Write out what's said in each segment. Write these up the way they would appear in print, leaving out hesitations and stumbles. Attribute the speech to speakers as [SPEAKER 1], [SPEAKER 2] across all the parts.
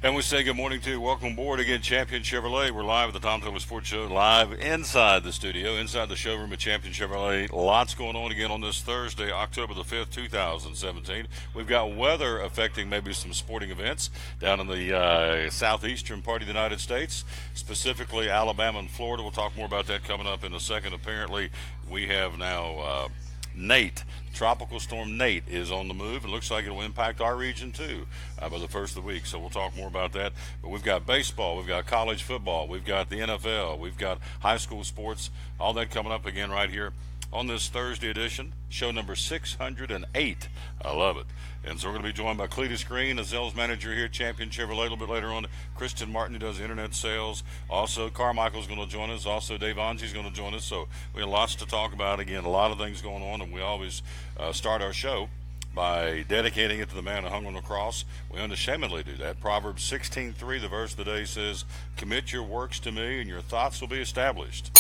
[SPEAKER 1] And we say good morning to welcome aboard again, Champion Chevrolet. We're live at the Tom Taylor Sports Show, live inside the studio, inside the showroom at Champion Chevrolet. Lots going on again on this Thursday, October the 5th, 2017. We've got weather affecting maybe some sporting events down in the southeastern part of the United States, specifically Alabama and Florida. We'll talk more about that coming up in a second. Apparently, we have now Nate. Tropical Storm Nate is on the move. It looks like it'll impact our region too by the first of the week. So we'll talk more about that. But we've got baseball, we've got college football, we've got the NFL, we've got high school sports, all that coming up again right here on this Thursday edition, show number 608. I love it. And so we're going to be joined by Cletus Green, the sales manager here at Champion Chevrolet. A little bit later on, Kristen Martin, who does internet sales. Also, Carmichael's going to join us. Also, Dave Angi's going to join us. So we have lots to talk about. Again, a lot of things going on, and we always start our show by dedicating it to the man who hung on the cross. We unashamedly do that. Proverbs 16:3, the verse of the day says, "Commit your works to me, and your thoughts will be established."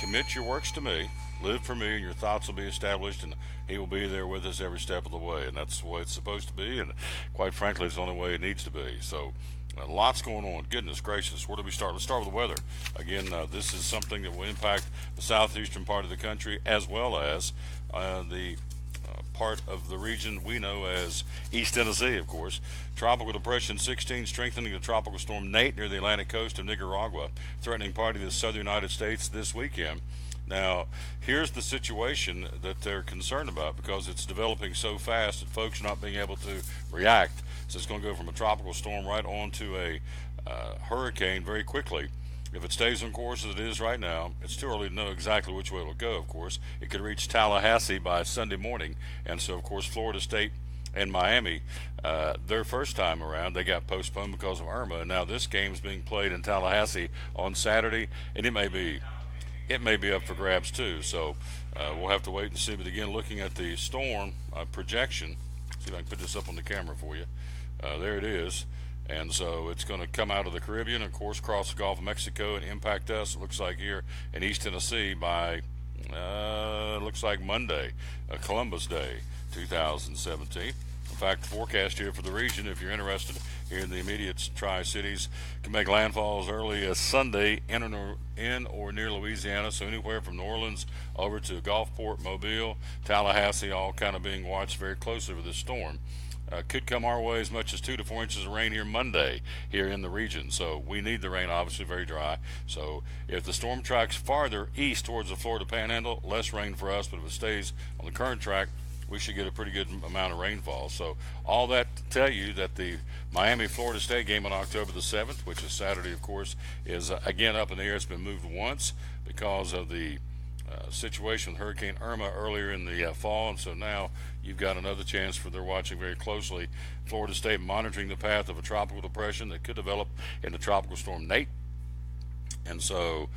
[SPEAKER 1] Commit your works to me, live for me, and your thoughts will be established, and he will be there with us every step of the way. And that's the way it's supposed to be, and quite frankly, it's the only way it needs to be. So lots going on. Goodness gracious. Where do we start? Let's start with the weather. Again, this is something that will impact the southeastern part of the country as well as the part of the region we know as East Tennessee, of course. Tropical Depression 16 strengthening the Tropical Storm Nate near the Atlantic coast of Nicaragua, threatening part of the southern United States this weekend. Now, here's the situation that they're concerned about because it's developing so fast that folks are not being able to react. So it's going to go from a tropical storm right on to a hurricane very quickly. If it stays on course as it is right now, it's too early to know exactly which way it'll go, of course. It could reach Tallahassee by Sunday morning. And so, of course, Florida State and Miami, their first time around, they got postponed because of Irma. And now this game's being played in Tallahassee on Saturday, and it may be up for grabs too. So we'll have to wait and see. But again, looking at the storm projection, see if I can put this up on the camera for you. There it is. And so it's going to come out of the Caribbean, of course, cross the Gulf of Mexico and impact us, it looks like, here in East Tennessee by, looks like Monday, Columbus Day, 2017. In fact, the forecast here for the region, if you're interested, here in the immediate Tri-Cities, can make landfall as early as Sunday in or near Louisiana, so anywhere from New Orleans over to Gulfport, Mobile, Tallahassee, all kind of being watched very closely for this storm. Could come our way as much as 2 to 4 inches of rain here Monday here in the region. So we need the rain, obviously very dry. So if the storm tracks farther east towards the Florida Panhandle, less rain for us. But if it stays on the current track, we should get a pretty good amount of rainfall. So all that to tell you that the Miami-Florida State game on October the 7th, which is Saturday, of course, is again up in the air. It's been moved once because of the situation with Hurricane Irma earlier in the fall, and so now you've got another chance for they're watching very closely. Florida State monitoring the path of a tropical depression that could develop into Tropical Storm Nate, and so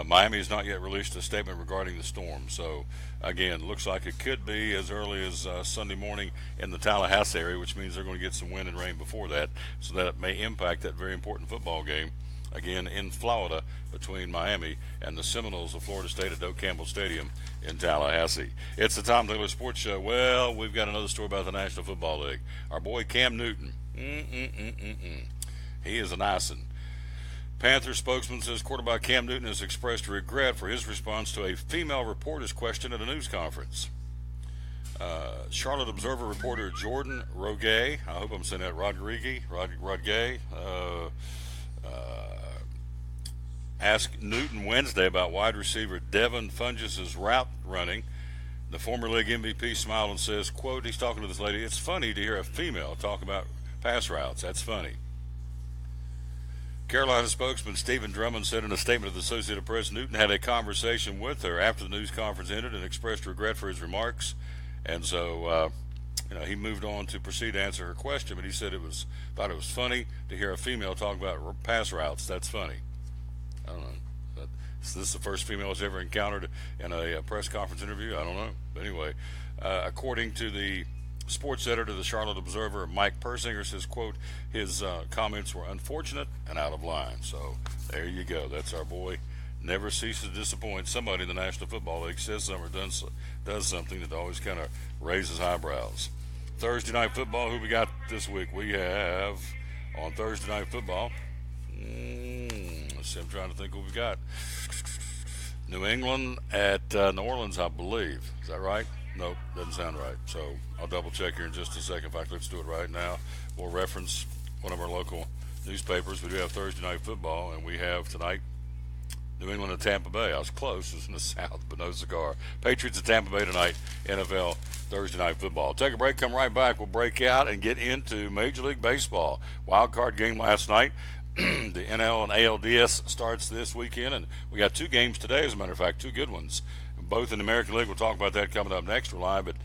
[SPEAKER 1] Miami has not yet released a statement regarding the storm. So again, looks like it could be as early as Sunday morning in the Tallahassee area, which means they're going to get some wind and rain before that, so that may impact that very important football game again in Florida between Miami and the Seminoles of Florida State at Doak Campbell Stadium in Tallahassee. It's the Tom Taylor Sports Show. Well, we've got another story about the National Football League. Our boy Cam Newton. He is a nice one. Panthers spokesman says quarterback Cam Newton has expressed regret for his response to a female reporter's question at a news conference. Charlotte Observer reporter Jordan Roge, I hope I'm saying that, Rodriguez, asked Newton Wednesday about wide receiver Devin Funchess' route running. The former league MVP smiled and says, quote, he's talking to this lady, "It's funny to hear a female talk about pass routes. That's funny." Carolina spokesman Stephen Drummond said in a statement to the Associated Press, Newton had a conversation with her after the news conference ended and expressed regret for his remarks. And so, he moved on to proceed to answer her question, but he said thought it was funny to hear a female talk about pass routes. That's funny. I don't know. Is this the first female he's ever encountered in a press conference interview? I don't know. But anyway, according to the sports editor of the Charlotte Observer, Mike Persinger, says, quote, his comments were unfortunate and out of line. So there you go. That's our boy. Never ceases to disappoint. Somebody in the National Football League says something or does something that always kind of raises eyebrows. Thursday Night Football, who we got this week? We have on Thursday Night Football. Let's see, I'm trying to think what we've got. New England at New Orleans, I believe. Is that right? Nope, doesn't sound right. So I'll double check here in just a second. In fact, let's do it right now. We'll reference one of our local newspapers. We do have Thursday Night Football, and we have tonight New England at Tampa Bay. I was close. It was in the South, but no cigar. Patriots at Tampa Bay tonight, NFL Thursday Night Football. Take a break, come right back. We'll break out and get into Major League Baseball. Wild card game last night. The NL and ALDS starts this weekend, and we got 2 games today, as a matter of fact, 2 good ones. Both in the American League. We'll talk about that coming up next. We're live at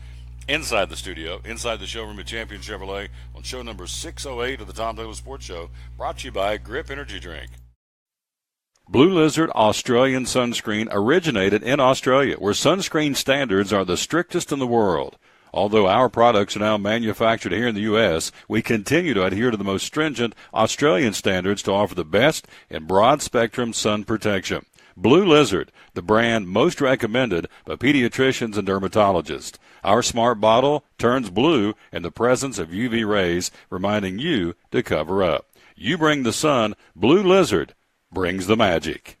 [SPEAKER 1] inside the studio, inside the showroom at Champion Chevrolet on show number 608 of the Tom Taylor Sports Show, brought to you by Grip Energy Drink. Blue Lizard Australian Sunscreen originated in Australia, where sunscreen standards are the strictest in the world. Although our products are now manufactured here in the U.S., we continue to adhere to the most stringent Australian standards to offer the best in broad-spectrum sun protection. Blue Lizard, the brand most recommended by pediatricians and dermatologists. Our smart bottle turns blue in the presence of UV rays, reminding you to cover up. You bring the sun, Blue Lizard brings the magic.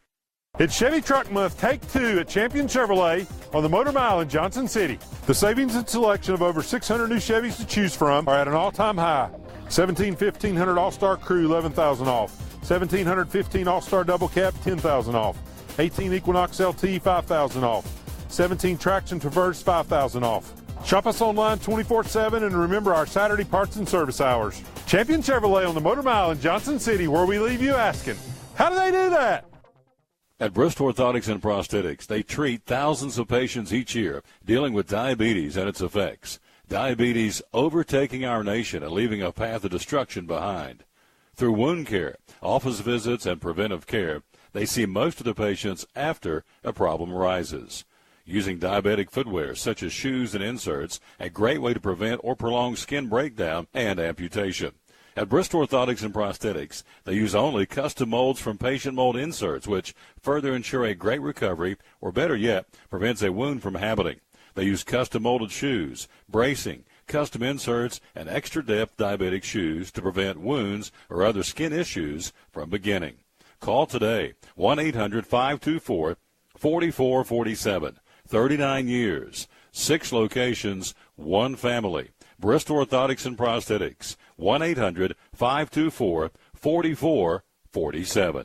[SPEAKER 2] It's Chevy Truck Month, Take 2 at Champion Chevrolet on the Motor Mile in Johnson City. The savings and selection of over 600 new Chevys to choose from are at an all-time high. 1500 All-Star Crew, $11,000 off. 1715 All-Star Double Cab, $10,000 off. 18 Equinox LT, $5,000 off. 17 Traction Traverse, $5,000 off. Shop us online 24/7 and remember our Saturday parts and service hours. Champion Chevrolet on the Motor Mile in Johnson City, where we leave you asking, how do they do that?
[SPEAKER 1] At Bristol Orthotics and Prosthetics, they treat thousands of patients each year dealing with diabetes and its effects. Diabetes overtaking our nation and leaving a path of destruction behind. Through wound care, office visits, and preventive care, they see most of the patients after a problem arises. Using diabetic footwear such as shoes and inserts, a great way to prevent or prolong skin breakdown and amputation. At Bristol Orthotics and Prosthetics, they use only custom molds from patient mold inserts, which further ensure a great recovery, or better yet, prevents a wound from happening. They use custom molded shoes, bracing, custom inserts, and extra depth diabetic shoes to prevent wounds or other skin issues from beginning. Call today, 1-800-524-4447. 39 years, 6 locations, 1 family. Bristol Orthotics and Prosthetics, 1-800-524-4447.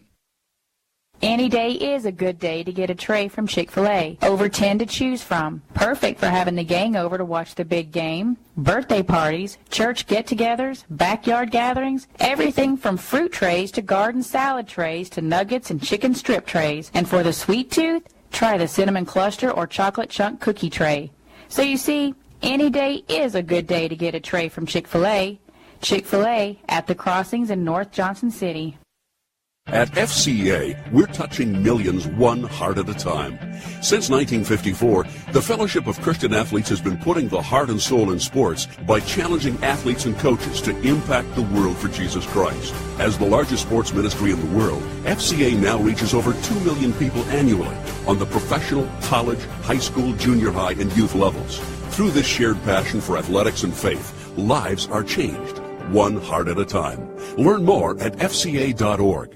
[SPEAKER 3] Any day is a good day to get a tray from Chick-fil-A. Over 10 to choose from. Perfect for having the gang over to watch the big game. Birthday parties, church get-togethers, backyard gatherings. Everything from fruit trays to garden salad trays to nuggets and chicken strip trays. And for the sweet tooth, try the cinnamon cluster or chocolate chunk cookie tray. So you see, any day is a good day to get a tray from Chick-fil-A. Chick-fil-A at the Crossings in North Johnson City.
[SPEAKER 4] At FCA, we're touching millions one heart at a time. Since 1954, the Fellowship of Christian Athletes has been putting the heart and soul in sports by challenging athletes and coaches to impact the world for Jesus Christ. As the largest sports ministry in the world, FCA now reaches over 2 million people annually on the professional, college, high school, junior high, and youth levels. Through this shared passion for athletics and faith, lives are changed, one heart at a time. Learn more at fca.org.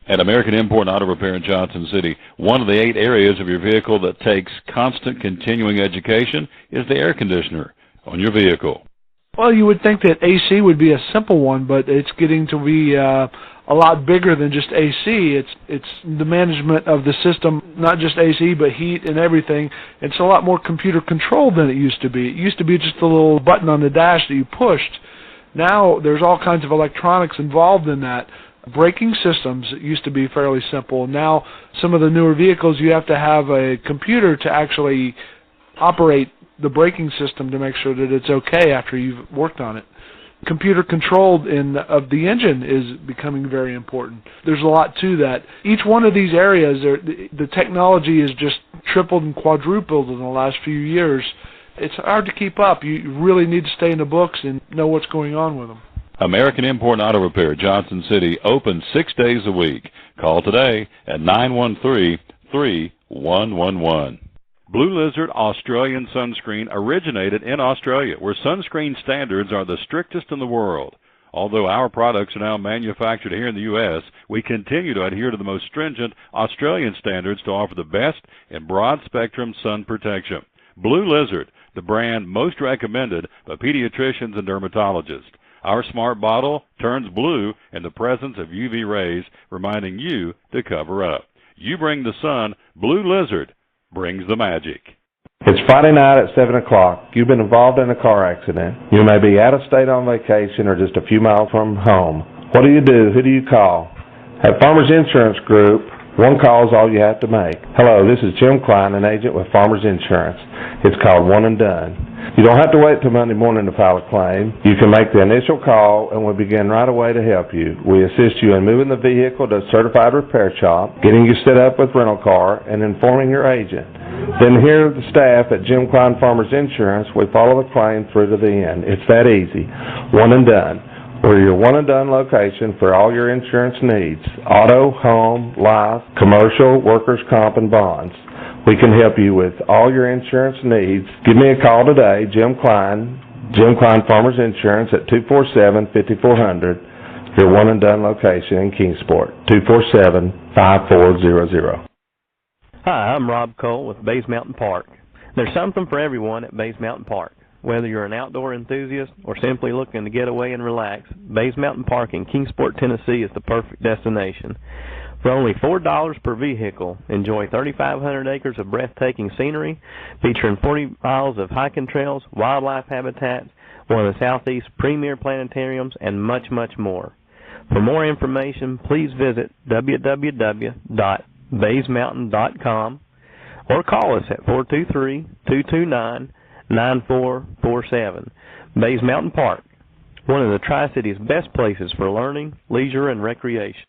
[SPEAKER 1] At American Import Auto Repair in Johnson City, one of the 8 areas of your vehicle that takes constant continuing education is the air conditioner on your vehicle.
[SPEAKER 5] Well, you would think that AC would be a simple one, but it's getting to be a lot bigger than just AC. It's the management of the system, not just AC, but heat and everything. It's a lot more computer controlled than it used to be. It used to be just a little button on the dash that you pushed. Now there's all kinds of electronics involved in that. Braking systems used to be fairly simple. Now some of the newer vehicles, you have to have a computer to actually operate the braking system to make sure that it's okay after you've worked on it. Computer controlled of the engine is becoming very important. There's a lot to that. Each one of these areas, the technology is just tripled and quadrupled in the last few years. It's hard to keep up. You really need to stay in the books and know what's going on with them.
[SPEAKER 6] American Import Auto Repair, Johnson City, open 6 days a week. Call today at 913-3111. Blue Lizard Australian sunscreen originated in Australia, where sunscreen standards are the strictest in the world. Although our products are now manufactured here in the U.S., we continue to adhere to the most stringent Australian standards to offer the best in broad-spectrum sun protection. Blue Lizard, the brand most recommended by pediatricians and dermatologists. Our smart bottle turns blue in the presence of UV rays, reminding you to cover up. You bring the sun, Blue Lizard brings the magic.
[SPEAKER 7] It's Friday night at 7 o'clock. You've been involved in a car accident. You may be out of state on vacation or just a few miles from home. What do you do? Who do you call? At Farmers Insurance Group, one call is all you have to make. Hello, this is Jim Klein, an agent with Farmers Insurance. It's called One and Done. You don't have to wait till Monday morning to file a claim. You can make the initial call and we'll begin right away to help you. We assist you in moving the vehicle to a certified repair shop, getting you set up with rental car, and informing your agent. Then here the staff at Jim Klein Farmers Insurance, we follow the claim through to the end. It's that easy. One and Done. We're your one and done location for all your insurance needs. Auto, home, life, commercial, workers' comp, and bonds. We can help you with all your insurance needs. Give me a call today, Jim Klein Farmers Insurance at 247-5400, your one and done location in Kingsport, 247-5400.
[SPEAKER 8] Hi, I'm Rob Cole with Bays Mountain Park. There's something for everyone at Bays Mountain Park. Whether you're an outdoor enthusiast or simply looking to get away and relax, Bays Mountain Park in Kingsport, Tennessee is the perfect destination. For only $4 per vehicle, enjoy 3,500 acres of breathtaking scenery, featuring 40 miles of hiking trails, wildlife habitats, one of the Southeast's premier planetariums, and much, much more. For more information, please visit www.baysmountain.com or call us at 423-229-9447. Bays Mountain Park, one of the Tri-City's best places for learning, leisure, and recreation.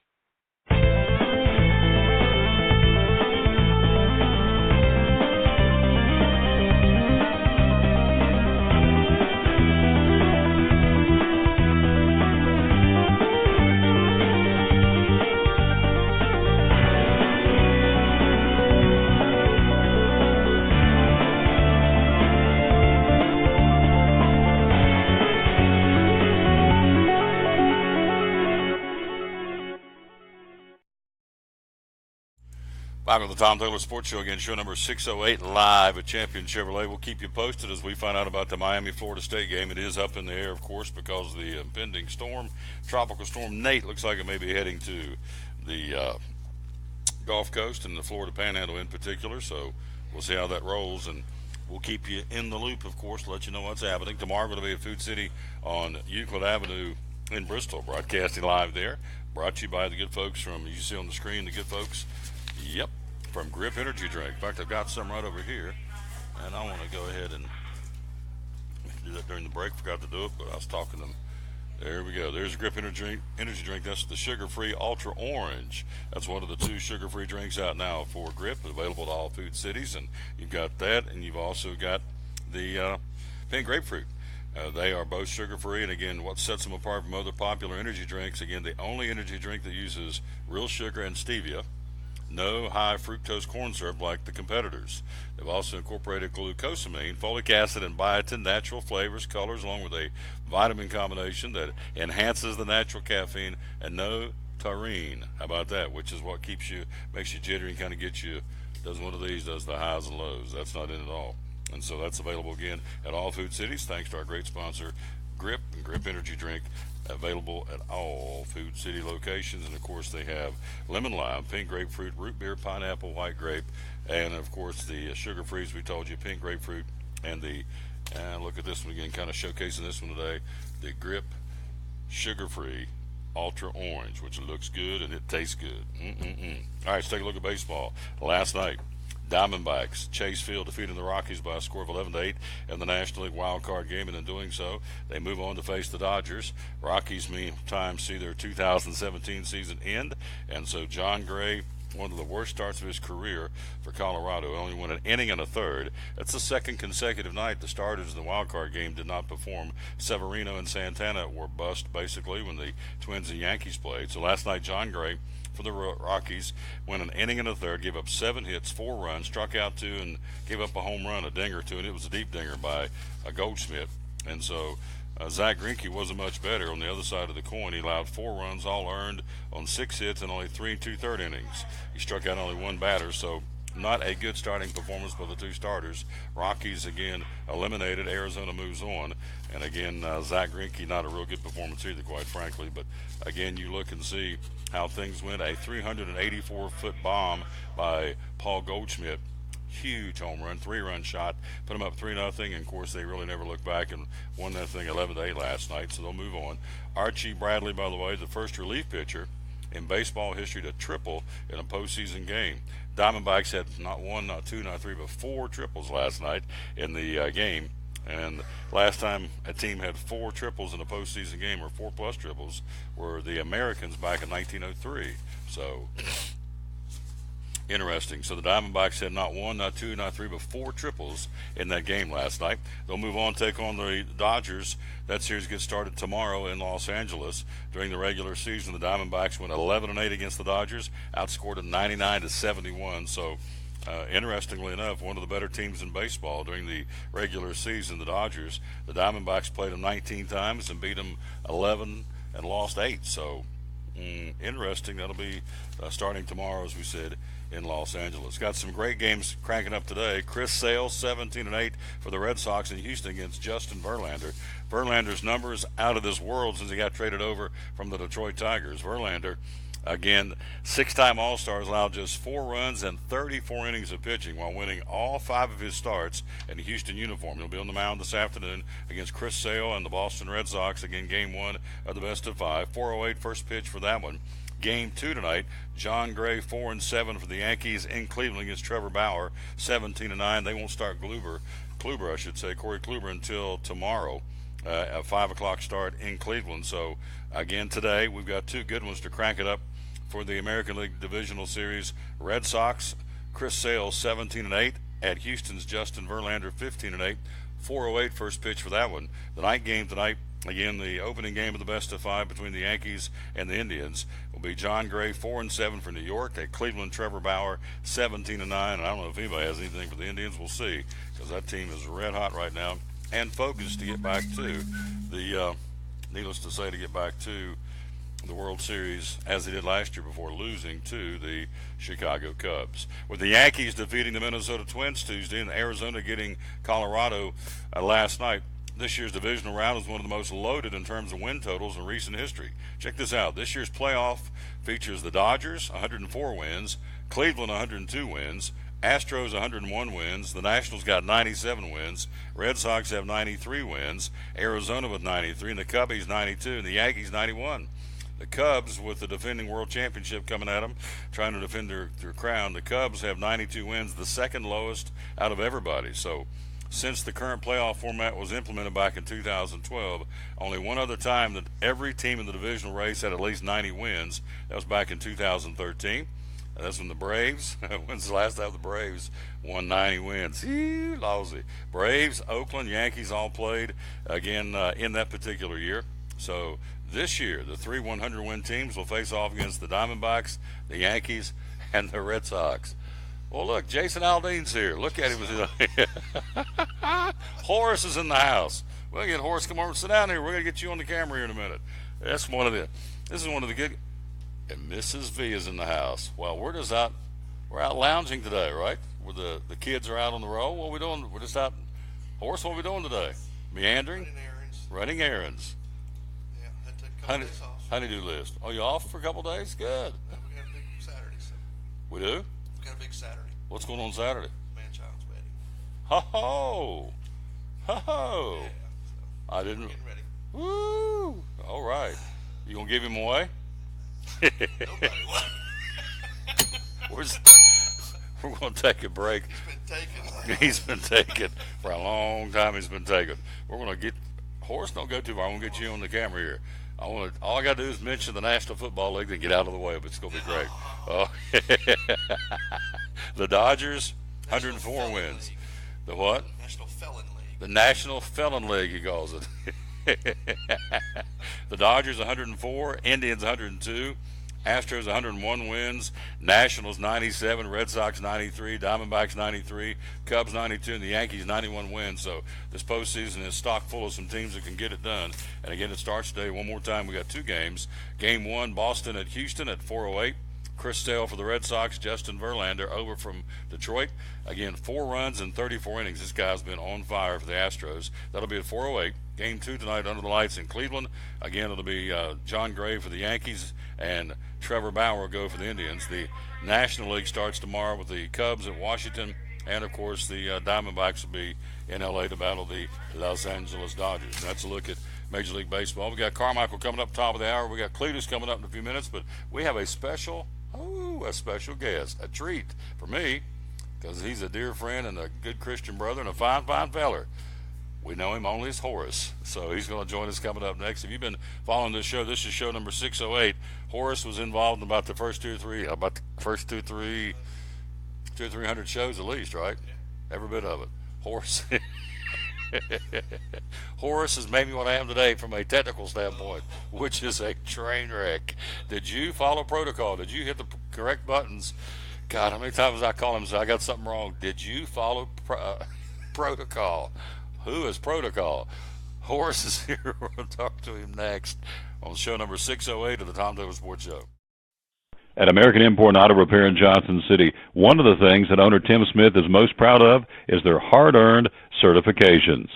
[SPEAKER 1] Back on the Tom Taylor Sports Show again, show number 608 live at Champion Chevrolet. We'll keep you posted as we find out about the Miami-Florida State game. It is up in the air, of course, because of the impending storm. Tropical storm Nate looks like it may be heading to the Gulf Coast and the Florida Panhandle in particular, so we'll see how that rolls, and we'll keep you in the loop, of course, let you know what's happening. Tomorrow we're going to be at Food City on Euclid Avenue in Bristol, broadcasting live there. Brought to you by the good folks from, you see on the screen, the good folks, yep, from Grip Energy Drink. In fact, I've got some right over here, and I want to go ahead and do that during the break. Forgot to do it, but I was talking to them. There we go. There's a Grip Energy Drink. That's the sugar-free Ultra Orange. That's one of the 2 sugar-free drinks out now for Grip, available to all Food Cities. And you've got that, and you've also got the Pink Grapefruit. They are both sugar-free, and again, what sets them apart from other popular energy drinks, again, the only energy drink that uses real sugar and stevia. No high fructose corn syrup like the competitors. They've also incorporated glucosamine, folic acid, and biotin, natural flavors, colors, along with a vitamin combination that enhances the natural caffeine, and no taurine. How about that? Which is what makes you jittery and kind of gets you, does one of these, does the highs and lows. That's not in at all. And so that's available again at all Food Cities, thanks to our great sponsor, Grip and Grip Energy Drink. Available at all Food City locations, and of course they have lemon lime, pink grapefruit, root beer, pineapple, white grape, and of course the sugar-free, as we told you, pink grapefruit, and the look at this one again, kind of showcasing this one today, the Grip sugar-free Ultra Orange, which looks good and it tastes good. All right, let's take a look at baseball. Last night, Diamondbacks, Chase Field defeating the Rockies by a score of 11-8 in the National League wild card game, and in doing so, they move on to face the Dodgers. Rockies, meantime, see their 2017 season end, and so John Gray, one of the worst starts of his career for Colorado, only won an inning and a third. That's the second consecutive night the starters in the wild card game did not perform. Severino and Santana were bust, basically, when the Twins and Yankees played. So last night, John Gray for the Rockies went an inning and a third, gave up 7 hits, 4 runs, struck out 2, and gave up a home run, a dinger to, and it was a deep dinger by Goldschmidt. And so Zach Greinke wasn't much better on the other side of the coin. He allowed 4 runs, all earned on 6 hits and only 3 2/3 innings. He struck out only 1 batter, so not a good starting performance by the 2 starters. Rockies, again, eliminated. Arizona moves on. And, again, Zach Greinke, not a real good performance either, quite frankly. But, again, you look and see how things went. A 384-foot bomb by Paul Goldschmidt. Huge home run, 3-run shot, put them up 3-0, and of course they really never looked back and won that thing 11-8 last night, so they'll move on. Archie Bradley, by the way, the first relief pitcher in baseball history to triple in a postseason game. Diamondbacks had not 1, not 2, not 3, but 4 triples last night in the game. And last time a team had 4 triples in a postseason game, or 4+ triples, were the Americans back in 1903. So interesting. So the Diamondbacks had not 1, not 2, not 3, but 4 triples in that game last night. They'll move on, take on the Dodgers. That series gets started tomorrow in Los Angeles. During the regular season, the Diamondbacks went 11-8 against the Dodgers, outscored them 99-71. So interestingly enough, one of the better teams in baseball during the regular season, the Dodgers. The Diamondbacks played them 19 times and beat them 11 and lost 8. So interesting. That'll be starting tomorrow, as we said, in Los Angeles. Got some great games cranking up today. Chris Sale, 17-8 for the Red Sox in Houston against Justin Verlander. Verlander's numbers out of this world since he got traded over from the Detroit Tigers. Verlander, again, 6-time All-Stars, allowed just 4 runs and 34 innings of pitching while winning all 5 of his starts in the Houston uniform. He'll be on the mound this afternoon against Chris Sale and the Boston Red Sox. Again, game 1 of the best of 5. 4:08 first pitch for that one. Game 2 tonight, John Gray 4-7 for the Yankees in Cleveland against Trevor Bauer, 17-9. They won't start Corey Kluber, until tomorrow, a 5 o'clock start in Cleveland. So again today, we've got 2 good ones to crank it up for the American League Divisional Series. Red Sox, Chris Sale 17-8 at Houston's Justin Verlander 15-8. 4:08 first pitch for that one. The night game tonight, again, the opening game of the best of 5 between the Yankees and the Indians, will be John Gray 4-7 for New York. At Cleveland, Trevor Bauer 17-9. And I don't know if anybody has anything for the Indians. We'll see, because that team is red hot right now and focused to get back to the, needless to say, to get back to the World Series as they did last year before losing to the Chicago Cubs. With the Yankees defeating the Minnesota Twins Tuesday and Arizona getting Colorado last night, this year's divisional round is one of the most loaded in terms of win totals in recent history. Check this out. This year's playoff features the Dodgers, 104 wins, Cleveland, 102 wins, Astros, 101 wins, the Nationals got 97 wins, Red Sox have 93 wins, Arizona with 93, and the Cubbies 92, and the Yankees 91. The Cubs, with the defending world championship coming at them, trying to defend their crown, the Cubs have 92 wins, the second lowest out of everybody. So since the current playoff format was implemented back in 2012, only one other time that every team in the divisional race had at least 90 wins. That was back in 2013. That's when the Braves, when's the last time the Braves won 90 wins? Ew, lousy. Braves, Oakland, Yankees all played again in that particular year. So this year, the 3 100-win teams will face off against the Diamondbacks, the Yankees, and the Red Sox. Well, look, Jason Aldean's here. Look at him. Horace is in the house. We'll get Horace, come over and sit down here. We're going to get you on the camera here in a minute. This is one of the good. And Mrs. V is in the house. Well, we're out lounging today, right? Where the kids are out on the road. What are we doing? We're just out. Horace, what are we doing today? Meandering? Running errands.
[SPEAKER 9] Yeah, I took a couple days off.
[SPEAKER 1] Honeydew list. Oh, you off for a couple days? Good.
[SPEAKER 9] No, we got a big Saturday. So.
[SPEAKER 1] We do?
[SPEAKER 9] We got a big Saturday.
[SPEAKER 1] What's going on Saturday?
[SPEAKER 9] Man-child's wedding.
[SPEAKER 1] Ho-ho! Ho-ho!
[SPEAKER 9] Yeah, so
[SPEAKER 1] I didn't.
[SPEAKER 9] getting ready.
[SPEAKER 1] Woo! All right. You going to give him away?
[SPEAKER 9] Nobody.
[SPEAKER 1] We're going to take a break. He's been taken for a long time. He's been taken. We're going to get Horace. Don't go too far. I'm going to get you on the camera here. All I got to do is mention the National Football League and get out of the way, but it's going to be great. Oh, the Dodgers, 104 wins.
[SPEAKER 9] League.
[SPEAKER 1] The what?
[SPEAKER 9] National Felon League.
[SPEAKER 1] The National Felon League, he calls it. The Dodgers 104, Indians 102, Astros 101 wins, Nationals 97, Red Sox 93, Diamondbacks 93, Cubs 92, and the Yankees 91 wins. So this postseason is stock full of some teams that can get it done. And again, it starts today. One more time, we got two games. Game one, Boston at Houston at 4:08. Chris Sale for the Red Sox, Justin Verlander over from Detroit. Again, 4 runs in 34 innings. This guy's been on fire for the Astros. That'll be at 4:08. Game 2 tonight under the lights in Cleveland. Again, it'll be John Gray for the Yankees and Trevor Bauer will go for the Indians. The National League starts tomorrow with the Cubs at Washington, and of course the Diamondbacks will be in LA to battle the Los Angeles Dodgers. That's a look at Major League Baseball. We got Carmichael coming up top of the hour. We got Cletus coming up in a few minutes, but we have a special guest, a treat for me, because he's a dear friend and a good Christian brother and a fine feller. We know him only as Horace, so he's going to join us coming up next. If you've been following this show, this is show number 608. Horace was involved in about the first 300 shows at least, right? Yeah. Every bit of it. Horace has made me what I am today from a technical standpoint, which is a train wreck. Did you follow protocol? Did you hit the correct buttons? God, how many times I call him and say I got something wrong? Did you follow protocol? Who is protocol? Horace is here. We're going to talk to him next on show number 608 of the Tom Taylor Sports Show.
[SPEAKER 6] At American Import and Auto Repair in Johnson City, one of the things that owner Tim Smith is most proud of is their hard-earned certifications.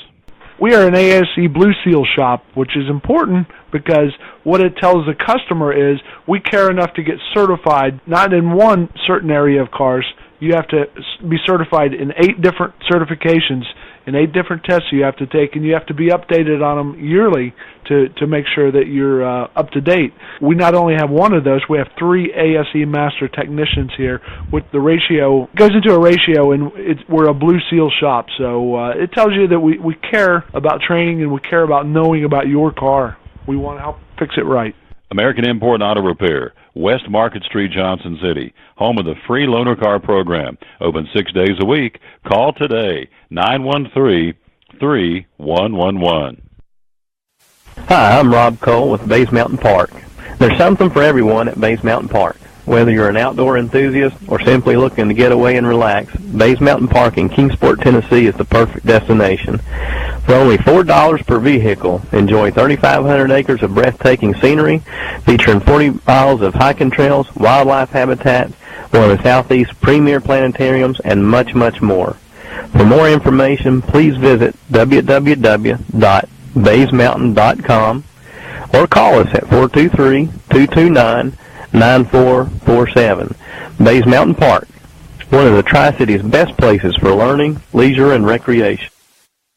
[SPEAKER 5] We are an ASE Blue Seal shop, which is important because what it tells the customer is we care enough to get certified, not in one certain area of cars. You have to be certified in 8 different certifications, in 8 different tests you have to take, and you have to be updated on them yearly to make sure that you're up to date. We not only have one of those, we have 3 ASE Master Technicians here with the ratio. It goes into a ratio, and we're a Blue Seal shop, so it tells you that we care about training and we care about knowing about your car. We want to help fix it right.
[SPEAKER 6] American Import and Auto Repair, West Market Street, Johnson City, home of the free loaner car program. Open 6 days a week. Call today, 913-3111.
[SPEAKER 8] Hi, I'm Rob Cole with Bays Mountain Park. There's something for everyone at Bays Mountain Park. Whether you're an outdoor enthusiast or simply looking to get away and relax, Bays Mountain Park in Kingsport, Tennessee is the perfect destination. For only $4 per vehicle, enjoy 3,500 acres of breathtaking scenery, featuring 40 miles of hiking trails, wildlife habitats, one of the Southeast's premier planetariums, and much, much more. For more information, please visit www.baysmountain.com or call us at 423-229-9447. Bays Mountain Park, one of the Tri-City's best places for learning, leisure, and recreation.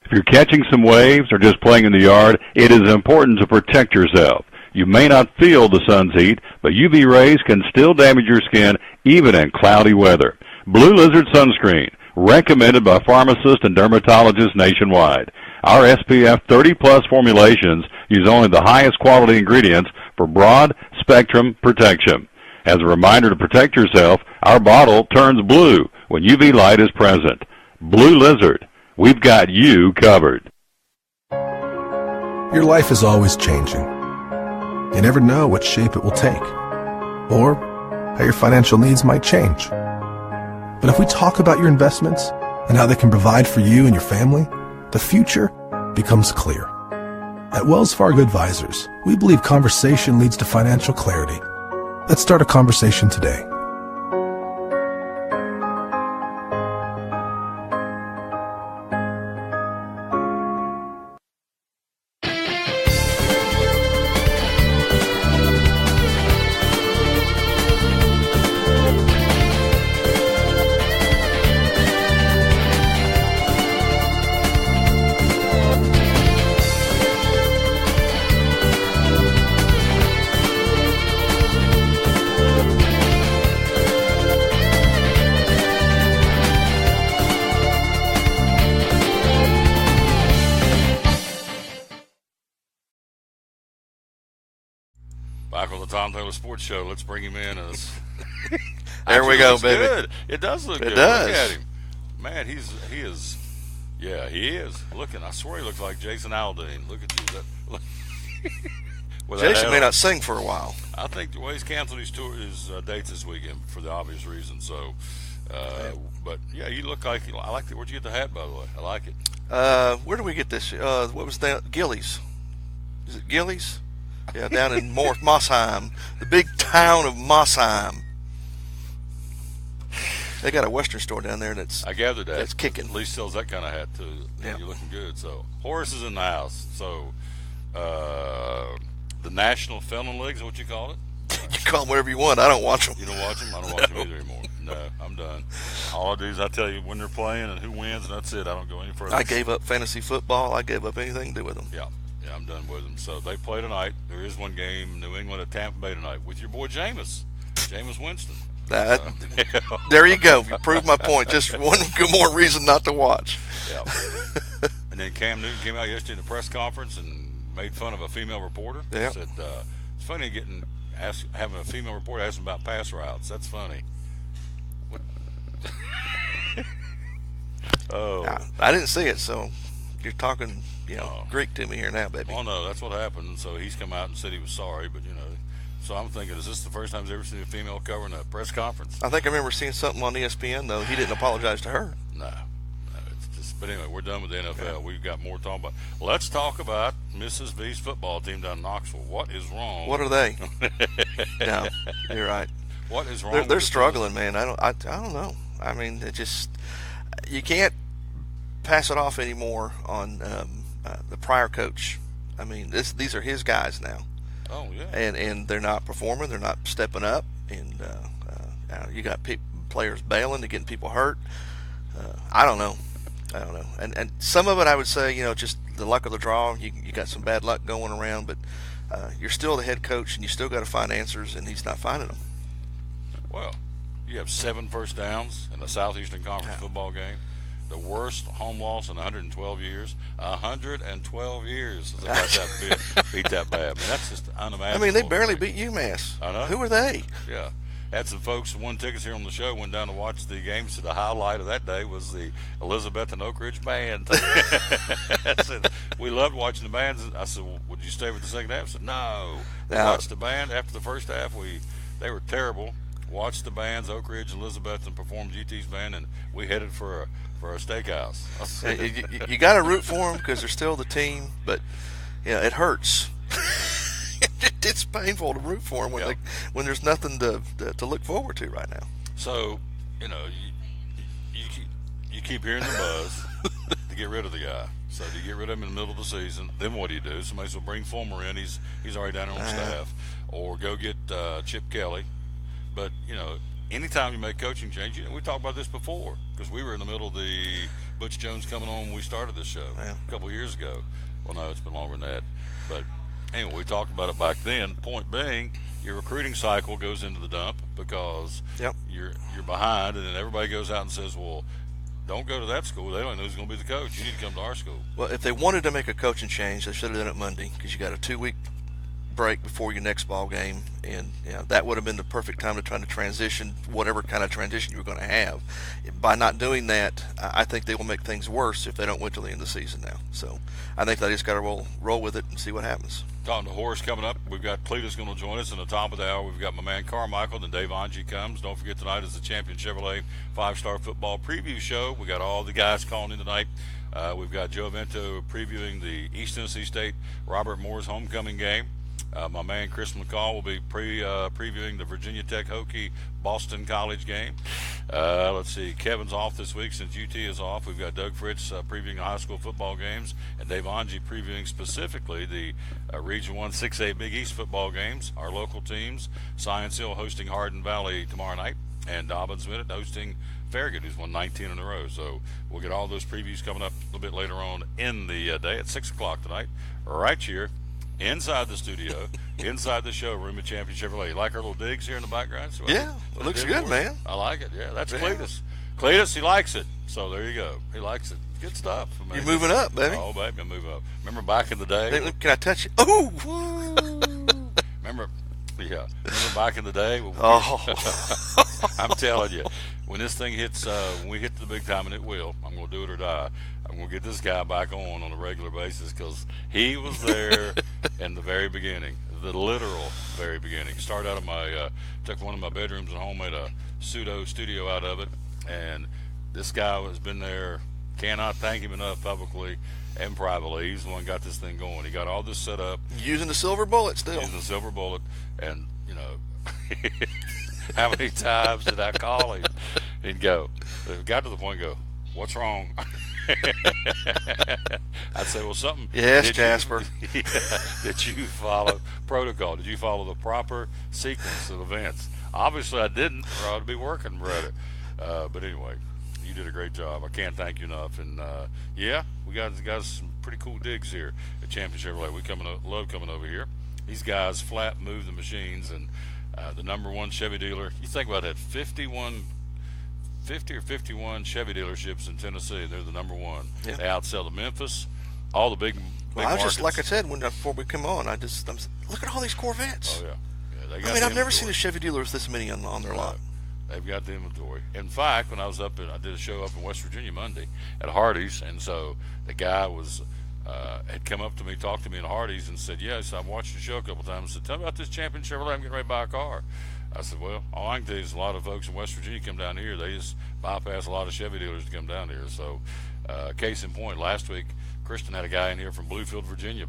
[SPEAKER 6] If you're catching some waves or just playing in the yard, it is important to protect yourself. You may not feel the sun's heat, but UV rays can still damage your skin even in cloudy weather. Blue Lizard Sunscreen, recommended by pharmacists and dermatologists nationwide. Our SPF 30-plus formulations use only the highest quality ingredients for broad spectrum protection. As a reminder to protect yourself, our bottle turns blue when UV light is present. Blue Lizard, we've got you covered.
[SPEAKER 10] Your life is always changing. You never know what shape it will take, or how your financial needs might change. But if we talk about your investments and how they can provide for you and your family, the future becomes clear. At Wells Fargo Advisors, we believe conversation leads to financial clarity. Let's start a conversation today.
[SPEAKER 1] Titleist Sports Show. Let's bring him in.
[SPEAKER 9] There we go, baby.
[SPEAKER 1] Good. It does look good.
[SPEAKER 9] does.
[SPEAKER 1] Look at him. Man, he is. Yeah, he is. Looking, I swear he looks like Jason Aldean. Look at you.
[SPEAKER 9] Jason may not sing for a while.
[SPEAKER 1] I think he's canceled his dates this weekend for the obvious reason. So, but yeah, you look like I like it. Where'd you get the hat, by the way? I like it.
[SPEAKER 9] Where do we get this? What was that? Gillies. Is it Gillies? Yeah, down in Mossheim, the big town of Mossheim. They got a Western store down there
[SPEAKER 1] I gathered that.
[SPEAKER 9] That's kicking.
[SPEAKER 1] At least sells that kind of hat too. Yeah. You're looking good. So Horace is in the house. So the National Felon League is what you call it.
[SPEAKER 9] You call them whatever you want. I don't watch them.
[SPEAKER 1] You don't watch them? I don't watch them either anymore. No, I'm done. All I do is I tell you when they're playing and who wins, and that's it. I don't go any further.
[SPEAKER 9] I gave up fantasy football. I gave up anything to do with them.
[SPEAKER 1] Yeah, I'm done with them. So they play tonight. There is one game, New England at Tampa Bay tonight, with your boy Jameis Winston.
[SPEAKER 9] There you go. You proved my point. Just one more reason not to watch.
[SPEAKER 1] Yeah. And then Cam Newton came out yesterday in the press conference and made fun of a female reporter.
[SPEAKER 9] Yeah.
[SPEAKER 1] Said it's funny having a female reporter ask him about pass routes. That's funny. Oh,
[SPEAKER 9] I didn't see it, so you're talking, Greek to me here now, baby.
[SPEAKER 1] Well, no, that's what happened. So he's come out and said he was sorry, but So I'm thinking, is this the first time he's ever seen a female covering a press conference?
[SPEAKER 9] I think I remember seeing something on ESPN, though. He didn't apologize to her.
[SPEAKER 1] No, it's just. But anyway, we're done with the NFL. Yeah. We've got more to talk about. Let's talk about Mrs. V's football team down in Knoxville. What is wrong?
[SPEAKER 9] What are they? No, you're right.
[SPEAKER 1] What is wrong?
[SPEAKER 9] They're struggling, man. I don't know. I mean, it just you can't pass it off anymore on the prior coach. I mean, these are his guys now.
[SPEAKER 1] Oh yeah.
[SPEAKER 9] And they're not performing. They're not stepping up. And you got players bailing, they're getting people hurt. I don't know. And some of it, I would say, just the luck of the draw. You got some bad luck going around, but you're still the head coach, and you still got to find answers, and he's not finding them.
[SPEAKER 1] Well, you have 7 first downs in the Southeastern Conference football game. The worst home loss in 112 years. 112 years. They got that beat that bad. I mean, that's just unimaginable.
[SPEAKER 9] I mean, they barely beat UMass.
[SPEAKER 1] I know.
[SPEAKER 9] Who are they?
[SPEAKER 1] Yeah. Had some folks who won tickets here on the show, went down to watch the game. So the highlight of that day was the Elizabeth and Oak Ridge band. I said, we loved watching the bands. I said, well, would you stay for the second half? I said, no. We watched the band. After the first half, they were terrible. Watched the bands, Oak Ridge and Elizabeth, and performed GT's band, and we headed for a steakhouse.
[SPEAKER 9] You got to root for them because they're still the team, but it hurts. It's painful to root for them when there's nothing to look forward to right now.
[SPEAKER 1] So, you keep hearing the buzz to get rid of the guy. So do you get rid of him in the middle of the season? Then what do? Somebody will bring Fulmer in. He's already down there on staff, or go get Chip Kelly. But anytime you make coaching change, we talked about this before because we were in the middle of the Butch Jones coming on when we started this show a couple of years ago. Well, no, it's been longer than that. But anyway, we talked about it back then. Point being, your recruiting cycle goes into the dump because you're behind, and then everybody goes out and says, well, don't go to that school. They don't know who's going to be the coach. You need to come to our school.
[SPEAKER 9] Well, if they wanted to make a coaching change, they should have done it Monday because you got a 2-week break before your next ball game, and that would have been the perfect time to try to transition whatever kind of transition you were going to have. By not doing that, I think they will make things worse if they don't wait till the end of the season now. So I think they just got to roll with it and see what happens.
[SPEAKER 1] Talking to Horace coming up, we've got Cletus going to join us in the top of the hour. We've got my man Carmichael, then Dave Angie comes. Don't forget tonight is the Champion Chevrolet 5-Star Football Preview Show. We got all the guys calling in tonight. We've got Joe Vento previewing the East Tennessee State Robert Moore's homecoming game. My man Chris McCall will be previewing the Virginia Tech Hokie Boston College game. Let's see, Kevin's off this week since UT is off. We've got Doug Fritz previewing the high school football games, and Dave Angie previewing specifically the Region 1 6A Big East football games. Our local teams, Science Hill hosting Hardin Valley tomorrow night, and Dobbins Minute hosting Farragut, who's won 19 in a row. So we'll get all those previews coming up a little bit later on in the day at 6 o'clock tonight, right here inside the studio, inside the showroom at Champion Chevrolet. You like our little digs here in the background? So
[SPEAKER 9] it looks good, man.
[SPEAKER 1] I like it. Yeah, that's Cletus. Cletus, he likes it. So there you go. He likes it. Good stuff.
[SPEAKER 9] You're moving up, baby.
[SPEAKER 1] Oh, baby, I'm moving up. Remember back in the day?
[SPEAKER 9] Hey, can I touch you? Oh!
[SPEAKER 1] Yeah. Remember back in the day? I'm telling you, when this thing hits, when we hit the big time, and it will, I'm going to do it or die. I'm going to get this guy back on a regular basis because he was there in the very beginning, the literal very beginning. Started out of my, took one of my bedrooms at home, made a pseudo studio out of it, and this guy has been there. Cannot thank him enough publicly and privately. He's the one who got this thing going. He got all this set up.
[SPEAKER 9] Using the silver bullet still.
[SPEAKER 1] Using the silver bullet. And, you know, how many times did I call him? He'd go. It got to the point, go, what's wrong? I'd say, well, something.
[SPEAKER 9] Yes, Jasper.
[SPEAKER 1] Did you follow protocol? Did you follow the proper sequence of events? Obviously, I didn't, or I would be working, brother. But anyway, you did a great job. I can't thank you enough. And yeah, we got some pretty cool digs here at Champion Chevrolet. We love coming over here. These guys flat move the machines, and the #1 Chevy dealer. You think about that, 50 or 51 Chevy dealerships in Tennessee. They're the #1.
[SPEAKER 9] Yeah.
[SPEAKER 1] They outsell the Memphis, all the big
[SPEAKER 9] Well, I was
[SPEAKER 1] markets.
[SPEAKER 9] just, like I said before we come on, I'm look at all these Corvettes.
[SPEAKER 1] Oh yeah. They got
[SPEAKER 9] I mean,
[SPEAKER 1] the
[SPEAKER 9] I've never seen a
[SPEAKER 1] inventory.
[SPEAKER 9] Chevy dealer with this many on their lot.
[SPEAKER 1] They've got the inventory. In fact, when I was I did a show up in West Virginia Monday at Hardee's, and so the guy had come up to me, talked to me in Hardee's, and said, "Yes, I've watched your show a couple times." I said, "Tell me about this Champion Chevrolet. I'm getting ready to buy a car." I said, "Well, all I can tell you is a lot of folks in West Virginia come down here. They just bypass a lot of Chevy dealers to come down here." So, case in point, last week, Kristen had a guy in here from Bluefield, Virginia,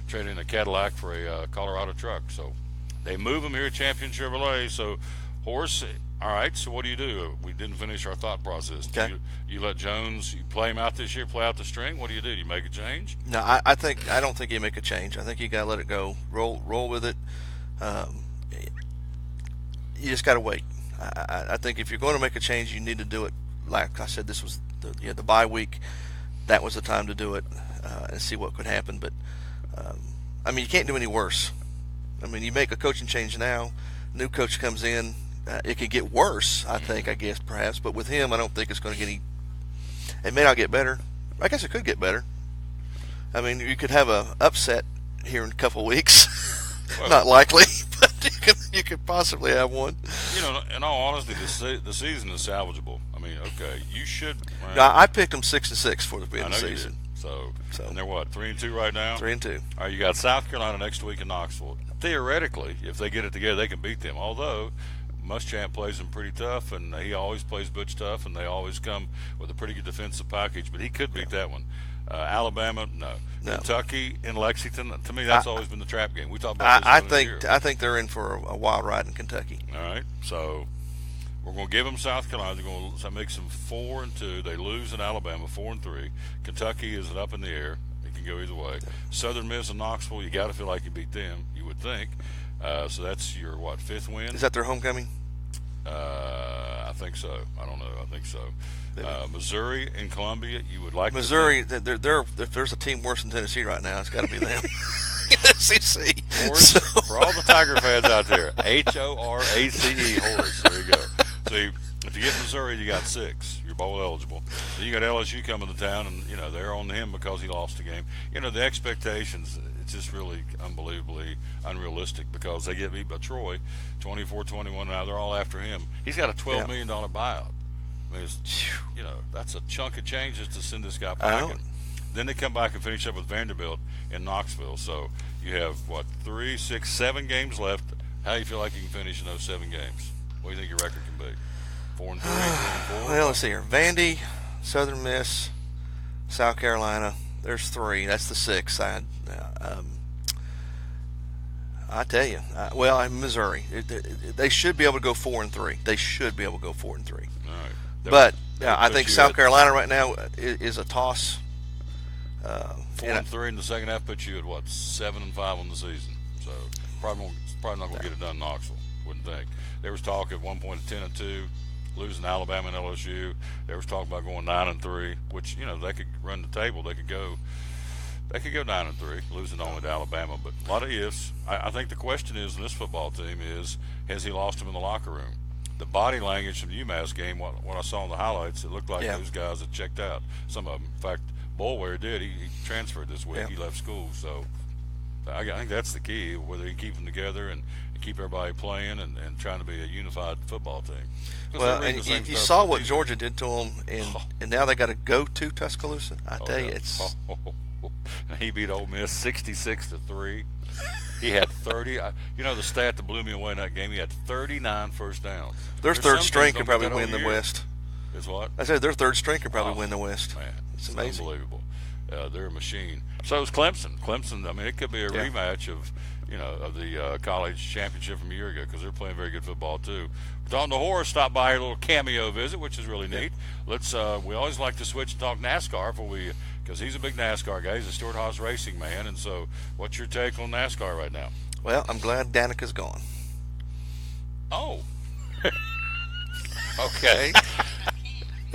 [SPEAKER 1] trading a Cadillac for a Colorado truck. So, they move them here at Champion Chevrolet. So, Horace. All right, so what do? We didn't finish our thought process.
[SPEAKER 9] Okay.
[SPEAKER 1] You let Jones, you play him out this year, play out the string. What do? Do you make a change?
[SPEAKER 9] No, I don't think you make a change. I think you got to let it go, roll with it. You just got to wait. I think if you're going to make a change, you need to do it. Like I said, this was the bye week. That was the time to do it and see what could happen. But I mean, you can't do any worse. I mean, you make a coaching change now, new coach comes in. It could get worse, I guess, perhaps. But with him, I don't think it's going to get any. It may not get better. I guess it could get better. I mean, you could have a upset here in a couple of weeks.
[SPEAKER 1] Well,
[SPEAKER 9] not likely, but you could possibly have one.
[SPEAKER 1] You know, in all honesty, the season is salvageable. I mean, okay, you should. Well,
[SPEAKER 9] No, I picked them 6-6 for the end
[SPEAKER 1] I
[SPEAKER 9] of
[SPEAKER 1] know
[SPEAKER 9] the
[SPEAKER 1] you
[SPEAKER 9] season.
[SPEAKER 1] did. So, and they're what, 3-2 right now?
[SPEAKER 9] 3-2.
[SPEAKER 1] All right, you got South Carolina next week in Knoxville. Theoretically, if they get it together, they can beat them. Although Muschamp plays them pretty tough, and he always plays Butch tough, and they always come with a pretty good defensive package. But he could beat that one. Alabama, no. Kentucky in Lexington. To me, that's always been the trap game. We talked about this.
[SPEAKER 9] I think they're in for a wild ride in Kentucky.
[SPEAKER 1] All right, so we're going to give them South Carolina. They're going to make them 4-2. They lose in Alabama 4-3. Kentucky is up in the air. It can go either way. Southern Miss and Knoxville, you got to feel like you beat them. You would think. So that's your fifth win?
[SPEAKER 9] Is that their homecoming?
[SPEAKER 1] I think so. I don't know. I think so. Missouri and Columbia, you would like
[SPEAKER 9] Missouri. They're if there's a team worse than Tennessee right now, it's got to be them. SEC.
[SPEAKER 1] Horace, for all the Tiger fans out there, HORACE, Horace. There you go. So if you get Missouri, you got 6. You're bowl eligible. Then you got LSU coming to town, and they're on him because he lost the game. The expectations. It's just really unbelievably unrealistic because they get beat by Troy, 24-21. Now they're all after him. He's got a $12 million buyout. I mean, that's a chunk of change just to send this guy packing. Then they come back and finish up with Vanderbilt in Knoxville. So you have 3, 6, 7 games left. How do you feel like you can finish in those 7 games? What do you think your record can be? 4-3, 3-4.
[SPEAKER 9] Well, let's see here. Vandy, Southern Miss, South Carolina. There's 3. That's the 6. I tell you, Missouri. They should be able to go 4-3. They should be able to go 4-3.
[SPEAKER 1] All right.
[SPEAKER 9] But I think South Carolina right now is a toss.
[SPEAKER 1] 4-3 in the second half puts you at 7-5 on the season. So probably not going to get it done in Knoxville. Wouldn't think. There was talk at one point of 10-2, losing Alabama and LSU. There was talk about going 9-3, which they could run the table. They could go 9-3, losing only to Alabama. But a lot of ifs. I think the question is in this football team is, has he lost him in the locker room? The body language from the UMass game, what I saw in the highlights, it looked like those guys had checked out. Some of them. In fact, Boulware did. He transferred this week. He left school. So I think that's the key, whether he can keep them together and keep everybody playing and trying to be a unified football team.
[SPEAKER 9] Well, and you saw what Georgia did to them, and now they got to go to Tuscaloosa. I tell you, it's.
[SPEAKER 1] He beat Ole Miss 66-3. He had 30. You know the stat that blew me away in that game. He had 39 first downs.
[SPEAKER 9] Their third string could probably win the West.
[SPEAKER 1] Is what?
[SPEAKER 9] I said their third string could probably win the West.
[SPEAKER 1] Man,
[SPEAKER 9] it's amazing.
[SPEAKER 1] Unbelievable. They're a machine. So is Clemson. Clemson. I mean, it could be a rematch of the college championship from a year ago because they're playing very good football too. Dalton DeHoore stopped by a little cameo visit, which is really neat. Let's. We always like to switch and talk NASCAR because he's a big NASCAR guy. He's a Stewart-Haas racing man. And so, what's your take on NASCAR right now?
[SPEAKER 9] Well, I'm glad Danica's gone.
[SPEAKER 1] Oh. Okay.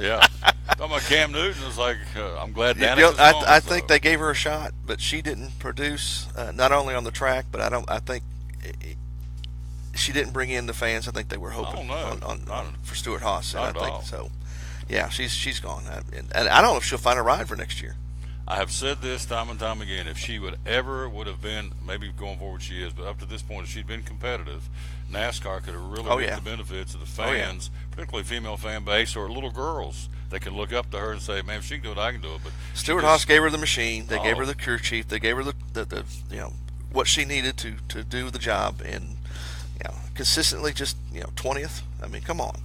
[SPEAKER 1] Yeah. Talking about Cam Newton, it's like, I'm glad Danica's gone.
[SPEAKER 9] I think they gave her a shot, but she didn't produce, not only on the track, but I think she didn't bring in the fans. I think they were hoping for Stewart-Haas. And I think so. Yeah, she's gone. And I don't know if she'll find a ride for next year.
[SPEAKER 1] I have said this time and time again. If she would have been, maybe going forward she is, but up to this point, if she'd been competitive, NASCAR could have really reaped the benefits of the fans, particularly female fan base or little girls. They can look up to her and say, "Man, if she can do it, I can do it." But
[SPEAKER 9] Stewart-Haas gave her the machine. They gave her the crew chief. They gave her the what she needed to do the job, and consistently just 20th. I mean, come on.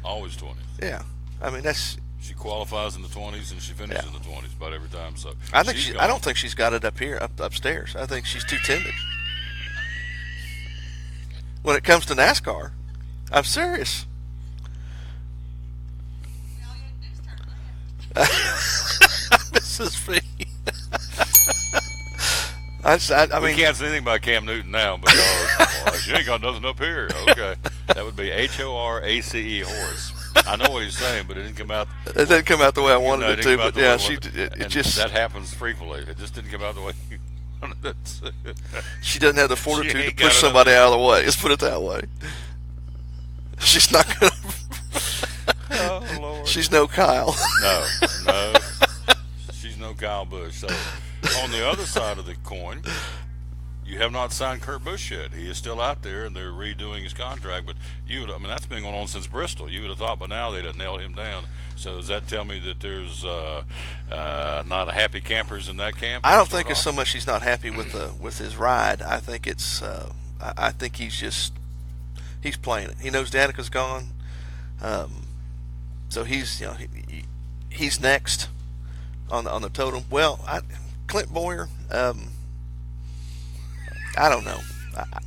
[SPEAKER 1] Always 20th.
[SPEAKER 9] Yeah, I mean that's.
[SPEAKER 1] She qualifies in the 20s and she finishes in the 20s about every time. So
[SPEAKER 9] I don't think she's got it upstairs. I think she's too timid. When it comes to NASCAR, I'm serious. Mrs. V. I mean,
[SPEAKER 1] we can't say anything about Cam Newton now, but she ain't got nothing up here. Okay, that would be HORACE Horace. I know what he's saying, but it didn't come out.
[SPEAKER 9] It didn't come out the way I wanted it to. But yeah,
[SPEAKER 1] it just that happens frequently. It just didn't come out the way you wanted it to.
[SPEAKER 9] She doesn't have the fortitude to push somebody out of the way. Let's put it that way. She's not gonna.
[SPEAKER 1] Oh Lord.
[SPEAKER 9] She's no Kyle.
[SPEAKER 1] No. She's no Kyle Busch. So on the other side of the coin, you have not signed Kurt Busch yet. He is still out there, and they're redoing his contract. But that's been going on since Bristol. You would have thought by now they'd have nailed him down. So does that tell me that there's not happy campers in that camp?
[SPEAKER 9] I don't think it's so much he's not happy with his ride. I think it's I think he's playing it. He knows Danica's gone, so he's he's next on the totem. Well, Clint Boyer. I don't know.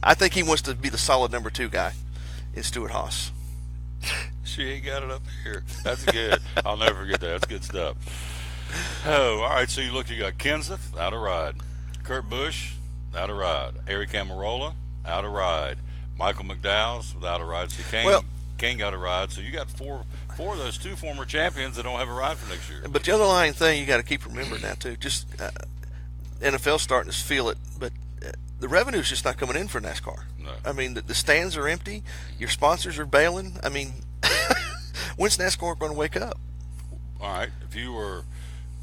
[SPEAKER 9] I think he wants to be the solid number 2 guy in Stewart-Haas.
[SPEAKER 1] She ain't got it up here. That's good. I'll never forget that. That's good stuff. Oh, all right. So you got Kenseth, out of ride. Kurt Busch, out of ride. Eric Almirola, out of ride. Michael McDowell's without a ride. So Kane got a ride. So you got four of those 2 former champions that don't have a ride for next year.
[SPEAKER 9] But the underlying thing you got to keep remembering now, too, just NFL's starting to feel it, but the revenue's just not coming in for NASCAR.
[SPEAKER 1] No.
[SPEAKER 9] I mean, the stands are empty. Your sponsors are bailing. I mean, when's NASCAR going to wake up?
[SPEAKER 1] All right. If you were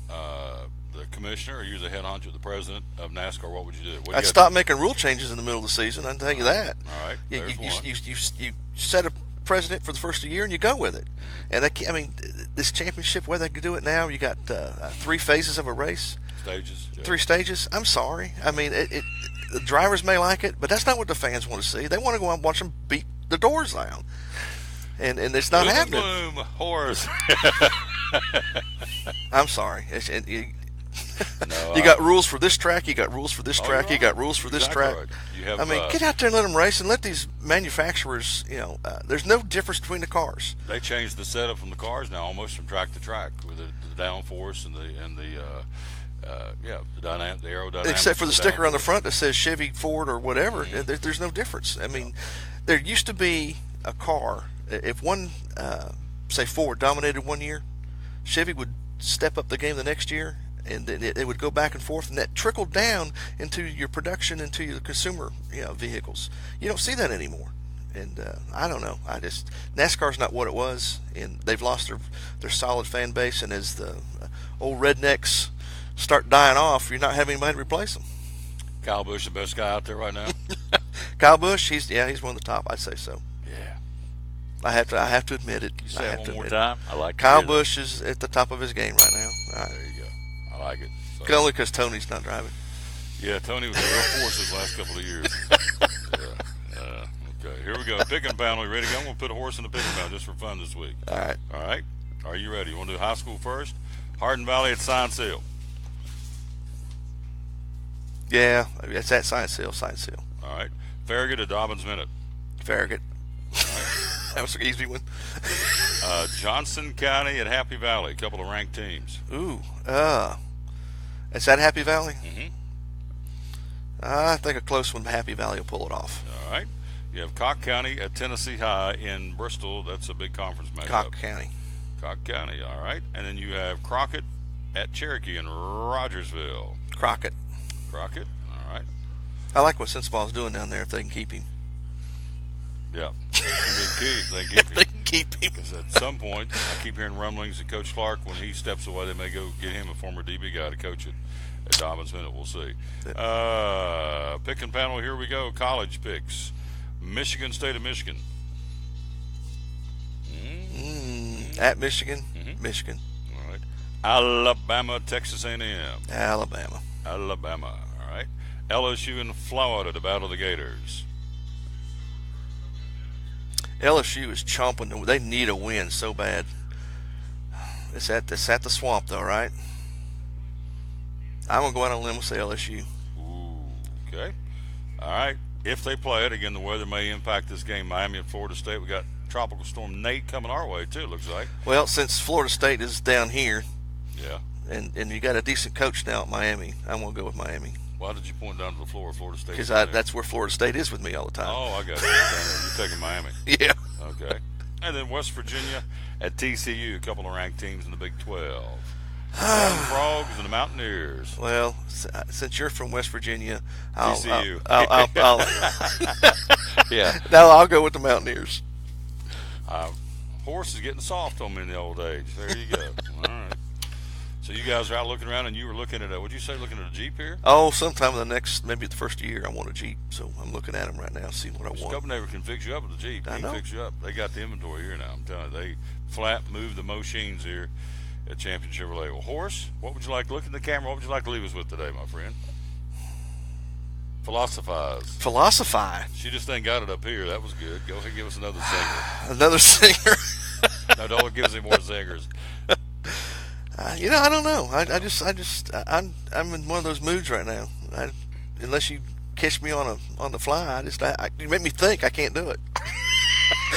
[SPEAKER 1] the commissioner or you're the head honcho, the president of NASCAR, what would you do?
[SPEAKER 9] I'd stop making rule changes in the middle of the season. I can tell you that.
[SPEAKER 1] All right.
[SPEAKER 9] You set a precedent for the first of the year and you go with it. And I mean, this championship, whether they can do it now, you got 3 phases of a race.
[SPEAKER 1] Stages. Yeah.
[SPEAKER 9] 3 stages. I'm sorry. I mean, the drivers may like it, but that's not what the fans want to see. They want to go out and watch them beat the doors down, and it's not happening.
[SPEAKER 1] Boom, horse.
[SPEAKER 9] I'm sorry. You got rules for this track. You got rules for this track. You got rules for this track.
[SPEAKER 1] Right. You have,
[SPEAKER 9] I mean, get out there and let them race, and let these manufacturers. There's no difference between the cars.
[SPEAKER 1] They changed the setup from the cars now, almost from track to track, with the downforce and the aerodynamics.
[SPEAKER 9] Except for the sticker on the front that says Chevy, Ford, or whatever. There's no difference. I mean, there used to be a car. If one, say Ford, dominated one year, Chevy would step up the game the next year, and it would go back and forth, and that trickled down into your production, into your consumer vehicles. You don't see that anymore. And I don't know. NASCAR's not what it was, and they've lost their solid fan base, and as the old rednecks start dying off, you're not having anybody to replace them.
[SPEAKER 1] Kyle Busch, the best guy out there right now.
[SPEAKER 9] Kyle Busch, he's one of the top. I'd say so.
[SPEAKER 1] Yeah.
[SPEAKER 9] I have to admit it.
[SPEAKER 1] You say
[SPEAKER 9] I
[SPEAKER 1] it
[SPEAKER 9] have
[SPEAKER 1] one
[SPEAKER 9] to
[SPEAKER 1] more
[SPEAKER 9] admit
[SPEAKER 1] time. I like
[SPEAKER 9] Kyle
[SPEAKER 1] it.
[SPEAKER 9] Busch is at the top of his game right now. All right.
[SPEAKER 1] There you go. I like it. So,
[SPEAKER 9] Only because Tony's not driving.
[SPEAKER 1] yeah, Tony was a real force his last couple of years. Okay, here we go. Picking panel. You ready to go? I'm going to put a horse in the picking panel just for fun this week.
[SPEAKER 9] All right.
[SPEAKER 1] All right. Are you ready? You want to do high school first? Hardin Valley at Science Hill.
[SPEAKER 9] Yeah, it's at Science Hill. Science Hill.
[SPEAKER 1] All right. Farragut at Dobbins Minute.
[SPEAKER 9] Farragut. That was an easy one.
[SPEAKER 1] Johnson County at Happy Valley. A couple of ranked teams.
[SPEAKER 9] Ooh. It's at Happy Valley?
[SPEAKER 1] Mm-hmm.
[SPEAKER 9] I think a close one, Happy Valley will pull it off.
[SPEAKER 1] All right. You have Cock County at Tennessee High in Bristol. That's a big conference matchup.
[SPEAKER 9] Cock County.
[SPEAKER 1] Cock County, all right. And then you have Crockett at Cherokee in Rogersville.
[SPEAKER 9] Crockett.
[SPEAKER 1] Crockett, all right.
[SPEAKER 9] I like what Sensabaugh is doing down there if they can keep him.
[SPEAKER 1] Yeah. They can keep him.
[SPEAKER 9] They can keep him.
[SPEAKER 1] Because at some point, I keep hearing rumblings that Coach Clark, when he steps away, they may go get him a former DB guy to coach it at Dobbins Minute. We'll see. Picking panel, here we go. College picks. Michigan State of Michigan.
[SPEAKER 9] At Michigan. Michigan.
[SPEAKER 1] All right. Alabama, Texas A&M.
[SPEAKER 9] Alabama.
[SPEAKER 1] Alabama. All right. LSU and Florida to battle the Gators.
[SPEAKER 9] LSU is chomping. They need a win so bad. It's at the Swamp, though, right? I'm going to go out on a limb and say LSU.
[SPEAKER 1] Ooh, okay. All right. If they play it, again, the weather may impact this game. Miami and Florida State. We got Tropical Storm Nate coming our way, too, it looks like.
[SPEAKER 9] Well, since Florida State is down here,
[SPEAKER 1] yeah,
[SPEAKER 9] and you got a decent coach now at Miami, I'm going to go with Miami.
[SPEAKER 1] Why did you point down to the floor of Florida State?
[SPEAKER 9] Because that's where Florida State is with me all the time.
[SPEAKER 1] Oh, I got it. You're taking Miami.
[SPEAKER 9] Yeah.
[SPEAKER 1] Okay. And then West Virginia at TCU, a couple of ranked teams in the Big 12. The Frogs and the Mountaineers.
[SPEAKER 9] Well, since you're from West Virginia,
[SPEAKER 1] TCU.
[SPEAKER 9] I'll
[SPEAKER 1] yeah.
[SPEAKER 9] No, I'll go with the Mountaineers.
[SPEAKER 1] Horse is getting soft on me in the old age. There you go. All right. So you guys are out looking around, and you were looking at what'd you say, looking at a Jeep here?
[SPEAKER 9] Oh, sometime in the next, maybe the first year, I want a Jeep. So I'm looking at them right now, seeing what I want.
[SPEAKER 1] Scopenaver can fix you up with a Jeep.
[SPEAKER 9] I
[SPEAKER 1] He
[SPEAKER 9] know.
[SPEAKER 1] can fix you up. They got the inventory here now. I'm telling you, they flat move the machines here at Champion Chevrolet. Well, Horse, what would you like? Look in the camera. What would you like to leave us with today, my friend? Philosophize. She just ain't got it up here. That was good. Go ahead and give us another singer.
[SPEAKER 9] Another singer.
[SPEAKER 1] No, don't give us any more singers.
[SPEAKER 9] I don't know. I'm in one of those moods right now. Unless you catch me on the fly, you make me think I can't do it.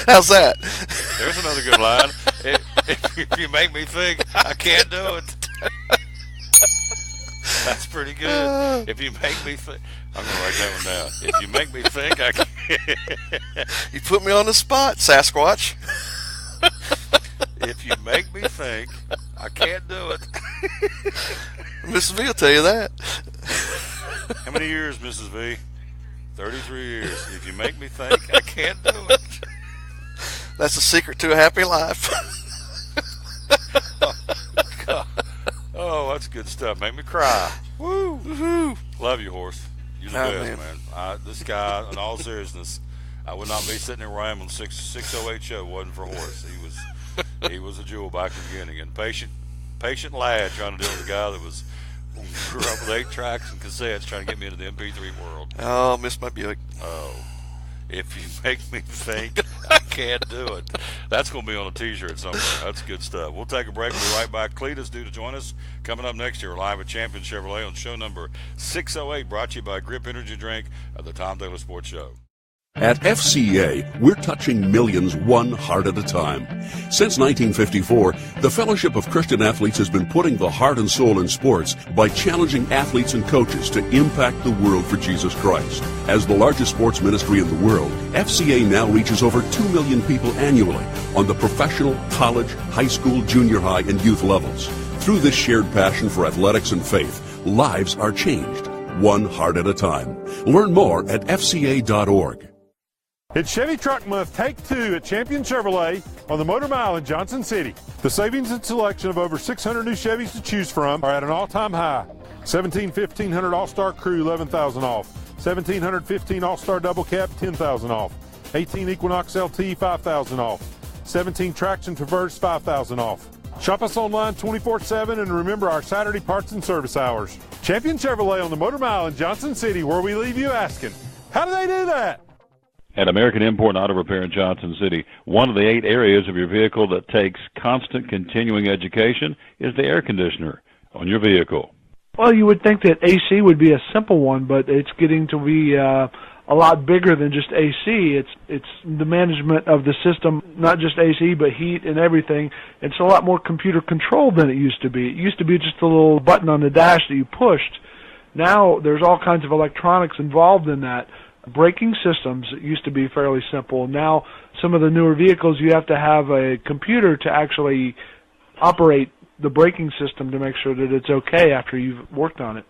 [SPEAKER 9] How's that?
[SPEAKER 1] There's another good line. If you make me think I can't do it. That's pretty good. If you make me think, I'm gonna write that one down. If you make me think I can't.
[SPEAKER 9] You put me on the spot, Sasquatch.
[SPEAKER 1] If you make me think I can't do it.
[SPEAKER 9] Mrs. V will tell you that.
[SPEAKER 1] How many years, Mrs. V? 33 years. If you make me think I can't do it.
[SPEAKER 9] That's the secret to a happy life.
[SPEAKER 1] Oh, that's good stuff. Make me cry.
[SPEAKER 9] Woo! Woo-hoo.
[SPEAKER 1] Love you, Horse. You're the best, man. This guy, in all seriousness, I would not be sitting there rambling 608 show wasn't for Horse. He was a jewel back in the beginning. And patient lad trying to deal with a guy that grew up with 8 tracks and cassettes trying to get me into the MP3 world.
[SPEAKER 9] Oh, miss my Buick.
[SPEAKER 1] Oh. If you make me think I can't do it. That's going to be on a t-shirt somewhere. That's good stuff. We'll take a break. We'll be right back. Cletus due to join us. Coming up next year, live at Champion Chevrolet on show number 608, brought to you by Grip Energy Drink of the Tom Taylor Sports Show.
[SPEAKER 4] At FCA, we're touching millions one heart at a time. Since 1954, the Fellowship of Christian Athletes has been putting the heart and soul in sports by challenging athletes and coaches to impact the world for Jesus Christ. As the largest sports ministry in the world, FCA now reaches over 2 million people annually on the professional, college, high school, junior high, and youth levels. Through this shared passion for athletics and faith, lives are changed, one heart at a time. Learn more at FCA.org.
[SPEAKER 2] It's Chevy Truck Month, Take 2 at Champion Chevrolet on the Motor Mile in Johnson City. The savings and selection of over 600 new Chevys to choose from are at an all-time high. 1500 All-Star Crew, $11,000 off. 1715 All-Star Double Cab, $10,000 off. 18 Equinox LT, $5,000 off. 17 Traction Traverse, $5,000 off. Shop us online 24/7 and remember our Saturday parts and service hours. Champion Chevrolet on the Motor Mile in Johnson City, where we leave you asking, how do they do that?
[SPEAKER 6] At American Import Auto Repair in Johnson City, one of the 8 areas of your vehicle that takes constant continuing education is the air conditioner on your vehicle.
[SPEAKER 5] Well, you would think that AC would be a simple one, but it's getting to be a lot bigger than just AC. It's the management of the system, not just AC, but heat and everything. It's a lot more computer controlled than it used to be. It used to be just a little button on the dash that you pushed. Now there's all kinds of electronics involved in that. Braking systems used to be fairly simple. Now some of the newer vehicles, you have to have a computer to actually operate the braking system to make sure that it's okay after you've worked on it.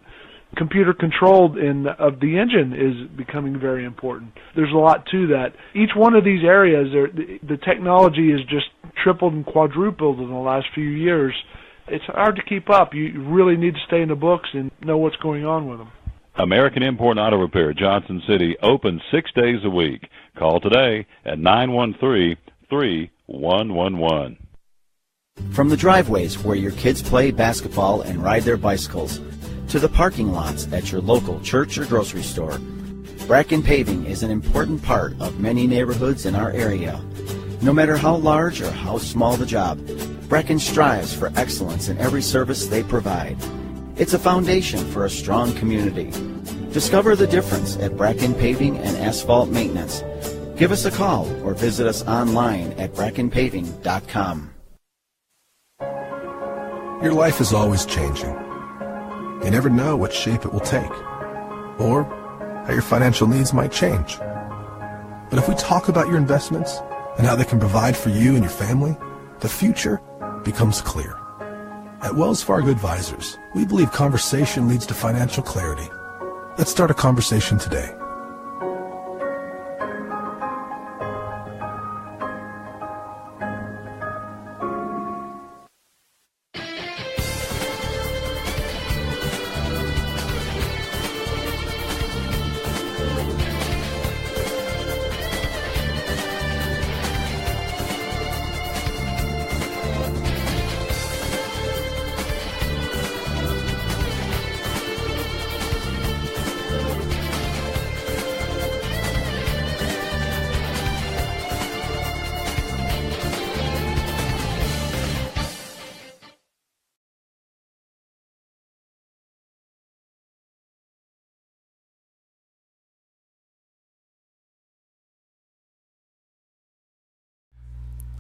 [SPEAKER 5] Computer controlled of the engine is becoming very important. There's a lot to that. Each one of these areas, the technology is just tripled and quadrupled in the last few years. It's hard to keep up. You really need to stay in the books and know what's going on with them.
[SPEAKER 6] American Import Auto Repair, Johnson City, open 6 days a week. Call today at 913-3111.
[SPEAKER 11] From the driveways where your kids play basketball and ride their bicycles, to the parking lots at your local church or grocery store, Bracken Paving is an important part of many neighborhoods in our area. No matter how large or how small the job, Bracken strives for excellence in every service they provide. It's a foundation for a strong community. Discover the difference at Bracken Paving and Asphalt Maintenance. Give us a call or visit us online at brackenpaving.com.
[SPEAKER 10] Your life is always changing. You never know what shape it will take, or how your financial needs might change. But if we talk about your investments and how they can provide for you and your family, the future becomes clear. At Wells Fargo Advisors, we believe conversation leads to financial clarity. Let's start a conversation today.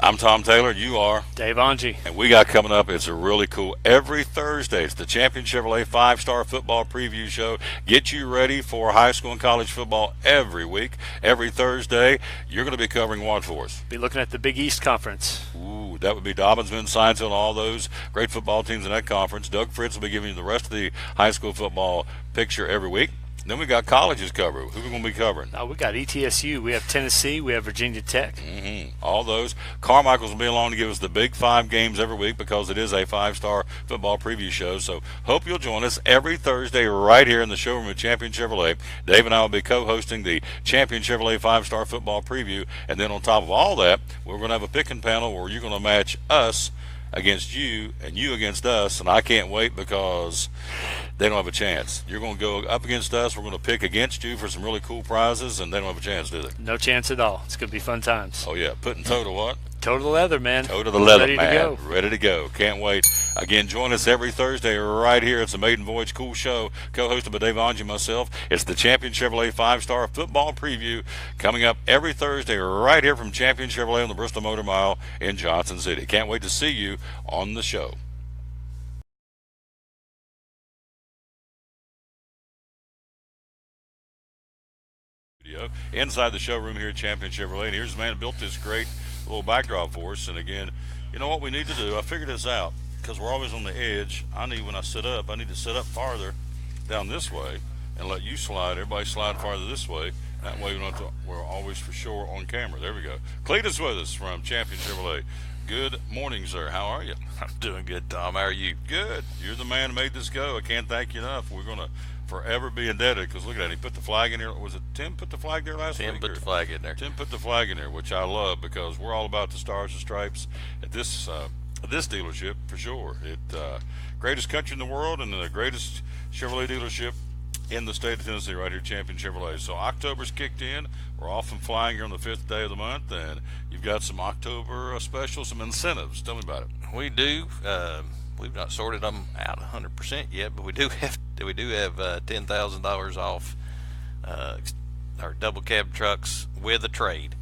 [SPEAKER 1] I'm Tom Taylor, you are
[SPEAKER 12] Dave Angie.
[SPEAKER 1] And we got coming up, it's a really cool, every Thursday, it's the Champion Chevrolet 5-Star Football Preview Show. Get you ready for high school and college football every week. Every Thursday, you're going to be covering what for us?
[SPEAKER 12] Be looking at the Big East Conference.
[SPEAKER 1] Ooh, that would be Dobbinsville, Science Hill, and all those great football teams in that conference. Doug Fritz will be giving you the rest of the high school football picture every week. Then we got colleges covered. Who are we going to be covering?
[SPEAKER 12] We got ETSU. We have Tennessee. We have Virginia Tech.
[SPEAKER 1] All those. Carmichael's will be along to give us the big 5 games every week because it is a 5-Star Football Preview Show. So hope you'll join us every Thursday right here in the showroom at Champion Chevrolet. Dave and I will be co-hosting the Champion Chevrolet 5-Star Football Preview. And then on top of all that, we're going to have a picking panel where you're going to match us against you and you against us, and I can't wait because they don't have a chance. You're going to go up against us. We're going to pick against you for some really cool prizes, and they don't have a chance, do they?
[SPEAKER 12] No chance at all. It's going to be fun times.
[SPEAKER 1] Oh, yeah. Putting toe to what?
[SPEAKER 12] Toe to the leather, man.
[SPEAKER 1] Toe to the leather,
[SPEAKER 12] Ready
[SPEAKER 1] man.
[SPEAKER 12] to go.
[SPEAKER 1] Ready to go. Can't wait. Again, join us every Thursday right here. It's a Maiden Voyage Cool Show, co-hosted by Dave Angie and myself. It's the Champion Chevrolet 5-Star Football Preview coming up every Thursday right here from Champion Chevrolet on the Bristol Motor Mile in Johnson City. Can't wait to see you on the show. Inside the showroom here at Champion Chevrolet, and here's the man who built this great little backdrop for us. And again, you know what we need to do? I figured this out because we're always on the edge. When I sit up, I need to sit up farther down this way and let you slide. Everybody slide farther this way. That way we're always for sure on camera. There we go. Cletus with us from Champion Chevrolet. Good morning, sir. How are you?
[SPEAKER 13] I'm doing good, Tom. How are you?
[SPEAKER 1] Good. You're the man who made this go. I can't thank you enough. We're going to forever be indebted because look at that. He put the flag in there. Was it Tim put the flag there last week?
[SPEAKER 13] Tim put the flag in there.
[SPEAKER 1] Tim put the flag in there, which I love because we're all about the stars and stripes at this dealership for sure. It greatest country in the world and the greatest Chevrolet dealership in the state of Tennessee right here, Champion Chevrolet. So October's kicked in. We're off and flying here on the 5th day of the month, and you've got some October specials, some incentives. Tell me about it.
[SPEAKER 13] We do. We've not sorted them out 100% yet, but we do have $10,000 off our double cab trucks with a trade.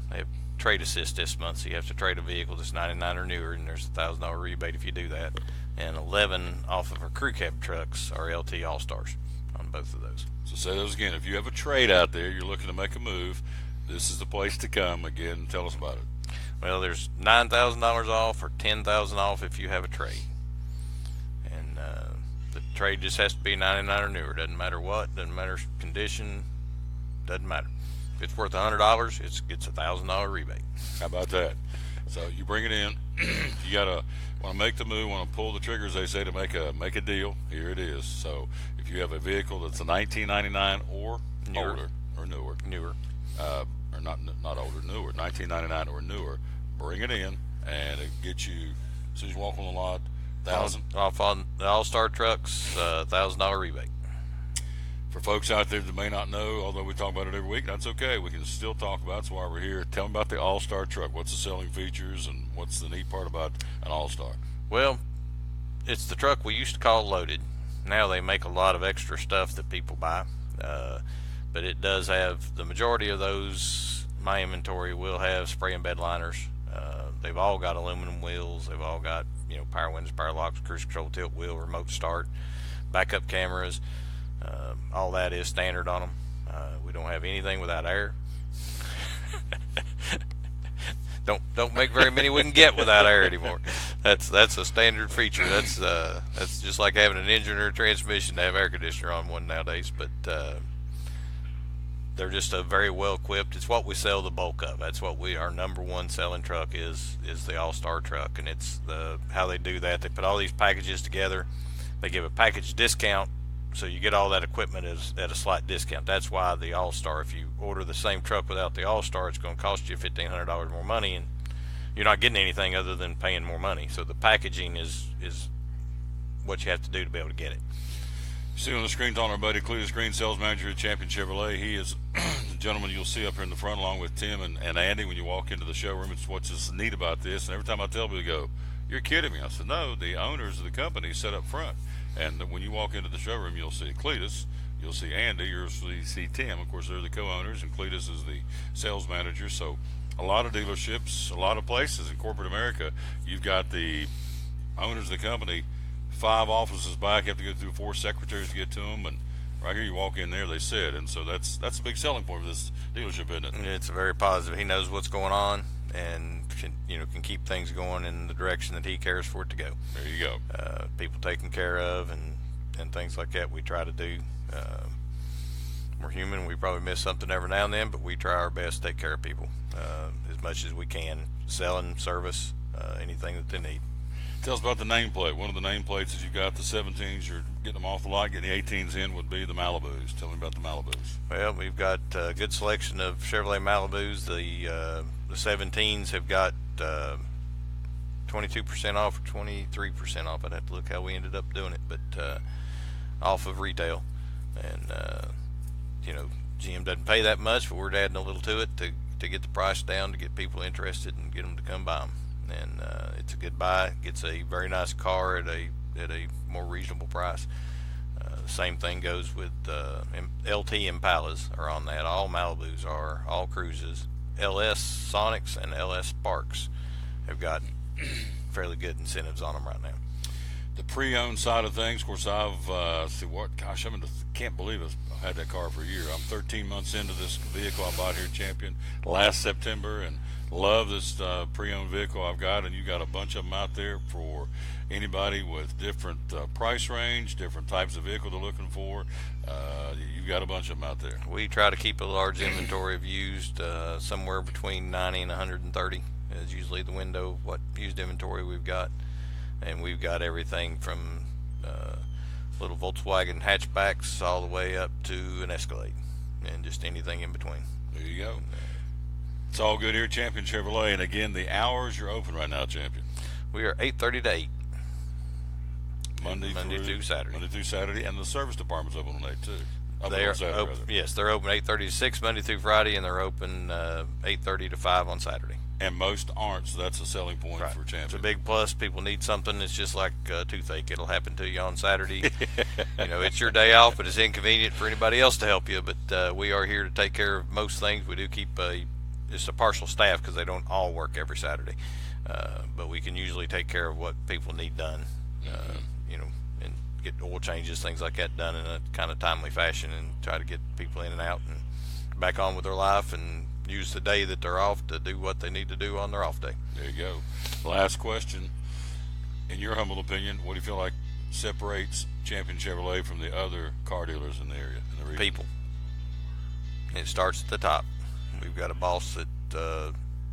[SPEAKER 13] They have trade assist this month, so you have to trade a vehicle that's 99 or newer, and there's a $1,000 rebate if you do that. And 11 off of our crew cab trucks are LT All-Stars on both of those.
[SPEAKER 1] So say those again. If you have a trade out there, you're looking to make a move, this is the place to come. Again, tell us about it.
[SPEAKER 13] Well, there's $9,000 off or $10,000 off if you have a trade. And the trade just has to be 99 or newer. Doesn't matter what, doesn't matter condition, doesn't matter. If it's worth $100, it gets a $1,000 rebate.
[SPEAKER 1] How about that? So you bring it in. You gotta want to make the move, want to pull the triggers. They say to make a deal. Here it is. So if you have a vehicle that's a 1999 or
[SPEAKER 13] newer,
[SPEAKER 1] older or newer, or not older, newer, 1999 or newer, bring it in, and it gets you. As soon as you walk on the lot, $1,000
[SPEAKER 13] off on the All-Star trucks, $1,000 rebate.
[SPEAKER 1] For folks out there that may not know, although we talk about it every week, that's okay. We can still talk about it. That's why we're here. Tell me about the All-Star truck. What's the selling features and what's the neat part about an All-Star?
[SPEAKER 13] Well, it's the truck we used to call loaded. Now they make a lot of extra stuff that people buy. But it does have the majority of those. My inventory will have spray and bed liners. They've all got aluminum wheels. They've all got power windows, power locks, cruise control, tilt wheel, remote start, backup cameras. All that is standard on them. We don't have anything without air. Don't make very many we can get without air anymore. That's a standard feature. That's just like having an engine or a transmission to have air conditioner on one nowadays. But they're just a very well equipped. It's what we sell the bulk of. That's what our number one selling truck is the All-Star truck, and it's how they do that. They put all these packages together. They give a package discount. So you get all that equipment at a slight discount. That's why the All-Star, if you order the same truck without the All-Star, it's going to cost you $1,500 more money, and you're not getting anything other than paying more money. So the packaging is what you have to do to be able to get it.
[SPEAKER 1] See on the screen, our buddy Cletus Green, sales manager at Champion Chevrolet. He is the gentleman you'll see up here in the front along with Tim and Andy when you walk into the showroom. It's what's just neat about this. And every time I tell people, they go, "You're kidding me." I said, "No, the owners of the company set up front." And when you walk into the showroom, you'll see Cletus, you'll see Andy, you'll see Tim. Of course, they're the co-owners, and Cletus is the sales manager. So a lot of dealerships, a lot of places in corporate America, you've got the owners of the company, 5 offices back, you have to go through 4 secretaries to get to them. And right here, you walk in there, they sit. And so that's a big selling point for this dealership, isn't it?
[SPEAKER 13] It's very positive. He knows what's going on and can keep things going in the direction that he cares for it to go.
[SPEAKER 1] There you go.
[SPEAKER 13] People taken care of and things like that we try to do. We're human. We probably miss something every now and then, but we try our best to take care of people as much as we can, selling, service, anything that they need.
[SPEAKER 1] Tell us about the nameplate. One of the nameplates is you got the 17s, you're getting them off the lot, getting the 18s in would be the Malibus. Tell me about the Malibus.
[SPEAKER 13] Well, we've got a good selection of Chevrolet Malibus. The 17s have got 22% off or 23% off. I'd have to look how we ended up doing it, but off of retail. And GM doesn't pay that much, but we're adding a little to it to get the price down, to get people interested and get them to come buy them. And it's a good buy. Gets a very nice car at a more reasonable price. The same thing goes with LT Impalas are on that. All Malibus are, all Cruises. LS Sonics and LS Sparks have got fairly good incentives on them right now.
[SPEAKER 1] The pre-owned side of things, of course, I can't believe I've had that car for a year. I'm 13 months into this vehicle I bought here at Champion last September, and love this pre-owned vehicle I've got. And you got a bunch of them out there for anybody with different price range, different types of vehicle they're looking for. You've got a bunch of them out there.
[SPEAKER 13] We try to keep a large inventory of used, somewhere between 90 and 130. is usually the window of what used inventory we've got. And we've got everything from little Volkswagen hatchbacks all the way up to an Escalade, and just anything in between.
[SPEAKER 1] There you go. It's all good here at Champion Chevrolet. And again, the hours you're open right now, Champion.
[SPEAKER 13] We are 8:30 to 8.
[SPEAKER 1] Monday through Saturday. Monday through Saturday, and the service department's open on 8 too.
[SPEAKER 13] Yes, they're open 8:30 to 6 Monday through Friday, and they're open 8:30 to 5 on Saturday.
[SPEAKER 1] And most aren't, so that's a selling point for Champion.
[SPEAKER 13] It's a big plus. People need something. It's just like toothache. It'll happen to you on Saturday. It's your day off, but it's inconvenient for anybody else to help you. But we are here to take care of most things. We do keep it's a partial staff because they don't all work every Saturday. But we can usually take care of what people need done, and get oil changes, things like that done in a kind of timely fashion, and try to get people in and out and back on with their life, and use the day that they're off to do what they need to do on their off day.
[SPEAKER 1] There you go. Last question. In your humble opinion, what do you feel like separates Champion Chevrolet from the other car dealers in the area, in the region?
[SPEAKER 13] People. It starts at the top. We've got a boss that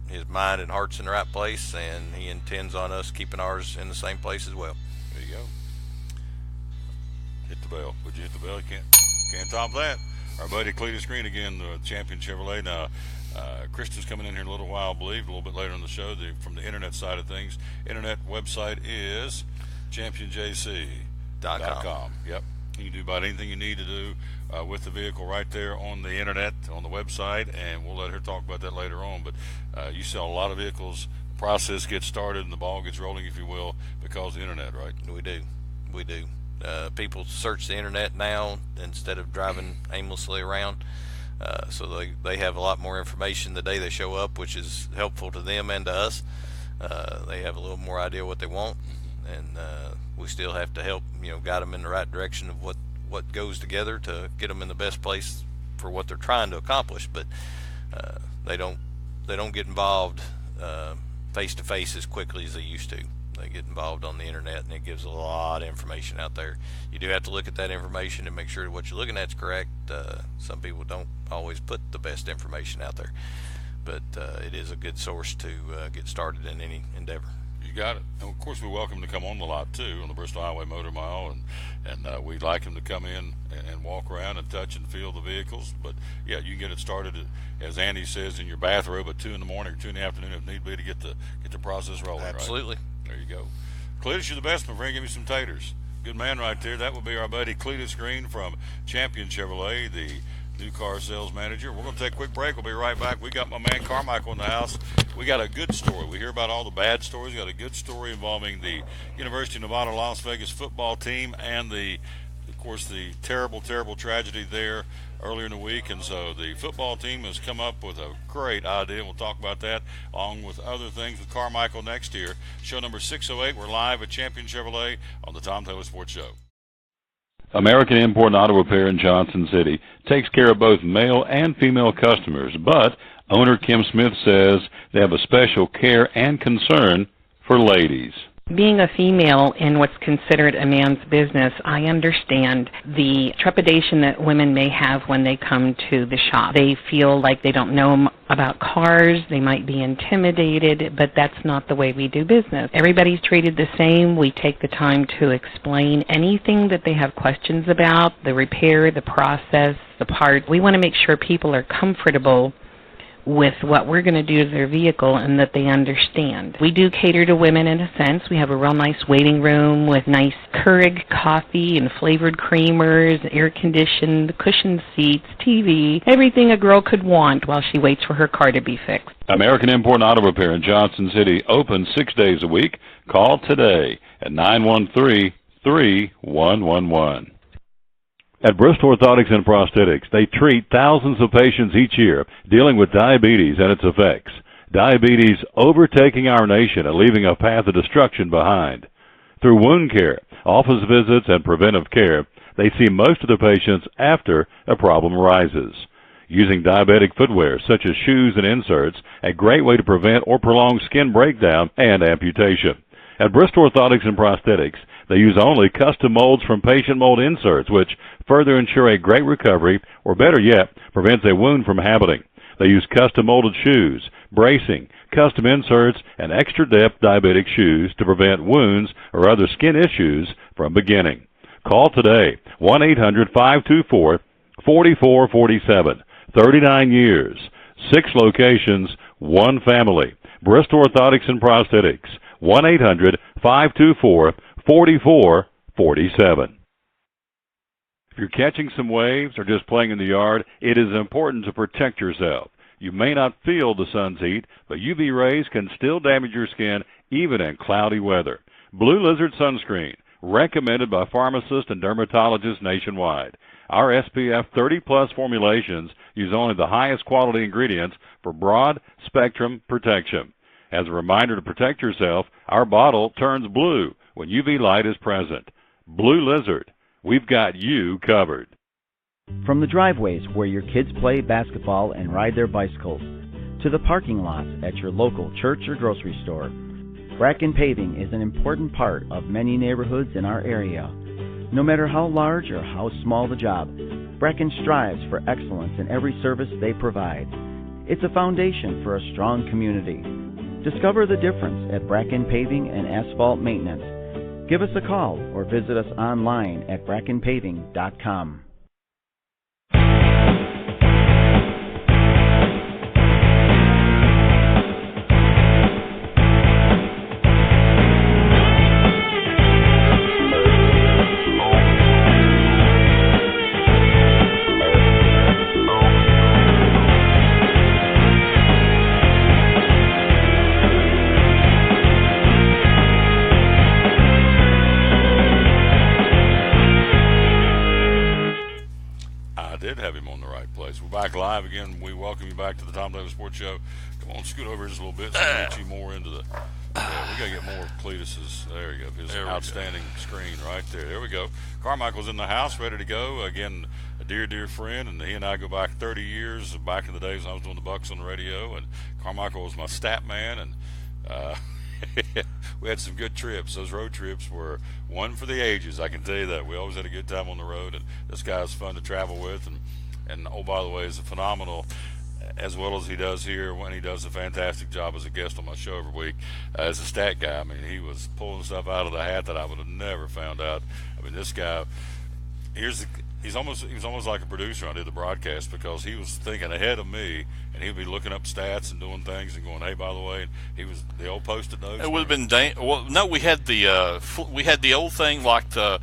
[SPEAKER 13] his mind and heart's in the right place, and he intends on us keeping ours in the same place as well.
[SPEAKER 1] There you go. Hit the bell. Would you hit the bell? You can't top that. Our buddy Cletus Green again, the Champion Chevrolet. Now, Kristen's coming in here in a little while, I believe, a little bit later in the show, from the internet side of things. Internet website is championjc.com. Yep. You can do about anything you need to do with the vehicle right there on the internet, on the website, and we'll let her talk about that later on. But you sell a lot of vehicles, the process gets started, and the ball gets rolling, if you will, because of the internet, right?
[SPEAKER 13] We do. People search the internet now instead of driving aimlessly around. So they have a lot more information the day they show up, which is helpful to them and to us. They have a little more idea what they want, and we still have to help, guide them in the right direction of what goes together to get them in the best place for what they're trying to accomplish. But they don't get involved face to face as quickly as they used to. They get involved on the internet, and it gives a lot of information out there. You do have to look at that information and make sure that what you're looking at is correct. Some people don't always put the best information out there, but it is a good source to get started in any endeavor.
[SPEAKER 1] You got it. And of course, we welcome them to come on the lot too, on the Bristol Highway Motor Mile, and we'd like them to come in and walk around and touch and feel the vehicles. But yeah, you can get it started, as Andy says, in your bathrobe at 2 in the morning or 2 in the afternoon if need be, to get the process rolling.
[SPEAKER 13] Absolutely.
[SPEAKER 1] Right? There you go. Cletus, you're the best, my friend. Give me some taters. Good man right there. That would be our buddy Cletus Green from Champion Chevrolet, the new car sales manager. We're going to take a quick break. We'll be right back. We got my man Carmichael in the house. We got a good story. We hear about all the bad stories. We got a good story involving the University of Nevada Las Vegas football team and of course, the terrible tragedy there earlier in the week. And so the football team has come up with a great idea. We'll talk about that along with other things with Carmichael next year. Show number 608. We're live at Champion Chevrolet on the Tom Taylor Sports Show.
[SPEAKER 6] American Import and Auto Repair in Johnson City takes care of both male and female customers, but owner Kim Smith says they have a special care and concern for ladies.
[SPEAKER 14] Being a female in what's considered a man's business, I understand the trepidation that women may have when they come to the shop. They feel like they don't know about cars, they might be intimidated, but that's not the way we do business. Everybody's treated the same. We take the time to explain anything that they have questions about, the repair, the process, the part. We want to make sure people are comfortable with what we're going to do to their vehicle and that they understand. We do cater to women in a sense. We have a real nice waiting room with nice Keurig coffee and flavored creamers, air-conditioned, cushioned seats, TV, everything a girl could want while she waits for her car to be fixed.
[SPEAKER 6] American Import and Auto Repair in Johnson City, open 6 days a week. Call today at 913-3111. At Bristol Orthotics and Prosthetics, they treat thousands of patients each year dealing with diabetes and its effects. Diabetes overtaking our nation and leaving a path of destruction behind. Through wound care, office visits, and preventive care, they see most of the patients after a problem arises. Using diabetic footwear such as shoes and inserts, a great way to prevent or prolong skin breakdown and amputation. At Bristol Orthotics and Prosthetics, they use only custom molds from patient mold inserts, which further ensure a great recovery, or better yet, prevents a wound from happening. They use custom molded shoes, bracing, custom inserts, and extra-depth diabetic shoes to prevent wounds or other skin issues from beginning. Call today, 1-800-524-4447. 39 years, 6 locations, 1 family. Bristol Orthotics and Prosthetics, 1-800-524-4447. If you're catching some waves or just playing in the yard, it is important to protect yourself. You may not feel the sun's heat, but UV rays can still damage your skin even in cloudy weather. Blue Lizard Sunscreen, recommended by pharmacists and dermatologists nationwide. Our SPF 30-plus formulations use only the highest quality ingredients for broad spectrum protection. As a reminder to protect yourself, our bottle turns blue when UV light is present. Blue Lizard, we've got you covered.
[SPEAKER 11] From the driveways where your kids play basketball and ride their bicycles, to the parking lots at your local church or grocery store, Bracken Paving is an important part of many neighborhoods in our area. No matter how large or how small the job, Bracken strives for excellence in every service they provide. It's a foundation for a strong community. Discover the difference at Bracken Paving and Asphalt Maintenance. Give us a call or visit us online at brackenpaving.com.
[SPEAKER 1] Back live again. We welcome you back to the Tom Davis Sports Show. Come on, scoot over just a little bit so we can get you more into the. Yeah, we got to get more of Cletus's. There you go. His outstanding screen right there. There we go. Carmichael's in the house, ready to go. Again, a dear friend, and he and I go back 30 years. Back in the days when I was doing the Bucks on the radio, and Carmichael was my stat man, and we had some good trips. Those road trips were one for the ages. I can tell you that. We always had a good time on the road, and this guy was fun to travel with, and oh, by the way, is a phenomenal, as well as he does here when he does a fantastic job as a guest on my show every week as a stat guy. I mean, he was pulling stuff out of the hat that I would have never found out. I mean, this guy, he was almost like a producer. I did the broadcast because he was thinking ahead of me, and he'd be looking up stats and doing things and going, "Hey, by the way," he was the old Post-it notes.
[SPEAKER 15] It would have been we had the old thing like the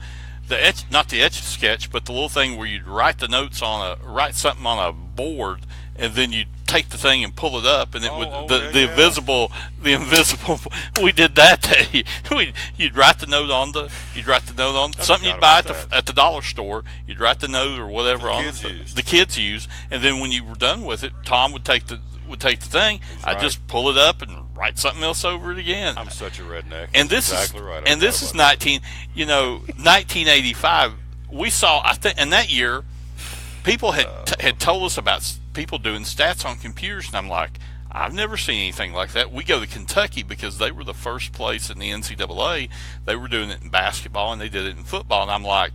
[SPEAKER 15] etch, not the etch sketch, but the little thing where you'd write the notes write something on a board, and then you'd take the thing and pull it up, and it would the invisible. We did that day. You'd write the note on something you'd buy at the dollar store. You'd write the note or whatever the kids use, and then when you were done with it, Tom would take the thing. I'd just pull it up and write something else over it again.
[SPEAKER 1] I'm such a redneck.
[SPEAKER 15] And this
[SPEAKER 1] exactly is right.
[SPEAKER 15] And this is 1985. We saw, I think, in that year, people had told us about people doing stats on computers, and I'm like, I've never seen anything like that. We go to Kentucky because they were the first place in the NCAA. They were doing it in basketball, and they did it in football, and I'm like,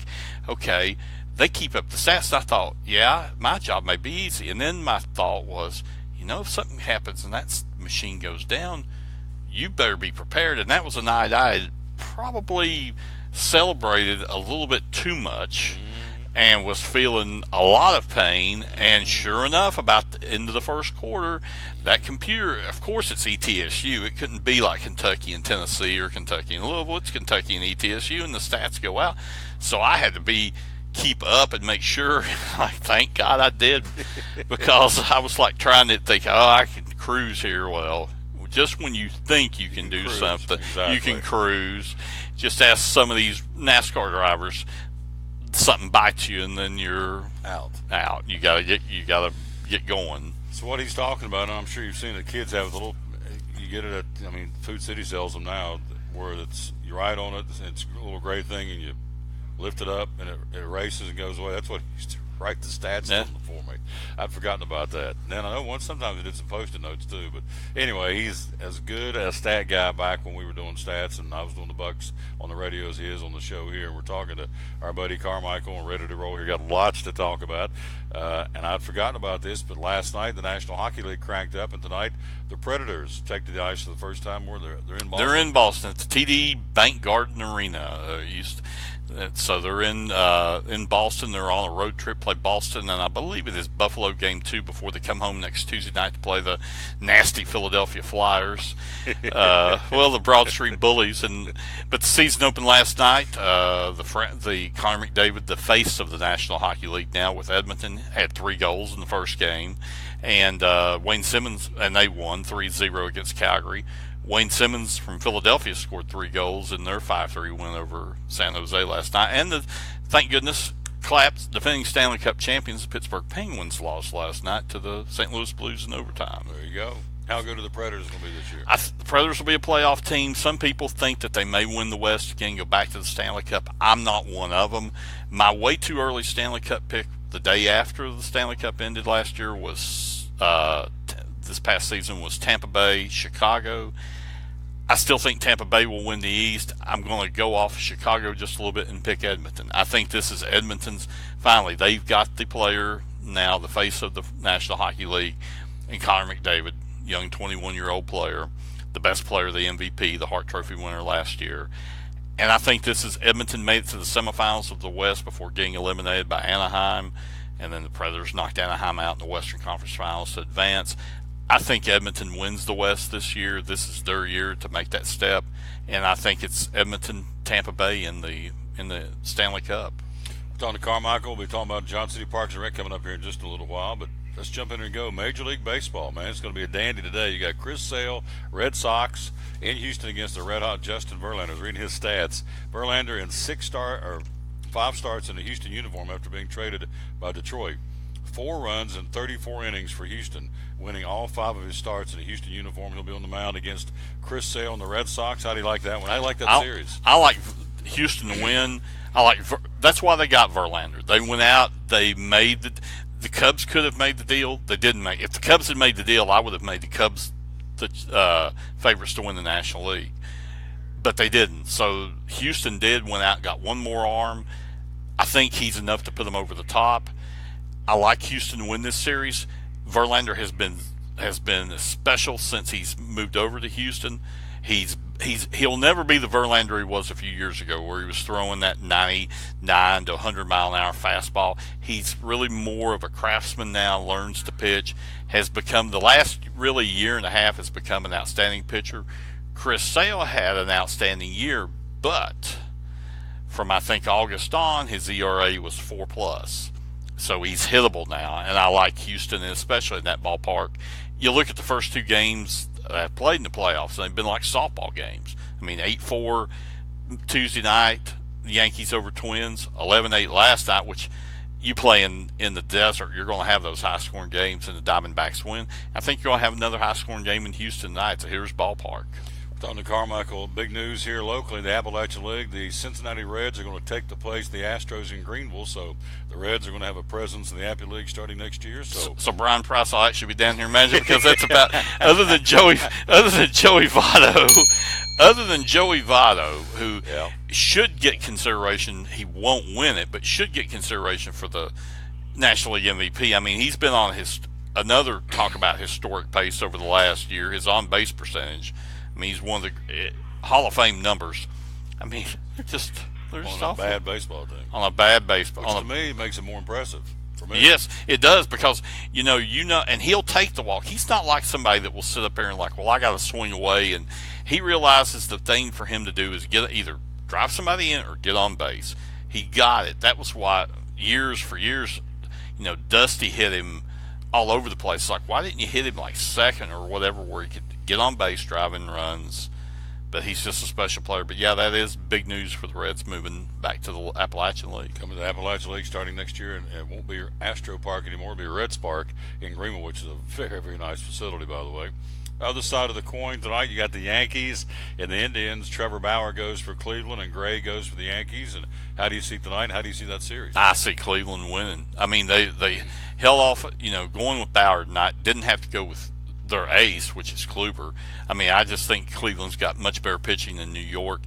[SPEAKER 15] okay, they keep up the stats. And I thought, yeah, my job may be easy. And then my thought was, if something happens and that machine goes down, you better be prepared. And that was a night I had probably celebrated a little bit too much and was feeling a lot of pain. And sure enough, about the end of the first quarter, that computer, of course it's ETSU. It couldn't be like Kentucky and Tennessee or Kentucky and Louisville. It's Kentucky and ETSU, and the stats go out. So I had to keep up and make sure. Thank God I did, because I was like trying to think, I can cruise here. Well, just when you think you can do something, exactly. You can cruise. Just ask some of these NASCAR drivers, something bites you and then you're out. You gotta get going.
[SPEAKER 1] So what he's talking about, and I'm sure you've seen the kids have you get it at, Food City sells them now, where you write on it, it's a little gray thing, and you lift it up and it erases and goes away. That's what he used to write the stats down for me. I'd forgotten about that. And then I know sometimes he did some Post-it notes too. But anyway, he's as good a stat guy back when we were doing stats, and I was doing the Bucks on the radio as he is on the show here. We're talking to our buddy Carmichael and ready to roll here. Got lots to talk about. And I'd forgotten about this, but last night the National Hockey League cranked up, and tonight the Predators take to the ice for the first time. Where they're in Boston.
[SPEAKER 15] They're in Boston. It's TD Bank Garden Arena. So they're in Boston. They're on a road trip, play Boston, and I believe it is Buffalo game 2 before they come home next Tuesday night to play the nasty Philadelphia Flyers. The Broad Street Bullies. But the season opened last night. The Connor McDavid, the face of the National Hockey League now with Edmonton, had 3 goals in the first game, and Wayne Simmons, and they won 3-0 against Calgary. Wayne Simmons from Philadelphia scored 3 goals in their 5-3 win over San Jose last night. And thank goodness, defending Stanley Cup champions, the Pittsburgh Penguins, lost last night to the St. Louis Blues in overtime.
[SPEAKER 1] There you go. How good are the Predators going to be this year?
[SPEAKER 15] The Predators will be a playoff team. Some people think that they may win the West again, go back to the Stanley Cup. I'm not one of them. My way too early Stanley Cup pick the day after the Stanley Cup ended last year was this past season was Tampa Bay, Chicago. I still think Tampa Bay will win the East. I'm going to go off Chicago just a little bit and pick Edmonton. I think this is Edmonton's. Finally, they've got the player now, the face of the National Hockey League, and Connor McDavid, young 21-year-old player, the best player, the MVP, the Hart Trophy winner last year. And I think this is Edmonton made it to the semifinals of the West before getting eliminated by Anaheim, and then the Predators knocked Anaheim out in the Western Conference Finals to advance. I think Edmonton wins the West this year. This is their year to make that step, and I think it's Edmonton, Tampa Bay in the Stanley Cup.
[SPEAKER 1] We're talking to Carmichael. We'll be talking about Johnson City Parks and Rec coming up here in just a little while, but let's jump in and go. Major League Baseball, man. It's going to be a dandy today. You got Chris Sale, Red Sox, in Houston against the red-hot Justin Verlander. I was reading his stats. Verlander in 5 starts in the Houston uniform after being traded by Detroit. 4 runs and 34 innings for Houston, winning all 5 of his starts in a Houston uniform. He'll be on the mound against Chris Sale and the Red Sox. How do you like that one? I like that series.
[SPEAKER 15] I like Houston to win. That's why they got Verlander. They went out. They made the Cubs could have made the deal. They didn't make. If the Cubs had made the deal, I would have made the Cubs the favorites to win the National League. But they didn't. So Houston went out and got one more arm. I think he's enough to put them over the top. I like Houston to win this series. Verlander has been special since he's moved over to Houston. He'll never be the Verlander he was a few years ago, where he was throwing that 99 to 100 mile an hour fastball. He's really more of a craftsman now. Learns to pitch. Has become the last really year and a half has become an outstanding pitcher. Chris Sale had an outstanding year, but from I think August on, his ERA was 4+. So he's hittable now, and I like Houston, and especially in that ballpark. You look at the first 2 games I've played in the playoffs, and they've been like softball games. I mean, 8-4 Tuesday night, the Yankees over Twins, 11-8 last night, which you play in the desert, you're going to have those high-scoring games, and the Diamondbacks win. I think you're going to have another high-scoring game in Houston tonight. It's a hitter's ballpark.
[SPEAKER 1] Talking to Carmichael, big news here locally, the Appalachian League. The Cincinnati Reds are going to take the place of the Astros in Greenville, so the Reds are going to have a presence in the Appy League starting next year.
[SPEAKER 15] So Brian Price will actually be down here, imagine, because that's about other than Joey Votto, who should get consideration. He won't win it, but should get consideration for the National League MVP. I mean, he's been on another talk about historic pace over the last year. His on-base percentage. I mean, he's one of the Hall of Fame numbers. I mean, they're just
[SPEAKER 1] on a bad baseball team.
[SPEAKER 15] On a bad baseball,
[SPEAKER 1] which to me makes it more impressive. For me.
[SPEAKER 15] Yes, it does, because you know, and he'll take the walk. He's not like somebody that will sit up there and like, well, I got to swing away. And he realizes the thing for him to do is either drive somebody in or get on base. He got it. That was why for years, you know, Dusty hit him all over the place. Like, why didn't you hit him like second or whatever, where he could get on base, driving runs? But he's just a special player. But yeah, that is big news for the Reds moving back to the Appalachian League.
[SPEAKER 1] Coming to the Appalachian League starting next year, and it won't be Astro Park anymore. It'll be Reds Park in Greenville, which is a very, very nice facility, by the way. Other side of the coin tonight, you got the Yankees and the Indians. Trevor Bauer goes for Cleveland, and Gray goes for the Yankees. And how do you see tonight? How do you see that series?
[SPEAKER 15] I see Cleveland winning. I mean, they held off, going with Bauer tonight. Didn't have to go with their ace, which is Kluber. I mean, I just think Cleveland's got much better pitching than New York.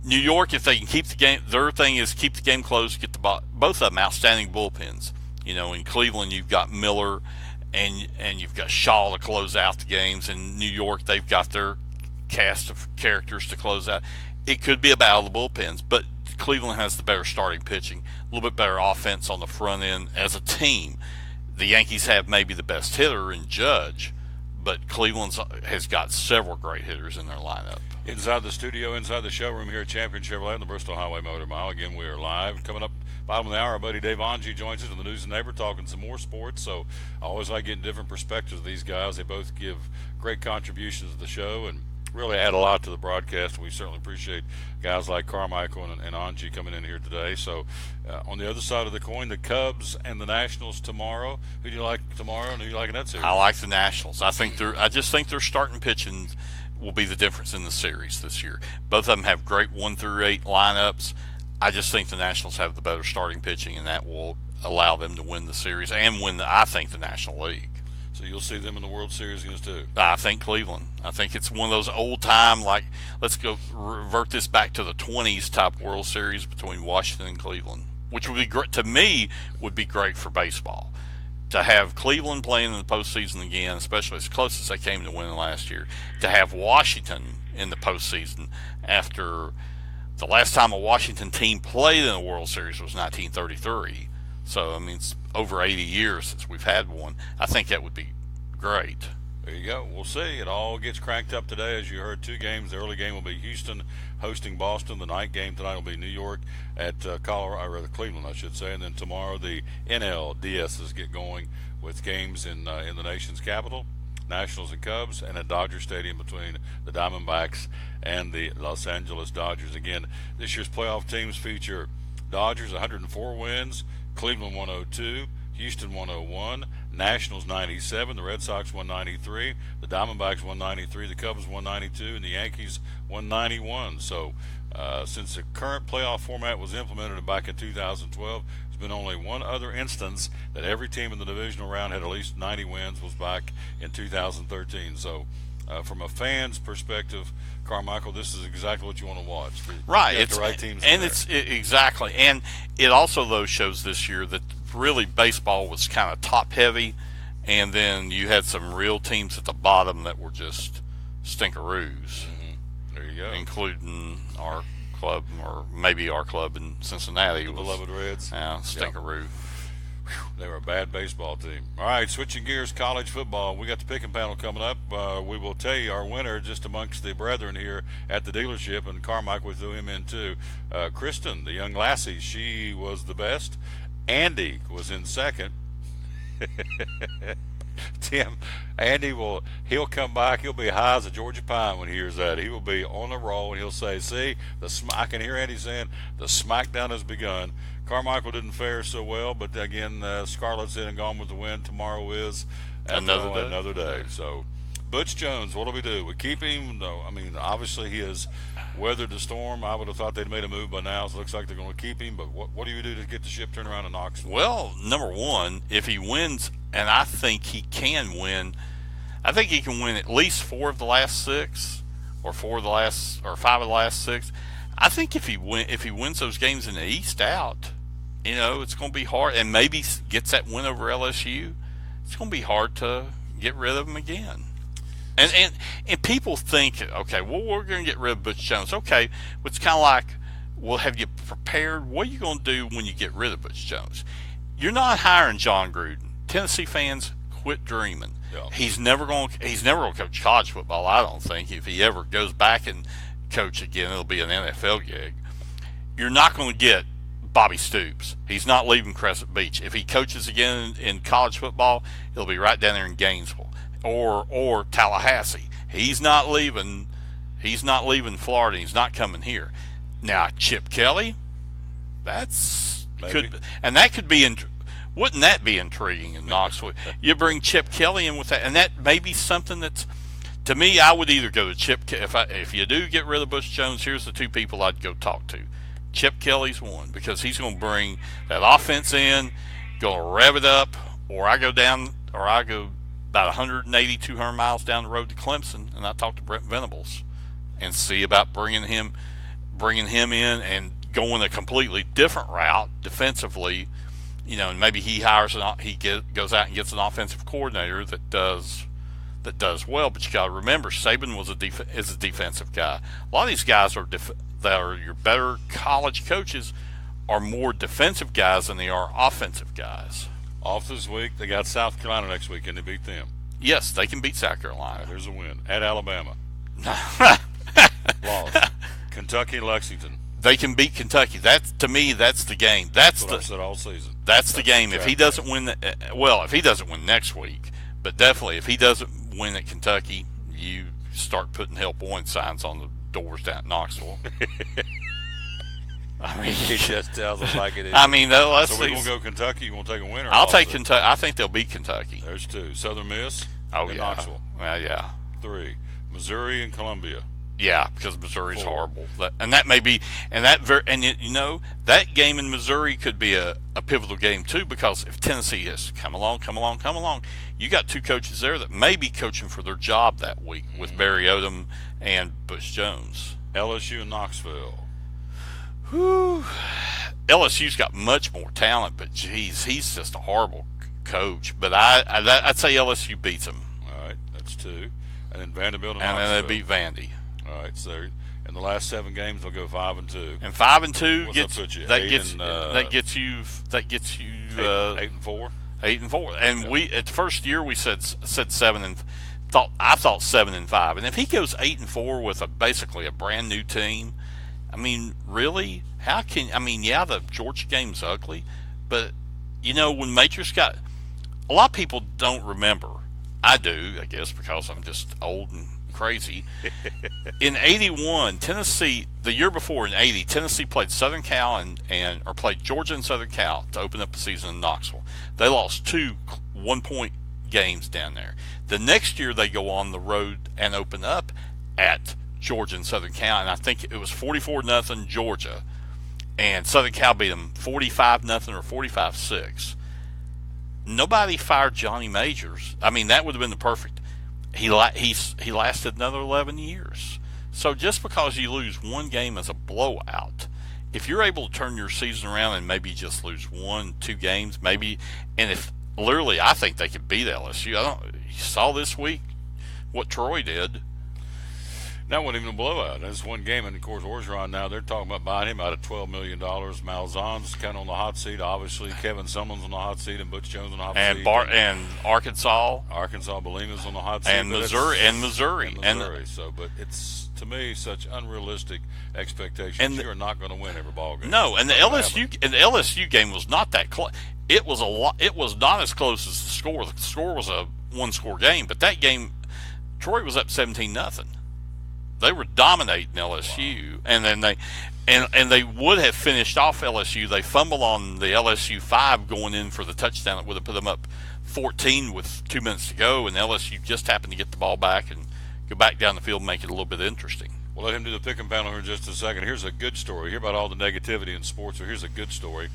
[SPEAKER 15] New York, if they can keep the game, their thing is keep the game close, get both of them outstanding bullpens. In Cleveland, you've got Miller and you've got Shaw to close out the games. In New York, they've got their cast of characters to close out. It could be a battle of the bullpens, but Cleveland has the better starting pitching, a little bit better offense on the front end as a team. The Yankees have maybe the best hitter in Judge, but Cleveland has got several great hitters in their lineup.
[SPEAKER 1] Inside the studio, inside the showroom here at Champion Chevrolet on the Bristol Highway Motor Mile. Again, we are live. Coming up, bottom of the hour, our buddy Dave Angie joins us in the News and Neighbor talking some more sports. So I always like getting different perspectives of these guys. They both give great contributions to the show and really add a lot to the broadcast. We certainly appreciate guys like Carmichael and Angie coming in here today. So on the other side of the coin, the Cubs and the Nationals tomorrow. Who do you like tomorrow, and who do you like in that series?
[SPEAKER 15] I like the Nationals. I just think their starting pitching will be the difference in the series this year. Both of them have great 1 through 8 lineups. I just think the Nationals have the better starting pitching, and that will allow them to win the series and win, I think, the National League.
[SPEAKER 1] So you'll see them in the World Series against who?
[SPEAKER 15] I think Cleveland. I think it's one of those old-time, let's go revert this back to the 20s type World Series between Washington and Cleveland, which would be great, to me, would be great for baseball. To have Cleveland playing in the postseason again, especially as close as they came to winning last year, to have Washington in the postseason after the last time a Washington team played in a World Series was 1933. So, I mean, it's over 80 years since we've had one. I think that would be great.
[SPEAKER 1] There you go. We'll see. It all gets cranked up today. As you heard, 2 games. The early game will be Houston hosting Boston. The night game tonight will be New York at Cleveland, I should say. And then tomorrow the NLDSs get going with games in the nation's capital, Nationals and Cubs, and at Dodger Stadium between the Diamondbacks and the Los Angeles Dodgers. Again, this year's playoff teams feature Dodgers 104 wins, Cleveland 102, Houston 101, Nationals 97, the Red Sox 193, the Diamondbacks 193, the Cubs 192, and the Yankees 191. So since the current playoff format was implemented back in 2012, there's been only one other instance that every team in the divisional round had at least 90 wins, was back in 2013. So from a fan's perspective, Carmichael, this is exactly what you want to watch.
[SPEAKER 15] Right.
[SPEAKER 1] It's the right teams
[SPEAKER 15] and exactly. And it also, though, shows this year that really baseball was kind of top heavy, and then you had some real teams at the bottom that were just stinkeroos.
[SPEAKER 1] There you go.
[SPEAKER 15] Including our club, or maybe our club in Cincinnati.
[SPEAKER 1] The beloved Reds.
[SPEAKER 15] Yeah, stinkeroo.
[SPEAKER 1] Yep. They were a bad baseball team. All right, switching gears, college football. We got the picking panel coming up. We will tell you our winner just amongst the brethren here at the dealership, and Carmichael, we threw him in too. Kristen, the young lassie, she was the best. Andy was in second. Tim, Andy he'll come back. He'll be high as a Georgia pine when he hears that. He will be on the roll, and he'll say, see, I can hear Andy saying, the smackdown has begun. Carmichael didn't fare so well, but again, Scarlett's in and gone with the win. Tomorrow is another day. So, Butch Jones, what do we do? We keep him? No, I mean, obviously he has weathered the storm. I would have thought they'd made a move by now, so it looks like they're going to keep him. But what do you do to get the ship turned around in Knoxville?
[SPEAKER 15] Well, number one, if he wins, and I think he can win, I think he can win at least 4 of the last 6, or 5 of the last 6. I think if he wins those games in the East out, it's going to be hard, and maybe gets that win over LSU, it's going to be hard to get rid of him again. And people think, okay, well, we're going to get rid of Butch Jones. Okay, but it's kind of like, well, have you prepared? What are you going to do when you get rid of Butch Jones? You're not hiring John Gruden. Tennessee fans, quit dreaming. Yeah. He's never going to coach college football, I don't think. If he ever goes back and coach again, it'll be an NFL gig. You're not going to get Bobby Stoops. He's not leaving Crescent Beach. If he coaches again in college football, he'll be right down there in Gainesville or Tallahassee. He's not leaving Florida. He's not coming here. Now, Chip Kelly, that could be wouldn't that be intriguing in Knoxville? You bring Chip Kelly in with that, and that may be something that's to me, I would either go to Chip. If you do get rid of Butch Jones, here's the two people I'd go talk to. Chip Kelly's one, because he's going to bring that offense in, going to rev it up, or I go about 180, 200 miles down the road to Clemson, and I talk to Brent Venables and see about bringing him in and going a completely different route defensively. And maybe he goes out and gets an offensive coordinator that does well. But you got to remember, Saban is a defensive guy. A lot of these guys that are your better college coaches are more defensive guys than they are offensive guys.
[SPEAKER 1] Off this week, they got South Carolina next week. Can they beat them?
[SPEAKER 15] Yes, they can beat South Carolina.
[SPEAKER 1] Right, there's a win. At Alabama. Loss. Kentucky, Lexington.
[SPEAKER 15] They can beat Kentucky. To me, that's the game. That's
[SPEAKER 1] what I've said all season.
[SPEAKER 15] That's the game. If he doesn't win, if he doesn't win next week, but definitely if he doesn't win at Kentucky, you start putting help point signs on the doors down at Knoxville. I mean,
[SPEAKER 1] he just tells us like it is.
[SPEAKER 15] I mean, let's
[SPEAKER 1] so we're going to go Kentucky. You want to take a winner?
[SPEAKER 15] I'll take Kentucky. I think they'll beat Kentucky.
[SPEAKER 1] There's two. Southern Miss.
[SPEAKER 15] Oh,
[SPEAKER 1] and
[SPEAKER 15] yeah.
[SPEAKER 1] Knoxville.
[SPEAKER 15] Yeah.
[SPEAKER 1] 3. Missouri and Columbia.
[SPEAKER 15] Yeah, because Missouri's
[SPEAKER 1] 4.
[SPEAKER 15] horrible. That may be, that game in Missouri could be a pivotal game too, because if Tennessee is come along, you got two coaches there that may be coaching for their job that week with Barry Odom and Butch Jones.
[SPEAKER 1] LSU and Knoxville.
[SPEAKER 15] Whew. LSU's got much more talent, but geez, he's just a horrible coach. But I'd say LSU beats him.
[SPEAKER 1] All right, that's 2. And then Vanderbilt and
[SPEAKER 15] Knoxville.
[SPEAKER 1] Knoxville.
[SPEAKER 15] And then they beat Vandy.
[SPEAKER 1] All right, so in the last 7 games, they'll go 5-2.
[SPEAKER 15] And 5-2
[SPEAKER 1] gets
[SPEAKER 15] you
[SPEAKER 1] 8-4.
[SPEAKER 15] 8-4. And we at the first year we said 7 and I thought 7-5. And if he goes 8-4 with basically a brand new team, I mean, really, the Georgia game's ugly, but when Matrix got, a lot of people don't remember. I do, I guess, because I'm just old and crazy. In 81, Tennessee, the year before in 80, Tennessee played Southern Cal or played Georgia and Southern Cal to open up the season in Knoxville. They lost 2 1-point games down there. The next year they go on the road and open up at Georgia and Southern Cal, and I think it was 44-0 Georgia, and Southern Cal beat them 45-0 or 45-6. Nobody fired Johnny Majors. I mean, that would have been the perfect. He lasted another 11 years. So just because you lose one game as a blowout, if you're able to turn your season around and maybe just lose 1-2 games, maybe, and if literally, I think they could beat LSU. You saw this week what Troy did.
[SPEAKER 1] That wasn't even a blowout. That's one game, and of course, Orgeron now they're talking about buying him out of $12 million. Malzahn's kind of on the hot seat, obviously. Kevin Sumlin's on the hot seat, and Butch Jones on the hot seat.
[SPEAKER 15] And Arkansas,
[SPEAKER 1] Bolima's on the hot seat,
[SPEAKER 15] and Missouri.
[SPEAKER 1] So, but it's to me such unrealistic expectations. And you're not going to win every ball game.
[SPEAKER 15] No, and the LSU game was not that close. It was It was not as close as the score. The score was a 1-score game, but that game, Troy was up 17-0. They were dominating LSU, wow. And then they would have finished off LSU. They fumbled on the LSU 5 going in for the touchdown that would have put them up 14 with 2 minutes to go, and LSU just happened to get the ball back and go back down the field and make it a little bit interesting.
[SPEAKER 1] We'll let him do the pick and panel here in just a second. Here's a good story. Hear about all the negativity in sports, so here's a good story.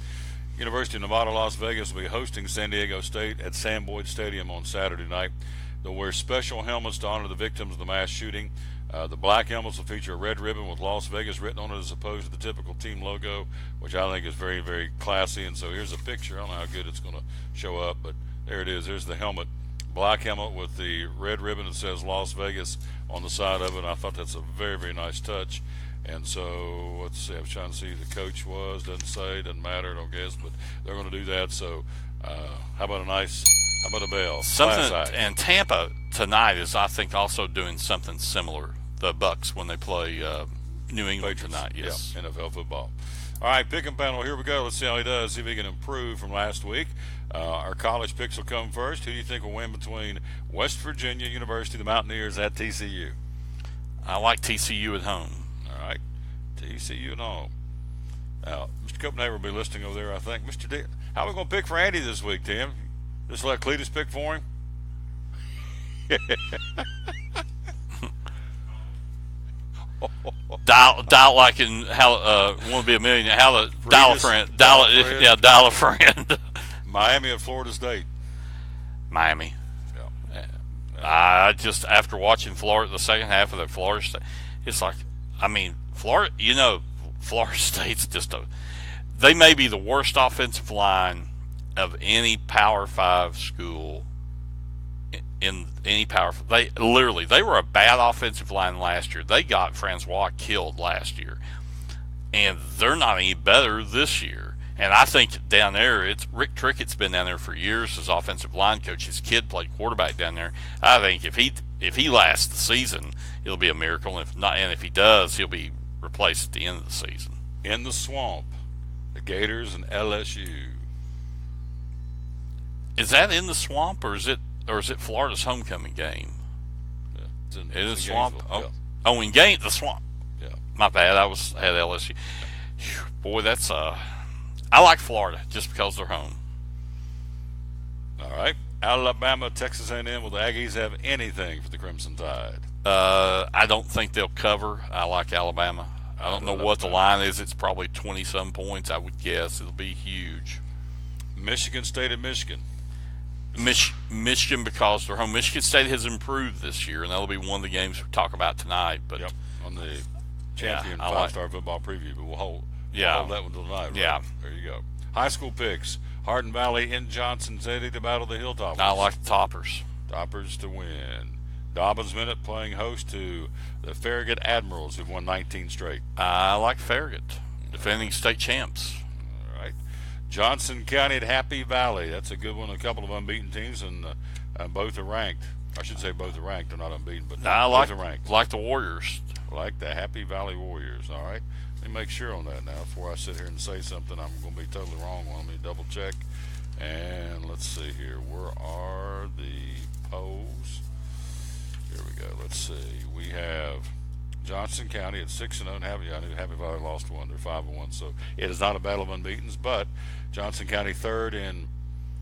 [SPEAKER 1] University of Nevada, Las Vegas will be hosting San Diego State at Sam Boyd Stadium on Saturday night. They'll wear special helmets to honor the victims of the mass shooting. The black helmets will feature a red ribbon with Las Vegas written on it as opposed to the typical team logo, which I think is very, very classy. And so here's a picture. I don't know how good it's going to show up, but there it is. There's the helmet, black helmet with the red ribbon that says Las Vegas on the side of it. I thought that's a very, very nice touch. And so let's see. I was trying to see who the coach was. Doesn't say. Doesn't matter. I don't guess. But they're going to do that. So how about a bell?
[SPEAKER 15] Something. And Tampa tonight is, I think, also doing something similar. The Bucks when they play New England
[SPEAKER 1] Patriots
[SPEAKER 15] tonight. Yes.
[SPEAKER 1] Yeah, NFL football. All right, pick and panel. Here we go. Let's see how he does. See if he can improve from last week. Our college picks will come first. Who do you think will win between West Virginia University, the Mountaineers, at TCU?
[SPEAKER 15] I like TCU at home.
[SPEAKER 1] All right, TCU at home. Now, Mr. Copenhagen will be listening over there, I think. Mr. D, how are we going to pick for Andy this week, Tim? Just let Cletus pick for him?
[SPEAKER 15] Dial like in how Want to Be a Millionaire. How the dial a friend. Dial a friend.
[SPEAKER 1] Miami and Florida State.
[SPEAKER 15] Miami. I just, after watching Florida, the second half of the Florida State, it's like, I mean, Florida State's just they may be the worst offensive line of any Power 5 school in any Power 5. They were a bad offensive line last year. They got Francois killed last year, and they're not any better this year. And I think down there, it's Rick Trickett's been down there for years as offensive line coach. His kid played quarterback down there. I think if he lasts the season, it'll be a miracle. And if not, and if he does, he'll be replaced at the end of the season.
[SPEAKER 1] In the swamp, the Gators and LSU.
[SPEAKER 15] Is that in the swamp, or is it Florida's homecoming game?
[SPEAKER 1] Yeah, it's in
[SPEAKER 15] the swamp.
[SPEAKER 1] Gainesville,
[SPEAKER 15] Oh, in the swamp.
[SPEAKER 1] Yeah.
[SPEAKER 15] My bad. I had LSU. Boy, that's I like Florida just because they're home.
[SPEAKER 1] All right. Alabama, Texas A&M. Will the Aggies have anything for the Crimson Tide?
[SPEAKER 15] I don't think they'll cover. I like Alabama. I don't know what the line is. It's probably 20-some points, I would guess. It'll be huge.
[SPEAKER 1] Michigan State at Michigan.
[SPEAKER 15] Michigan, because they're home. Michigan State has improved this year, and that'll be one of the games we talk about tonight. But
[SPEAKER 1] on the champion five-star football preview, but we'll hold that one till tonight. Right?
[SPEAKER 15] Yeah.
[SPEAKER 1] There you go. High school picks. Hardin Valley in Johnson City to battle the Hilltoppers.
[SPEAKER 15] I like the Toppers.
[SPEAKER 1] Toppers to win. Dobbins Minute playing host to the Farragut Admirals, who've won 19 straight.
[SPEAKER 15] I like Farragut, defending state champs.
[SPEAKER 1] All right. Johnson County at Happy Valley. That's a good one. A couple of unbeaten teams, and both are ranked. I should say both are ranked. They're not unbeaten, but both are ranked.
[SPEAKER 15] Like the Warriors.
[SPEAKER 1] Like the Happy Valley Warriors. All right. Let me make sure on that now before I sit here and say something I'm going to be totally wrong on. Let me double check. And let's see here. Where are the polls? Here we go. Let's see. We have Johnson County at 6-0, and I knew Happy Valley lost one. They're 5-1, so it is not a battle of unbeatens. But Johnson County third in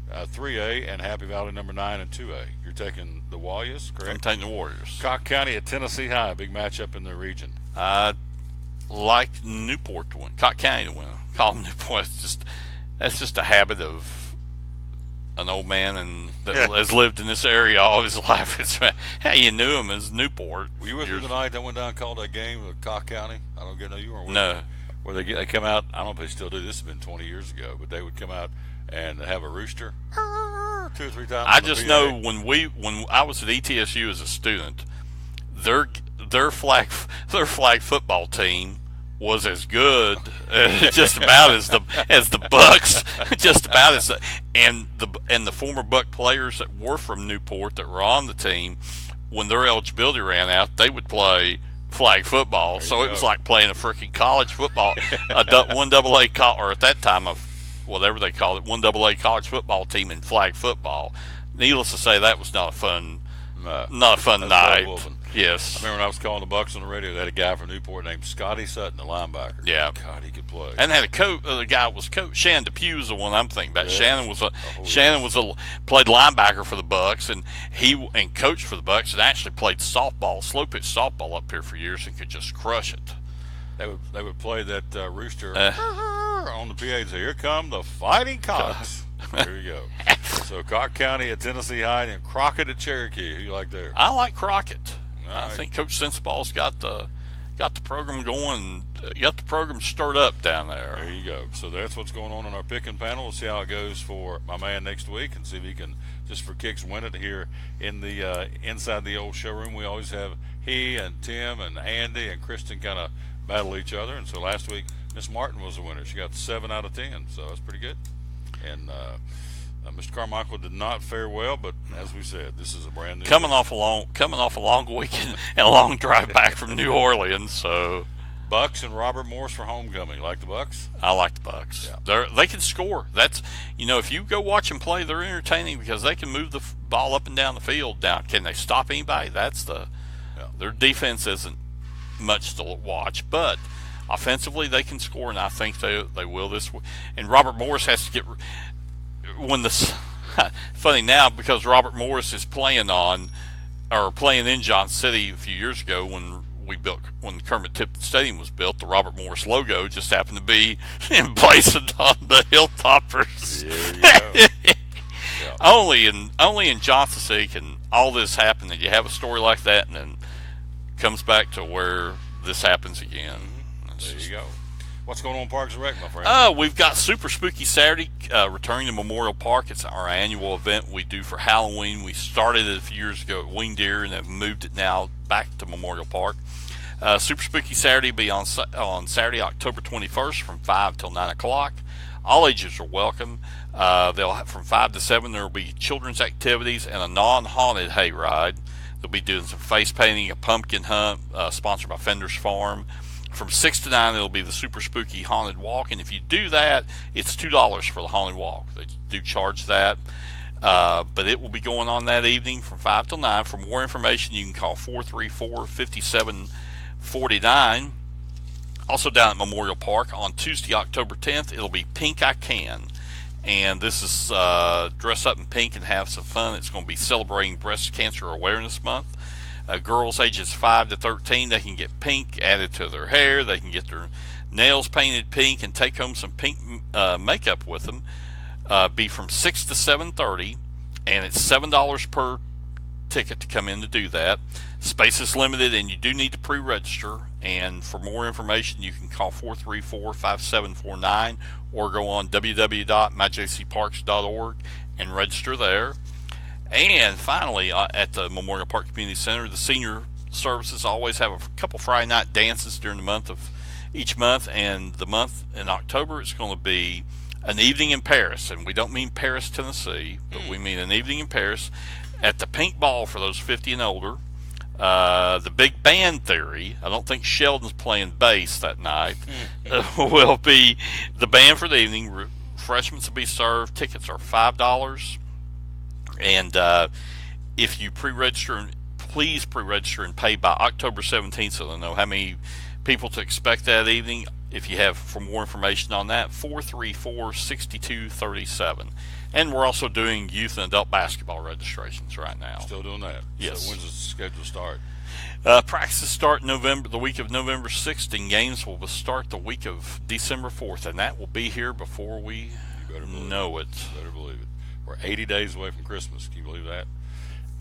[SPEAKER 1] 3A, and Happy Valley number 9 in 2A. You're taking the Warriors, correct?
[SPEAKER 15] I'm taking the Warriors.
[SPEAKER 1] Cock County at Tennessee High, big matchup in their region.
[SPEAKER 15] Like Newport to win, Cock County to win. Call them Newport. That's just a habit of an old man that has lived in this area all his life. It's how you knew him as Newport.
[SPEAKER 1] Were you with me tonight? That went down and called that game with Cock County. I don't get you weren't with
[SPEAKER 15] No.
[SPEAKER 1] me. Where they come out. I don't know if they still do. This has been 20 years ago, but they would come out and have a rooster 2 or 3 times.
[SPEAKER 15] I just know when I was at ETSU as a student, their flag football team was as good just about as the Bucks, just about as and the former Buck players that were from Newport that were on the team, when their eligibility ran out, they would play flag football. So it was like playing a freaking college football, a 1AA or at that time whatever they called it, 1AA college football team in flag football. Needless to say, that was not a fun night. Yes.
[SPEAKER 1] I remember when I was calling the Bucks on the radio, they had a guy from Newport named Scotty Sutton, a linebacker.
[SPEAKER 15] Yeah.
[SPEAKER 1] God, he could play.
[SPEAKER 15] And had a coach. The guy was coach. Shannon Depew is the one I'm thinking about. Yeah. Shannon played linebacker for the Bucks, and he coached for the Bucks, and actually played softball, slow pitch softball up here for years, and could just crush it.
[SPEAKER 1] They would play that rooster on the PA. So here come the Fighting Cocks. There you go. So Cock County at Tennessee High and Crockett at Cherokee. Who you like there?
[SPEAKER 15] I like Crockett.
[SPEAKER 1] Right.
[SPEAKER 15] I think Coach Sensaball's got the program going, got the program stirred up down there.
[SPEAKER 1] There you go. So that's what's going on in our picking panel. We'll see how it goes for my man next week, and see if he can, just for kicks, win it here in the inside the old showroom. We always have he and Tim and Andy and Kristen kind of battle each other. And so last week, Miss Martin was the winner. She got 7 out of 10, so that's pretty good. And Mr. Carmichael did not fare well, but as we said, this is a brand new
[SPEAKER 15] coming off a long weekend and a long drive back from New Orleans. So
[SPEAKER 1] Bucks and Robert Morris for homecoming. Like the Bucks?
[SPEAKER 15] I like the Bucks. Yeah. They can score. That's if you go watch them play, they're entertaining because they can move the ball up and down the field. Now, can they stop anybody? That's their defense isn't much to watch, but offensively they can score, and I think they will this week. And Robert Morris has to get. Funny now because Robert Morris is playing on or playing in Johnson City a few years ago when Kermit Tipton Stadium was built, the Robert Morris logo just happened to be emblazoned on the Hilltoppers.
[SPEAKER 1] Yeah.
[SPEAKER 15] Only in Johnson City can all this happen, that you have a story like that and then comes back to where this happens again.
[SPEAKER 1] There you go. What's going on in Parks and Rec, my friend?
[SPEAKER 15] We've got Super Spooky Saturday returning to Memorial Park. It's our annual event we do for Halloween. We started it a few years ago at Wing Deer and have moved it now back to Memorial Park. Super Spooky Saturday will be on Saturday, October 21st from 5 till 9 o'clock. All ages are welcome. They'll have from 5 to 7. There will be children's activities and a non-haunted hayride. They'll be doing some face painting, a pumpkin hunt, sponsored by Fender's Farm. From 6 to 9, it'll be the Super Spooky Haunted Walk, and if you do that, it's $2 for the Haunted Walk. They do charge that, but it will be going on that evening from 5 till 9. For more information, you can call 434-5749. Also down at Memorial Park on Tuesday, October 10th, it'll be Pink I Can, and this is dress up in pink and have some fun. It's going to be celebrating Breast Cancer Awareness Month. Girls ages 5 to 13, they can get pink added to their hair. They can get their nails painted pink and take home some pink makeup with them. Be from 6 to 7:30, and it's $7 per ticket to come in to do that. Space is limited, and you do need to pre-register. And for more information, you can call 434-5749 or go on www.myjcparks.org and register there. And finally, at the Memorial Park Community Center, the senior services always have a couple Friday night dances during the month of each month. And the month in October, it's going to be an evening in Paris. And we don't mean Paris, Tennessee, but we mean an evening in Paris at the Pink Ball for those 50 and older. The Big Band Theory, I don't think Sheldon's playing bass that night, will be the band for the evening. Refreshments will be served. Tickets are $5. And if you pre-register, please pre-register and pay by October 17th so they'll know how many people to expect that evening. If you have for more information on that, 434-6237. And we're also doing youth and adult basketball registrations right now.
[SPEAKER 1] Still doing that?
[SPEAKER 15] Yes.
[SPEAKER 1] So when's the schedule start?
[SPEAKER 15] Practices start the week of November 6th, and games will start the week of December 4th, and that will be here before we know it.
[SPEAKER 1] You better believe it. We're 80 days away from Christmas. Can you believe that?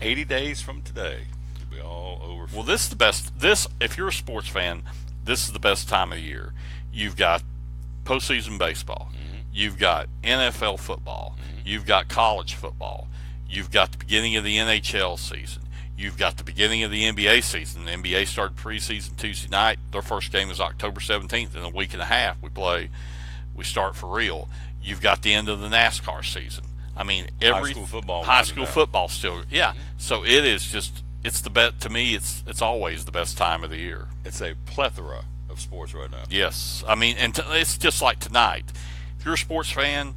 [SPEAKER 1] 80 days from today, it'll be all over.
[SPEAKER 15] Well, this is the best. If you're a sports fan, this is the best time of the year. You've got postseason baseball. You've got NFL football. You've got college football. You've got the beginning of the NHL season. You've got the beginning of the NBA season. The NBA started preseason Tuesday night. Their first game is October 17th. In a week and a half, we start for real. You've got the end of the NASCAR season. I mean,
[SPEAKER 1] high school football.
[SPEAKER 15] High school football still, yeah. So it is just, it's the best, to me, it's always the best time of the year.
[SPEAKER 1] It's a plethora of sports right now.
[SPEAKER 15] Yes. I mean, and it's just like tonight. If you're a sports fan,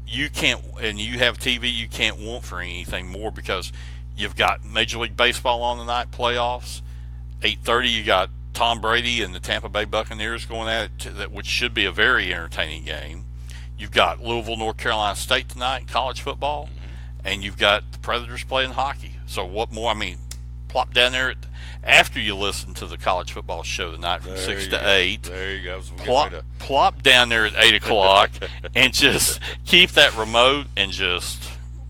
[SPEAKER 15] you can't, and you have TV, you can't want for anything more because you've got Major League Baseball on tonight, playoffs. 8:30, you got Tom Brady and the Tampa Bay Buccaneers going at it, which should be a very entertaining game. You've got Louisville, North Carolina State tonight, college football, and you've got the Predators playing hockey. So what more? I mean, plop down there after you listen to the college football show tonight from 6 to 8.
[SPEAKER 1] There you go. So
[SPEAKER 15] plop down there at 8 o'clock and just keep that remote and just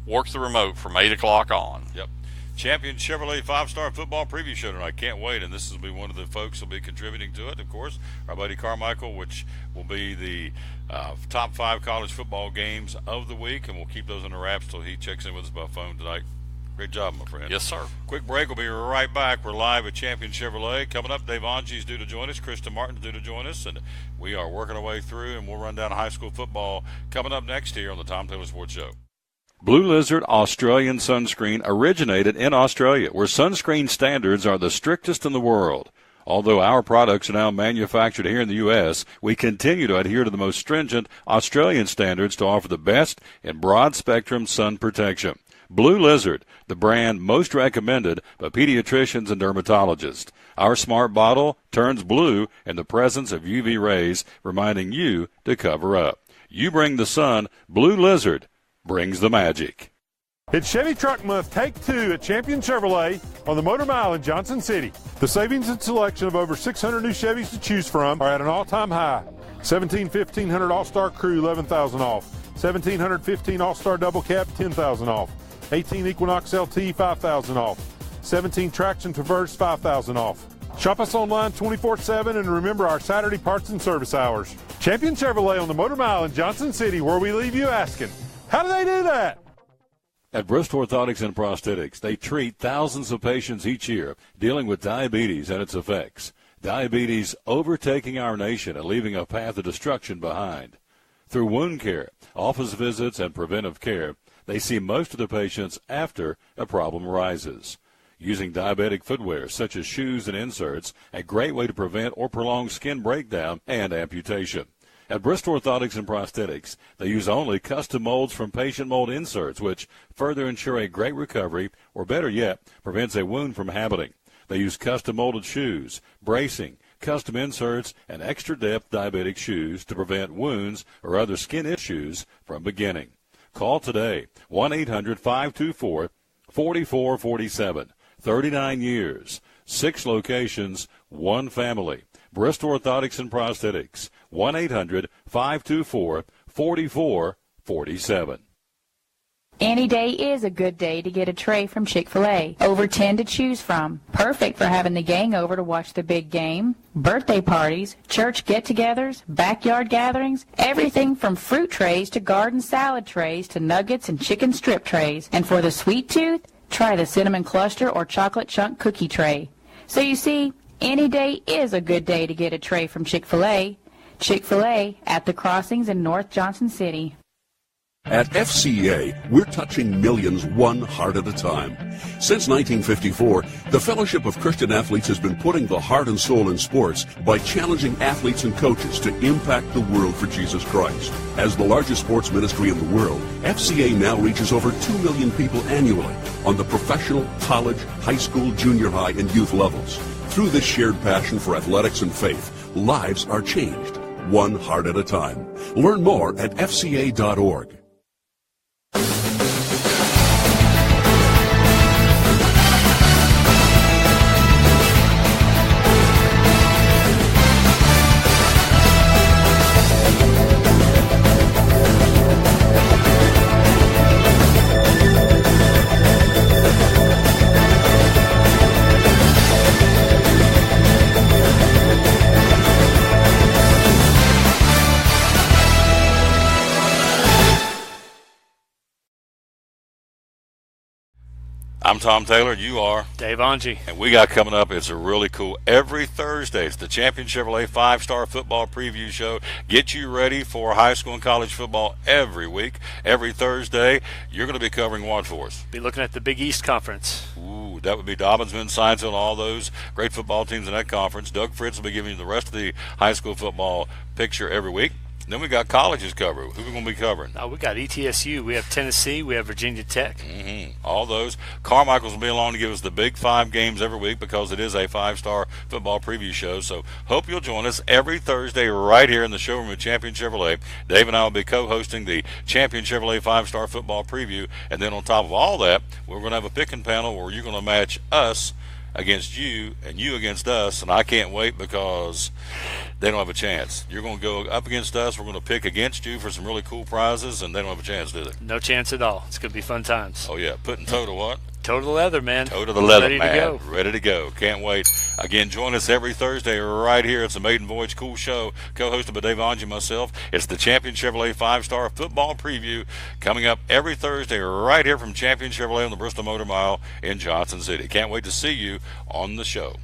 [SPEAKER 15] work the remote from 8 o'clock on.
[SPEAKER 1] Yep. Champion Chevrolet 5-star football preview show tonight. Can't wait. And this will be one of the folks who will be contributing to it, of course. Our buddy Carmichael, which will be the top 5 college football games of the week. And we'll keep those in the wraps till he checks in with us by phone tonight. Great job, my friend.
[SPEAKER 15] Yes, sir.
[SPEAKER 1] Quick break. We'll be right back. We're live at Champion Chevrolet. Coming up, Dave Angi's due to join us. Krista Martin's due to join us. And we are working our way through, and we'll run down high school football coming up next here on the Tom Taylor Sports Show.
[SPEAKER 6] Blue Lizard Australian Sunscreen originated in Australia, where sunscreen standards are the strictest in the world. Although our products are now manufactured here in the U.S., we continue to adhere to the most stringent Australian standards to offer the best in broad-spectrum sun protection. Blue Lizard, the brand most recommended by pediatricians and dermatologists. Our smart bottle turns blue in the presence of UV rays, reminding you to cover up. You bring the sun, Blue Lizard brings the magic.
[SPEAKER 2] It's Chevy Truck Month, Take 2 at Champion Chevrolet on the Motor Mile in Johnson City. The savings and selection of over 600 new Chevys to choose from are at an all-time high. 1500 All-Star Crew, $11,000 off. 1715 All-Star Double Cab, $10,000 off. 18 Equinox LT, $5,000 off. 17 Traction Traverse, $5,000 off. Shop us online 24/7 and remember our Saturday parts and service hours. Champion Chevrolet on the Motor Mile in Johnson City, where we leave you asking, how do they do that?
[SPEAKER 6] At Bristol Orthotics and Prosthetics, they treat thousands of patients each year dealing with diabetes and its effects. Diabetes overtaking our nation and leaving a path of destruction behind. Through wound care, office visits, and preventive care, they see most of the patients after a problem arises. Using diabetic footwear such as shoes and inserts, a great way to prevent or prolong skin breakdown and amputation. At Bristol Orthotics and Prosthetics, they use only custom molds from patient mold inserts, which further ensure a great recovery, or better yet, prevents a wound from happening. They use custom molded shoes, bracing, custom inserts, and extra depth diabetic shoes to prevent wounds or other skin issues from beginning. Call today, 1-800-524-4447. 39 years, 6 locations, 1 family. Bristol Orthotics and Prosthetics, 1-800-524-4447.
[SPEAKER 3] Any day is a good day to get a tray from Chick-fil-A. Over 10 to choose from. Perfect for having the gang over to watch the big game, birthday parties, church get-togethers, backyard gatherings, everything from fruit trays to garden salad trays to nuggets and chicken strip trays. And for the sweet tooth, try the cinnamon cluster or chocolate chunk cookie tray. So you see, any day is a good day to get a tray from Chick-fil-A. Chick-fil-A at the Crossings in North Johnson City.
[SPEAKER 4] At FCA, we're touching millions one heart at a time. Since 1954, the Fellowship of Christian Athletes has been putting the heart and soul in sports by challenging athletes and coaches to impact the world for Jesus Christ. As the largest sports ministry in the world, FCA now reaches over 2 million people annually on the professional, college, high school, junior high, and youth levels. Through this shared passion for athletics and faith, lives are changed, one heart at a time. Learn more at fca.org.
[SPEAKER 1] I'm Tom Taylor, you are
[SPEAKER 12] Dave Angie.
[SPEAKER 1] And we got coming up, it's a really cool, every Thursday, it's the Champion Chevrolet 5-Star Football Preview Show. Get you ready for high school and college football every week. Every Thursday, you're going to be covering what for us?
[SPEAKER 12] Be looking at the Big East Conference.
[SPEAKER 1] Ooh, that would be Dobbinsville, Science Hill, and all those great football teams in that conference. Doug Fritz will be giving you the rest of the high school football picture every week. Then we got colleges covered. Who are we going to be covering?
[SPEAKER 12] We got ETSU. We have Tennessee. We have Virginia Tech.
[SPEAKER 1] All those. Carmichael's will be along to give us the big 5 games every week because it is a 5-star football preview show. So hope you'll join us every Thursday right here in the showroom at Champion Chevrolet. Dave and I will be co-hosting the Champion Chevrolet 5-star football preview. And then on top of all that, we're going to have a picking panel where you're going to match us against you and you against us, and I can't wait because they don't have a chance. You're going to go up against us. We're going to pick against you for some really cool prizes, and they don't have a chance, do they?
[SPEAKER 12] No chance at all. It's going to be fun times.
[SPEAKER 1] Oh, yeah. Putting toe to what?
[SPEAKER 12] Toe to the leather, man.
[SPEAKER 1] Toe to the leather,
[SPEAKER 12] Ready
[SPEAKER 1] man.
[SPEAKER 12] to go.
[SPEAKER 1] Ready to go. Can't wait. Again, join us every Thursday right here. It's a Maiden Voyage Cool Show, co-hosted by Dave Angie and myself. It's the Champion Chevrolet 5-Star Football Preview coming up every Thursday right here from Champion Chevrolet on the Bristol Motor Mile in Johnson City. Can't wait to see you on the show.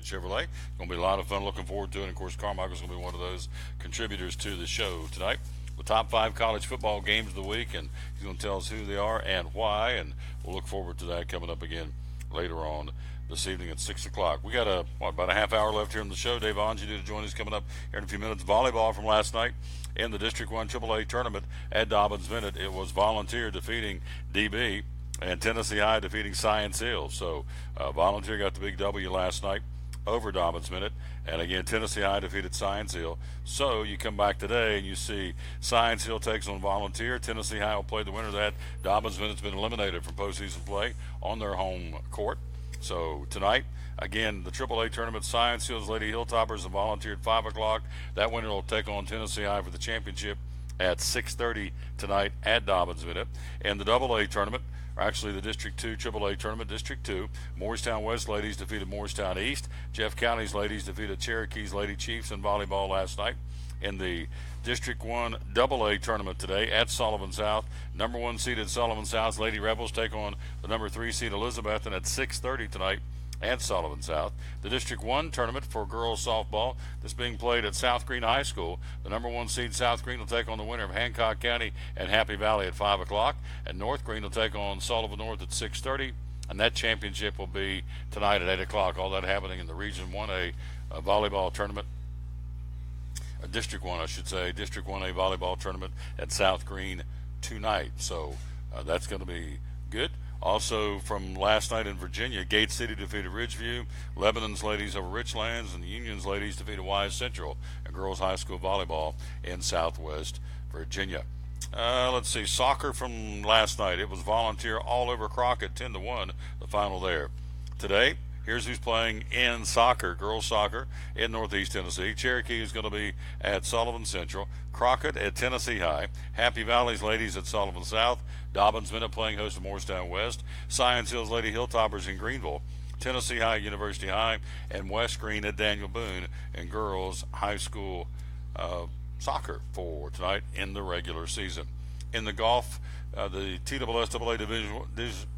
[SPEAKER 1] Chevrolet. It's going to be a lot of fun. Looking forward to it. And of course, Carmichael's going to be one of those contributors to the show tonight. The top 5 college football games of the week, and he's going to tell us who they are and why. And we'll look forward to that coming up again later on this evening at 6 o'clock. We got about a half hour left here in the show. Dave Angie to join us coming up here in a few minutes. Volleyball from last night in the District 1 AAA tournament at Dobbins-Bennett. It was Volunteer defeating DB and Tennessee High defeating Science Hill. So Volunteer got the big W last night over Dobbins Minute. And again, Tennessee High defeated Science Hill. So you come back today and you see Science Hill takes on Volunteer. Tennessee High will play the winner of that. Dobbins Minute's been eliminated from postseason play on their home court. So tonight, again, the AAA tournament, Science Hill's Lady Hilltoppers and Volunteer at 5 o'clock. That winner will take on Tennessee High for the championship at 6:30 tonight at Dobbins Minute. And the AA tournament, or actually the District 2 AAA tournament, District 2, Morristown West ladies defeated Morristown East. Jeff County's ladies defeated Cherokee's Lady Chiefs in volleyball last night. In the District 1 AA tournament today at Sullivan South, number 1 seeded Sullivan South's Lady Rebels take on the number 3 seed Elizabethton at 6:30 tonight at Sullivan South. The District 1 tournament for girls softball, this being played at South Green High School. The number 1 seed South Green will take on the winner of Hancock County and Happy Valley at 5 o'clock, and North Green will take on Sullivan North at 6:30, and that championship will be tonight at 8 o'clock. All that happening in the Region 1A volleyball tournament. District 1, I should say, District 1A volleyball tournament at South Green tonight. So that's going to be good. Also from last night in Virginia, Gate City defeated Ridgeview, Lebanon's ladies over Richlands, and the Union's ladies defeated Wise Central and girls high school volleyball in Southwest Virginia. Let's see, soccer from last night. It was Volunteer all over Crockett, 10-1, the final there. Today, here's who's playing in soccer, girls soccer, in Northeast Tennessee. Cherokee is going to be at Sullivan Central. Crockett at Tennessee High. Happy Valley's ladies at Sullivan South. Dobbins Minute playing host to Morristown West. Science Hill's Lady Hilltoppers in Greenville. Tennessee High, University High. And West Green at Daniel Boone in girls high school soccer for tonight in the regular season. In the golf, the TSSAA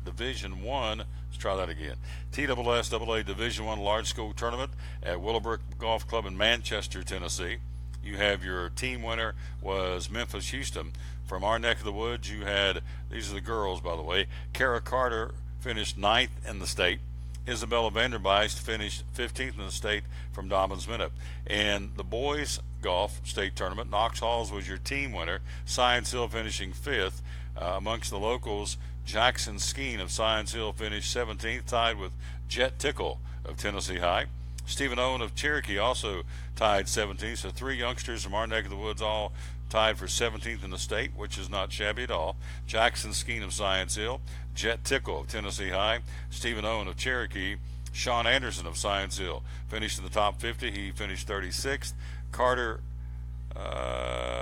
[SPEAKER 1] Division 1, let's try that again. TSSAA Division 1 Large School Tournament at Willowbrook Golf Club in Manchester, Tennessee. You have your team winner was Memphis Houston. From our neck of the woods, you had, these are the girls, by the way, Kara Carter finished 9th in the state. Isabella Vanderbeist finished 15th in the state from Dobbins Minute. And the boys golf state tournament, Knox Halls was your team winner. Science Hill finishing 5th. Amongst the locals, Jackson Skeen of Science Hill finished 17th, tied with Jet Tickle of Tennessee High. Stephen Owen of Cherokee also tied 17th. So 3 youngsters from our neck of the woods all tied for 17th in the state, which is not shabby at all. Jackson Skeen of Science Hill, Jet Tickle of Tennessee High, Stephen Owen of Cherokee, Sean Anderson of Science Hill finished in the top 50. He finished 36th. Carter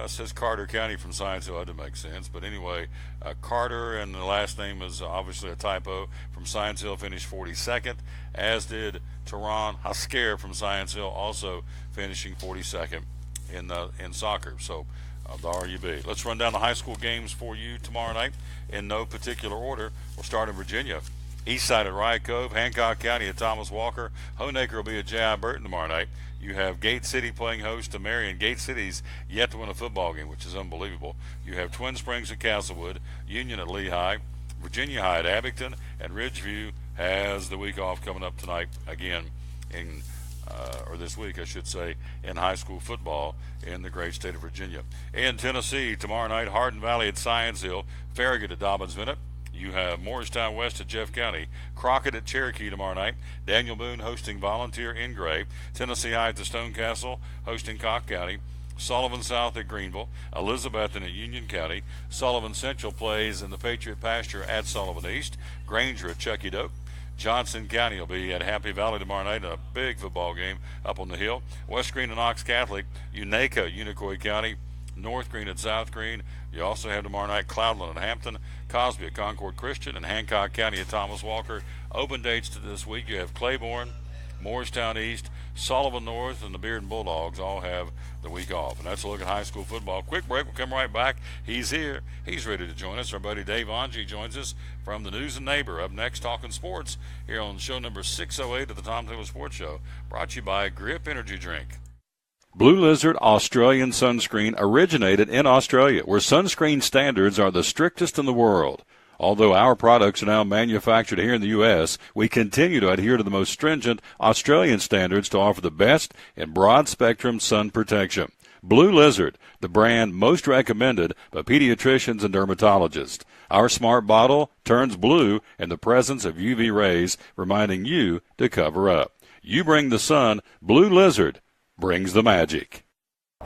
[SPEAKER 1] says Carter County from Science Hill. That doesn't make sense. But anyway, Carter, and the last name is obviously a typo, from Science Hill finished 42nd, as did Teron Hasker from Science Hill, also finishing 42nd in soccer. So the RUB. Let's run down the high school games for you tomorrow night in no particular order. We'll start in Virginia. Eastside at Riot Cove, Hancock County at Thomas Walker. Honaker will be at J.I. Burton tomorrow night. You have Gate City playing host to Marion. Gate City's yet to win a football game, which is unbelievable. You have Twin Springs at Castlewood, Union at Lehigh, Virginia High at Abington, and Ridgeview has the week off coming up tonight again or this week, I should say, in high school football in the great state of Virginia. In Tennessee, tomorrow night, Hardin Valley at Science Hill, Farragut at Dobbins Minute. You have Morristown West at Jeff County, Crockett at Cherokee tomorrow night, Daniel Boone hosting Volunteer in Gray, Tennessee High at the Stone Castle hosting Cock County, Sullivan South at Greenville, Elizabethton at Union County, Sullivan Central plays in the Patriot Pasture at Sullivan East, Granger at Chucky Doak, Johnson County will be at Happy Valley tomorrow night in a big football game up on the hill. West Green and Knox Catholic, Unaca, Unicoi County, North Green at South Green. You also have tomorrow night Cloudland at Hampton, Cosby at Concord Christian, and Hancock County at Thomas Walker. Open dates to this week, you have Claiborne, Morristown East, Sullivan North, and the Bearden Bulldogs all have the week off. And that's a look at high school football. Quick break. We'll come right back. He's here. He's ready to join us. Our buddy Dave Angie joins us from the News and Neighbor. Up next, talking sports here on show number 608 of the Tom Taylor Sports Show. Brought to you by Grip Energy Drink.
[SPEAKER 6] Blue Lizard Australian Sunscreen originated in Australia, where sunscreen standards are the strictest in the world. Although our products are now manufactured here in the U.S., we continue to adhere to the most stringent Australian standards to offer the best in broad-spectrum sun protection. Blue Lizard, the brand most recommended by pediatricians and dermatologists. Our smart bottle turns blue in the presence of UV rays, reminding you to cover up. You bring the sun, Blue Lizard brings the magic.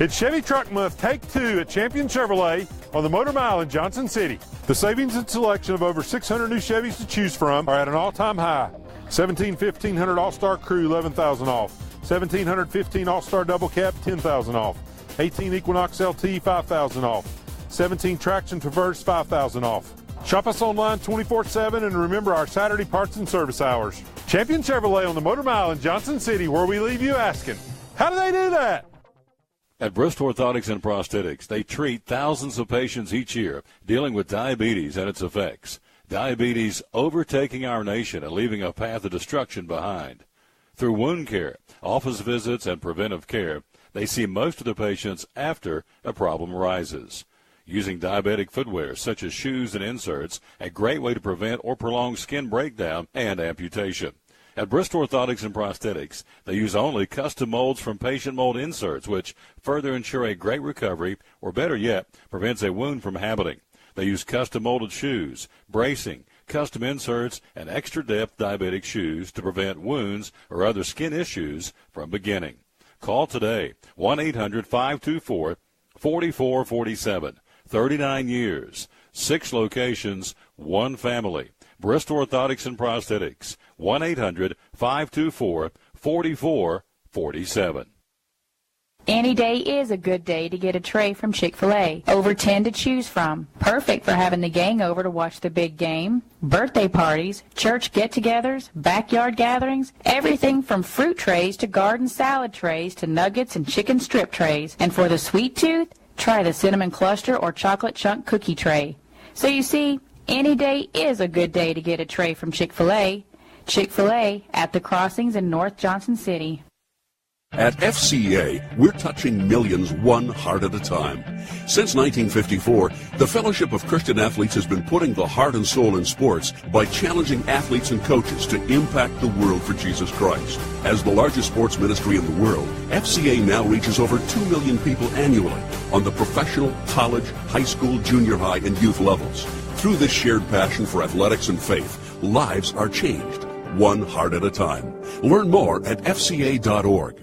[SPEAKER 2] It's Chevy Truck Month, Take 2 at Champion Chevrolet on the Motor Mile in Johnson City. The savings and selection of over 600 new Chevys to choose from are at an all-time high. 1500 All-Star Crew, $11,000 off. 1715 All-Star Double Cab, $10,000 off. 18 Equinox LT, $5,000 off. 17 Traction Traverse, $5,000 off. Shop us online 24/7 and remember our Saturday parts and service hours. Champion Chevrolet on the Motor Mile in Johnson City, where we leave you asking, how do they do that?
[SPEAKER 6] At Bristol Orthotics and Prosthetics, they treat thousands of patients each year dealing with diabetes and its effects. Diabetes overtaking our nation and leaving a path of destruction behind. Through wound care, office visits, and preventive care, they see most of the patients after a problem arises. Using diabetic footwear such as shoes and inserts, a great way to prevent or prolong skin breakdown and amputation. At Bristol Orthotics and Prosthetics, they use only custom molds from patient mold inserts, which further ensure a great recovery, or better yet, prevents a wound from happening. They use custom molded shoes, bracing, custom inserts, and extra depth diabetic shoes to prevent wounds or other skin issues from beginning. Call today, 1-800-524-4447. 39 years, 6 locations, 1 family. Bristol Orthotics and Prosthetics, 1-800-524-4447.
[SPEAKER 3] Any day is a good day to get a tray from Chick-fil-A. Over 10 to choose from. Perfect for having the gang over to watch the big game. Birthday parties, church get-togethers, backyard gatherings, everything from fruit trays to garden salad trays to nuggets and chicken strip trays. And for the sweet tooth, try the cinnamon cluster or chocolate chunk cookie tray. So you see, any day is a good day to get a tray from Chick-fil-A. Chick-fil-A at the Crossings in North Johnson City.
[SPEAKER 4] At FCA, we're touching millions one heart at a time. Since 1954, the Fellowship of Christian Athletes has been putting the heart and soul in sports by challenging athletes and coaches to impact the world for Jesus Christ. As the largest sports ministry in the world, FCA now reaches over 2 million people annually on the professional, college, high school, junior high, and youth levels. Through this shared passion for athletics and faith, lives are changed, one heart at a time. Learn more at fca.org.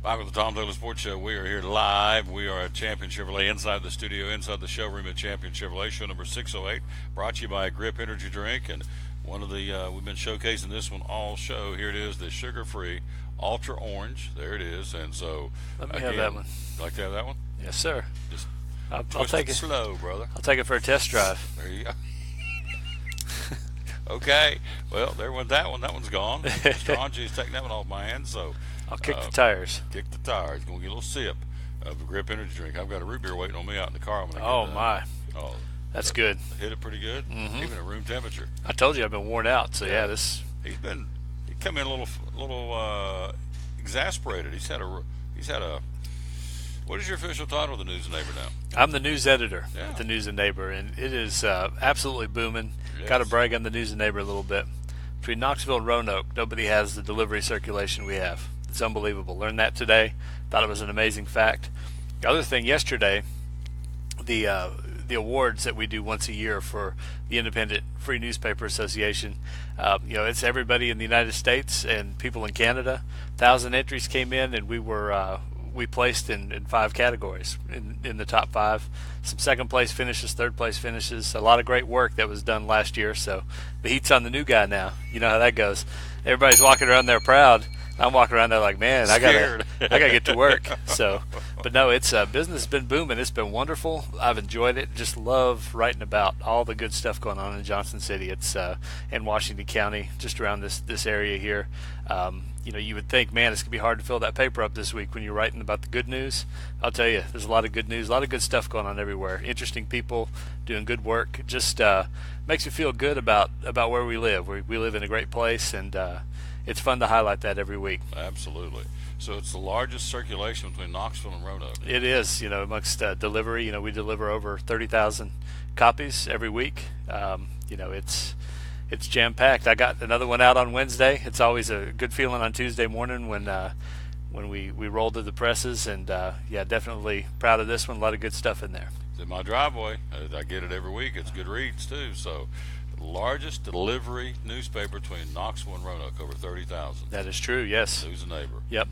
[SPEAKER 1] Back with the Tom Douglas Sports Show. We are here live. We are at Champion Chevrolet inside the studio, inside the showroom at Champion Chevrolet, show number 608, brought to you by Grip Energy Drink. And one of the, we've been showcasing this one all show. Here it is, the sugar-free Ultra Orange. There it is. And so,
[SPEAKER 12] let me have that one.
[SPEAKER 1] You like to have that one?
[SPEAKER 12] Yes, sir.
[SPEAKER 1] Just
[SPEAKER 12] I'll
[SPEAKER 1] take it slow, brother.
[SPEAKER 12] I'll take it for a test drive.
[SPEAKER 1] There you go. Okay. Well, there went that one. That one's gone. Strange's taking that one off my hands, so
[SPEAKER 12] I'll kick the tires.
[SPEAKER 1] Kick the tires. Going to get a little sip of a Grip Energy Drink. I've got a root beer waiting on me out in the car.
[SPEAKER 12] My. Oh, that's good.
[SPEAKER 1] Hit it pretty good, even at room temperature.
[SPEAKER 12] I told you I've been worn out, so yeah, this.
[SPEAKER 1] He come in a little exasperated. He's had a. What is your official title of the News and Neighbor now?
[SPEAKER 12] I'm the news editor at the News and Neighbor, and it is absolutely booming.
[SPEAKER 1] Yes.
[SPEAKER 12] Got to brag on the News and Neighbor a little bit. Between Knoxville and Roanoke, nobody has the delivery circulation we have. It's unbelievable. Learned that today. Thought it was an amazing fact. The other thing yesterday, the awards that we do once a year for the Independent Free Newspaper Association. It's everybody in the United States and people in Canada. 1,000 entries came in, and we placed in 5 categories in the top 5. Some second place finishes, third place finishes. A lot of great work that was done last year. So the heat's on the new guy now. You know how that goes. Everybody's walking around there proud. I'm walking around there like, man, I gotta get to work. So, but no, it's business has been booming. It's been wonderful. I've enjoyed it. Just love writing about all the good stuff going on in Johnson City. It's in Washington County, just around this area here. You would think, man, it's gonna be hard to fill that paper up this week when you're writing about the good news. I'll tell you, there's a lot of good news, a lot of good stuff going on everywhere. Interesting people doing good work. Just makes you feel good about where we live. We live in a great place, and it's fun to highlight that every week.
[SPEAKER 1] Absolutely. So it's the largest circulation between Knoxville and Roanoke.
[SPEAKER 12] It is, amongst delivery. We deliver over 30,000 copies every week. It's jam-packed. I got another one out on Wednesday. It's always a good feeling on Tuesday morning when we roll to the presses, and definitely proud of this one. A lot of good stuff in there.
[SPEAKER 1] It's in my driveway. I get it every week. It's good reads too. So, the largest delivery newspaper between Knoxville and Roanoke, over 30,000.
[SPEAKER 12] That is true. Yes.
[SPEAKER 1] Who's a neighbor?
[SPEAKER 12] Yep.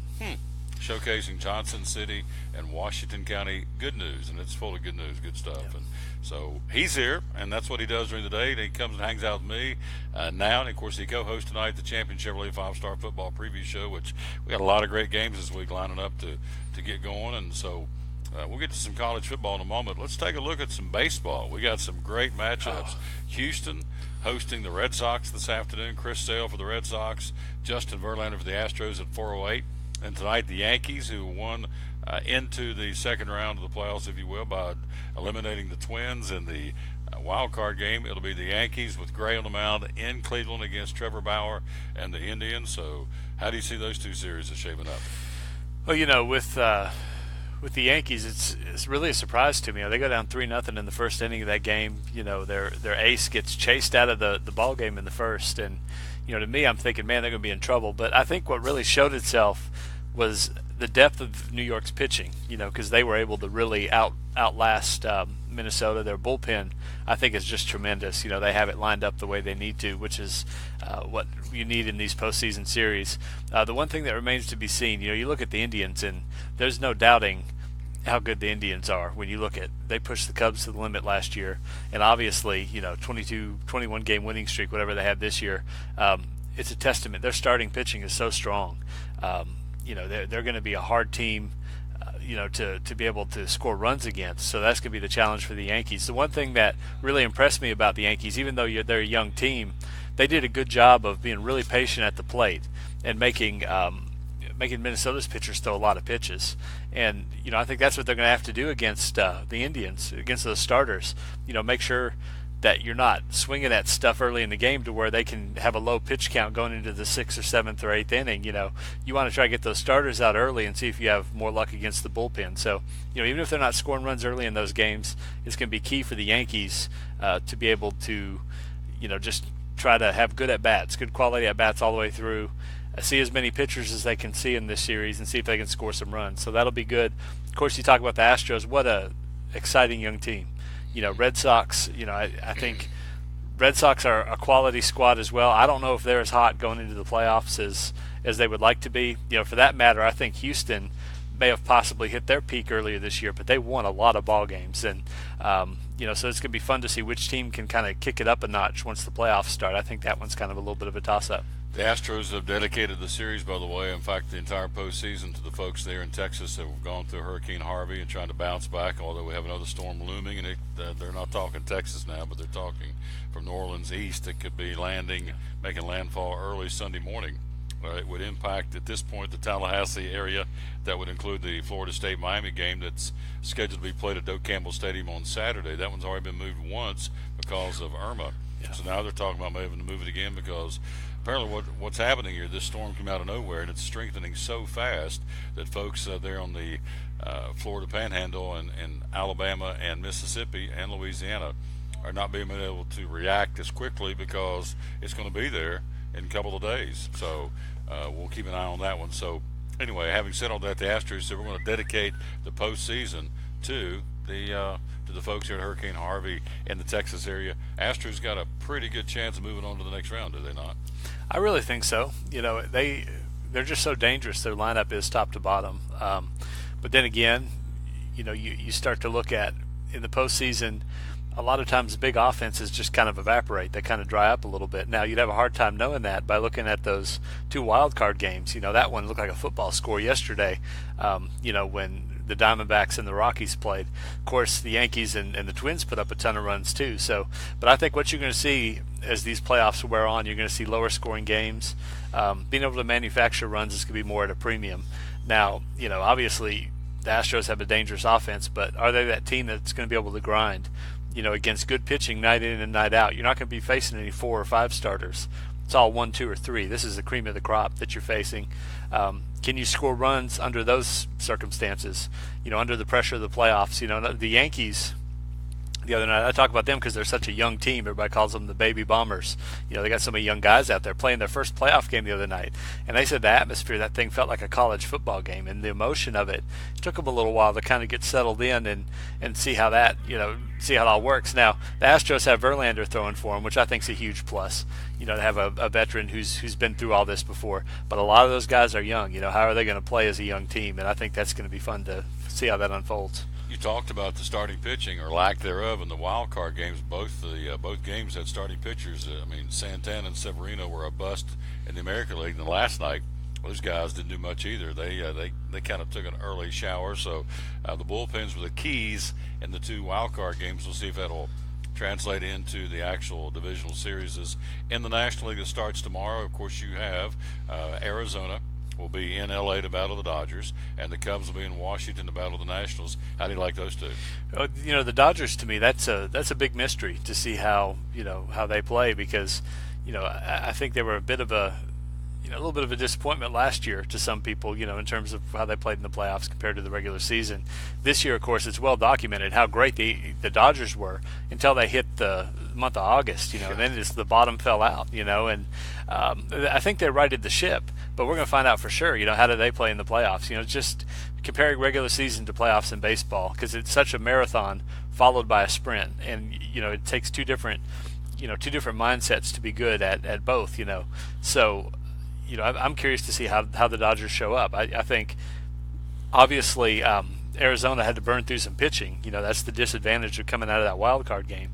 [SPEAKER 1] Showcasing Johnson City and Washington County good news, and it's full of good news, good stuff.
[SPEAKER 12] Yep.
[SPEAKER 1] And so he's here, and that's what he does during the day. And he comes and hangs out with me now, and of course he co-hosts tonight the Champion Chevrolet 5-Star Football Preview Show, which we got a lot of great games this week lining up to get going. And so we'll get to some college football in a moment. Let's take a look at some baseball. We got some great matchups. Houston hosting the Red Sox this afternoon. Chris Sale for the Red Sox, Justin Verlander for the Astros at 4:08. And tonight the Yankees, who won into the second round of the playoffs, if you will, by eliminating the Twins in the wild card game. It'll be the Yankees with Gray on the mound in Cleveland against Trevor Bauer and the Indians. So how do you see those two series as shaping up?
[SPEAKER 12] Well, with the Yankees, it's really a surprise to me. They go down 3-0 in the first inning of that game. Their ace gets chased out of the ball game in the first, and to me, I'm thinking, man, they're going to be in trouble. But I think what really showed itself was the depth of New York's pitching. Because they were able to really outlast Minnesota. Their bullpen, I think, is just tremendous. They have it lined up the way they need to, which is what you need in these postseason series. The one thing that remains to be seen, you look at the Indians, and there's no doubting how good the Indians are. When you look at, they pushed the Cubs to the limit last year, and obviously, 21 game winning streak, whatever they have this year, it's a testament. Their starting pitching is so strong. They're going to be a hard team, to be able to score runs against. So that's going to be the challenge for the Yankees. The one thing that really impressed me about the Yankees, even though they're a young team, they did a good job of being really patient at the plate and making Minnesota's pitchers throw a lot of pitches. And, I think that's what they're going to have to do against the Indians, against those starters. Make sure that you're not swinging that stuff early in the game to where they can have a low pitch count going into the 6th or 7th or 8th inning. You want to try to get those starters out early and see if you have more luck against the bullpen. So, even if they're not scoring runs early in those games, it's going to be key for the Yankees to be able to, just try to have good at-bats, good quality at-bats all the way through. See as many pitchers as they can see in this series and see if they can score some runs. So that'll be good. Of course, you talk about the Astros. What a exciting young team. Red Sox, I think Red Sox are a quality squad as well. I don't know if they're as hot going into the playoffs as they would like to be. For that matter, I think Houston may have possibly hit their peak earlier this year, but they won a lot of ball games. And, so it's going to be fun to see which team can kind of kick it up a notch once the playoffs start. I think that one's kind of a little bit of a toss-up.
[SPEAKER 1] The Astros have dedicated the series, by the way, in fact, the entire postseason to the folks there in Texas that have gone through Hurricane Harvey and trying to bounce back, although we have another storm looming. And they're not talking Texas now, but they're talking from New Orleans east. It could be making landfall early Sunday morning. It would impact, at this point, the Tallahassee area. That would include the Florida State-Miami game that's scheduled to be played at Doak Campbell Stadium on Saturday. That one's already been moved once because of Irma. Yeah. So now they're talking about maybe to move it again because apparently what's happening here, this storm came out of nowhere, and it's strengthening so fast that folks there on the Florida Panhandle and Alabama and Mississippi and Louisiana are not being able to react as quickly because it's going to be there in a couple of days. So we'll keep an eye on that one. So anyway, having said all that, the Astros said we're going to dedicate the postseason to the folks here at Hurricane Harvey in the Texas area. Astros got a pretty good chance of moving on to the next round, do they not?
[SPEAKER 12] I really think so. They're just so dangerous. Their lineup is top to bottom. But then again, you start to look at in the postseason, a lot of times big offenses just kind of evaporate. They kind of dry up a little bit. Now, you'd have a hard time knowing that by looking at those 2 wild card games. That one looked like a football score yesterday, when the Diamondbacks and the Rockies played. Of course, the Yankees and the Twins put up a ton of runs too. So, but I think what you're going to see as these playoffs wear on, you're going to see lower scoring games. Being able to manufacture runs is going to be more at a premium. Now, obviously the Astros have a dangerous offense, but are they that team that's going to be able to grind, against good pitching night in and night out? You're not going to be facing any 4 or 5 starters. It's all 1, 2, or 3. This is the cream of the crop that you're facing. Can you score runs under those circumstances? Under the pressure of the playoffs. The Yankees, the other night, I talk about them because they're such a young team. Everybody calls them the baby bombers. They got so many young guys out there playing their first playoff game the other night, and they said the atmosphere, that thing felt like a college football game, and the emotion of it took them a little while to kind of get settled in and see how that see how it all works. Now the Astros have Verlander throwing for them, which I think is a huge plus. To have a veteran who's been through all this before. But a lot of those guys are young. How are they going to play as a young team? And I think that's going to be fun to see how that unfolds.
[SPEAKER 1] You talked about the starting pitching or lack thereof in the wild card games. Both games had starting pitchers. Santana and Severino were a bust in the American League. And last night, those guys didn't do much either. They kind of took an early shower. So the bullpens were the keys in the 2 wild card games. We'll see if that'll translate into the actual divisional series in the National League that starts tomorrow. Of course, you have Arizona will be in LA to battle the Dodgers, and the Cubs will be in Washington to battle the Nationals. How do you like those two?
[SPEAKER 12] The Dodgers, to me, that's a big mystery to see how how they play, because I think they were a bit of a little bit of a disappointment last year to some people, in terms of how they played in the playoffs compared to the regular season. This year, of course, it's well documented how great the Dodgers were until they hit the month of August, and then the bottom fell out, and I think they righted the ship, but we're going to find out for sure, how do they play in the playoffs, just comparing regular season to playoffs in baseball, because it's such a marathon followed by a sprint, and, it takes two different mindsets to be good at both, so, I'm curious to see how the Dodgers show up. I think, obviously, Arizona had to burn through some pitching. That's the disadvantage of coming out of that wild card game,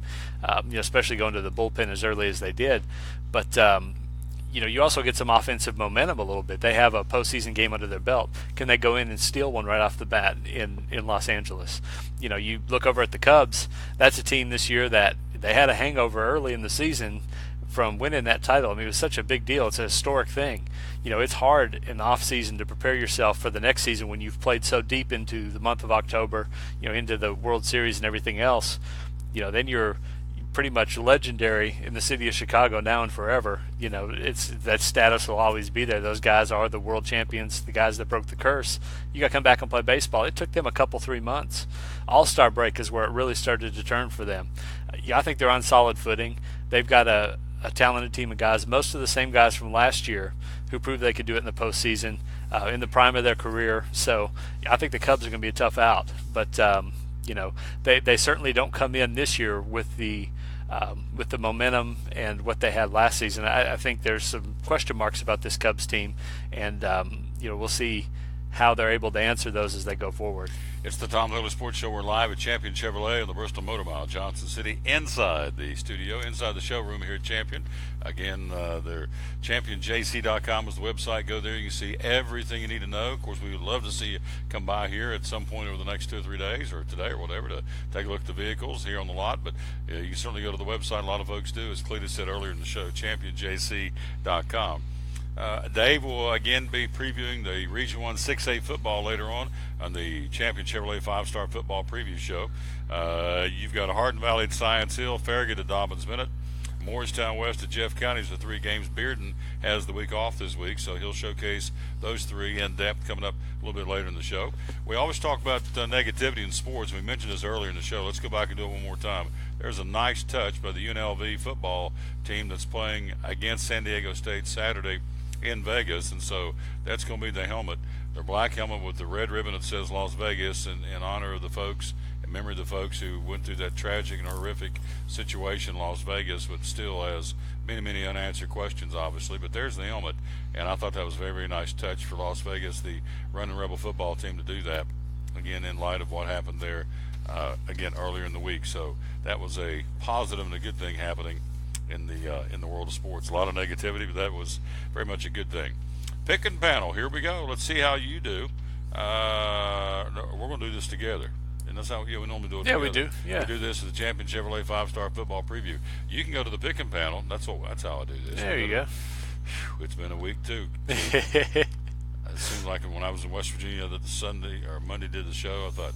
[SPEAKER 12] especially going to the bullpen as early as they did. But, you also get some offensive momentum a little bit. They have a postseason game under their belt. Can they go in and steal one right off the bat in Los Angeles? You look over at the Cubs. That's a team this year that they had a hangover early in the season from winning that title. It was such a big deal. It's a historic thing. It's hard in the off season to prepare yourself for the next season when you've played so deep into the month of October, into the World Series and everything else. Then you're pretty much legendary in the city of Chicago now and forever. It's that status will always be there. Those guys are the world champions, the guys that broke the curse. You got to come back and play baseball. It took them a couple, 3 months. All-Star break is where it really started to turn for them. I think they're on solid footing. They've got a talented team of guys, most of the same guys from last year who proved they could do it in the postseason, in the prime of their career. So I think the Cubs are going to be a tough out. But, they certainly don't come in this year with the momentum and what they had last season. I think there's some question marks about this Cubs team, and, we'll see how they're able to answer those as they go forward.
[SPEAKER 1] It's the Tom Taylor Sports Show. We're live at Champion Chevrolet on the Bristol Motor Mile, Johnson City, inside the studio, inside the showroom here at Champion. Again, their championjc.com is the website. Go there. You can see everything you need to know. Of course, we would love to see you come by here at some point over the next 2 or 3 days, or today or whatever, to take a look at the vehicles here on the lot. But you can certainly go to the website. A lot of folks do, as Cletus said earlier in the show, championjc.com. Dave will again be previewing the Region 1 6A football later on the Champion Chevrolet 5-Star Football Preview Show. You've got a Hardin Valley at Science Hill, Farragut at Dobbins Bennett, Morristown West at Jeff County. The 3 games. Bearden has the week off this week, so he'll showcase those 3 in depth coming up a little bit later in the show. We always talk about negativity in sports. We mentioned this earlier in the show. Let's go back and do it one more time. There's a nice touch by the UNLV football team that's playing against San Diego State Saturday in Vegas, and so that's going to be the helmet, their black helmet with the red ribbon that says Las Vegas, in honor of the folks, in memory of the folks who went through that tragic and horrific situation in Las Vegas, but still has many unanswered questions, obviously. But there's the helmet, and I thought that was a very nice touch for Las Vegas, the Running Rebel football team, to do that, again, in light of what happened there again earlier in the week. So that was a positive and a good thing happening in the world of sports. A lot of negativity, but that was very much a good thing. Pick and panel. Here we go. Let's see how you do. No, we're going to do this together. And that's how we normally do it together.
[SPEAKER 12] Yeah, we do. Yeah.
[SPEAKER 1] We do this as the Champion Chevrolet 5-Star Football Preview. You can go to the pick and panel. That's how I do this.
[SPEAKER 12] There you go.
[SPEAKER 1] It's been a week, too. It seemed like when I was in West Virginia that the Sunday or Monday did the show, I thought,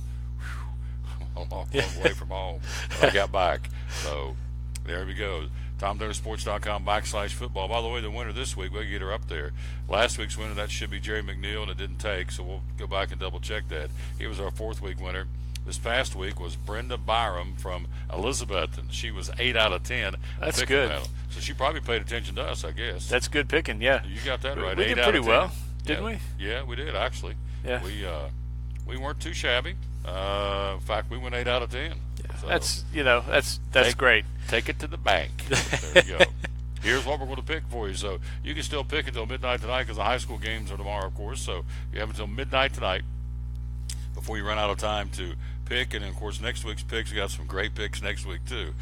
[SPEAKER 1] I'm a long way from home. But I got back. So there we go. TomTurnerSports.com/football. By the way, the winner this week, we'll get her up there. Last week's winner, that should be Jerry McNeil, and it didn't take, so we'll go back and double check that. He was our 4th week winner. This past week was Brenda Byram from Elizabeth, and she was 8 out of 10.
[SPEAKER 12] That's good.
[SPEAKER 1] So she probably paid attention to us, I guess.
[SPEAKER 12] That's good picking, yeah.
[SPEAKER 1] You got that right.
[SPEAKER 12] We
[SPEAKER 1] 8
[SPEAKER 12] did
[SPEAKER 1] out
[SPEAKER 12] pretty
[SPEAKER 1] of 10.
[SPEAKER 12] well, didn't we?
[SPEAKER 1] Yeah, we did, actually.
[SPEAKER 12] Yeah.
[SPEAKER 1] We weren't too shabby. In fact, we went 8 out of 10.
[SPEAKER 12] Yeah. So that's great.
[SPEAKER 1] Take it to the bank. There you go. Here's what we're going to pick for you. So you can still pick until midnight tonight because the high school games are tomorrow, of course. So you have until midnight tonight before you run out of time to pick. And, of course, next week's picks, we got some great picks next week, too.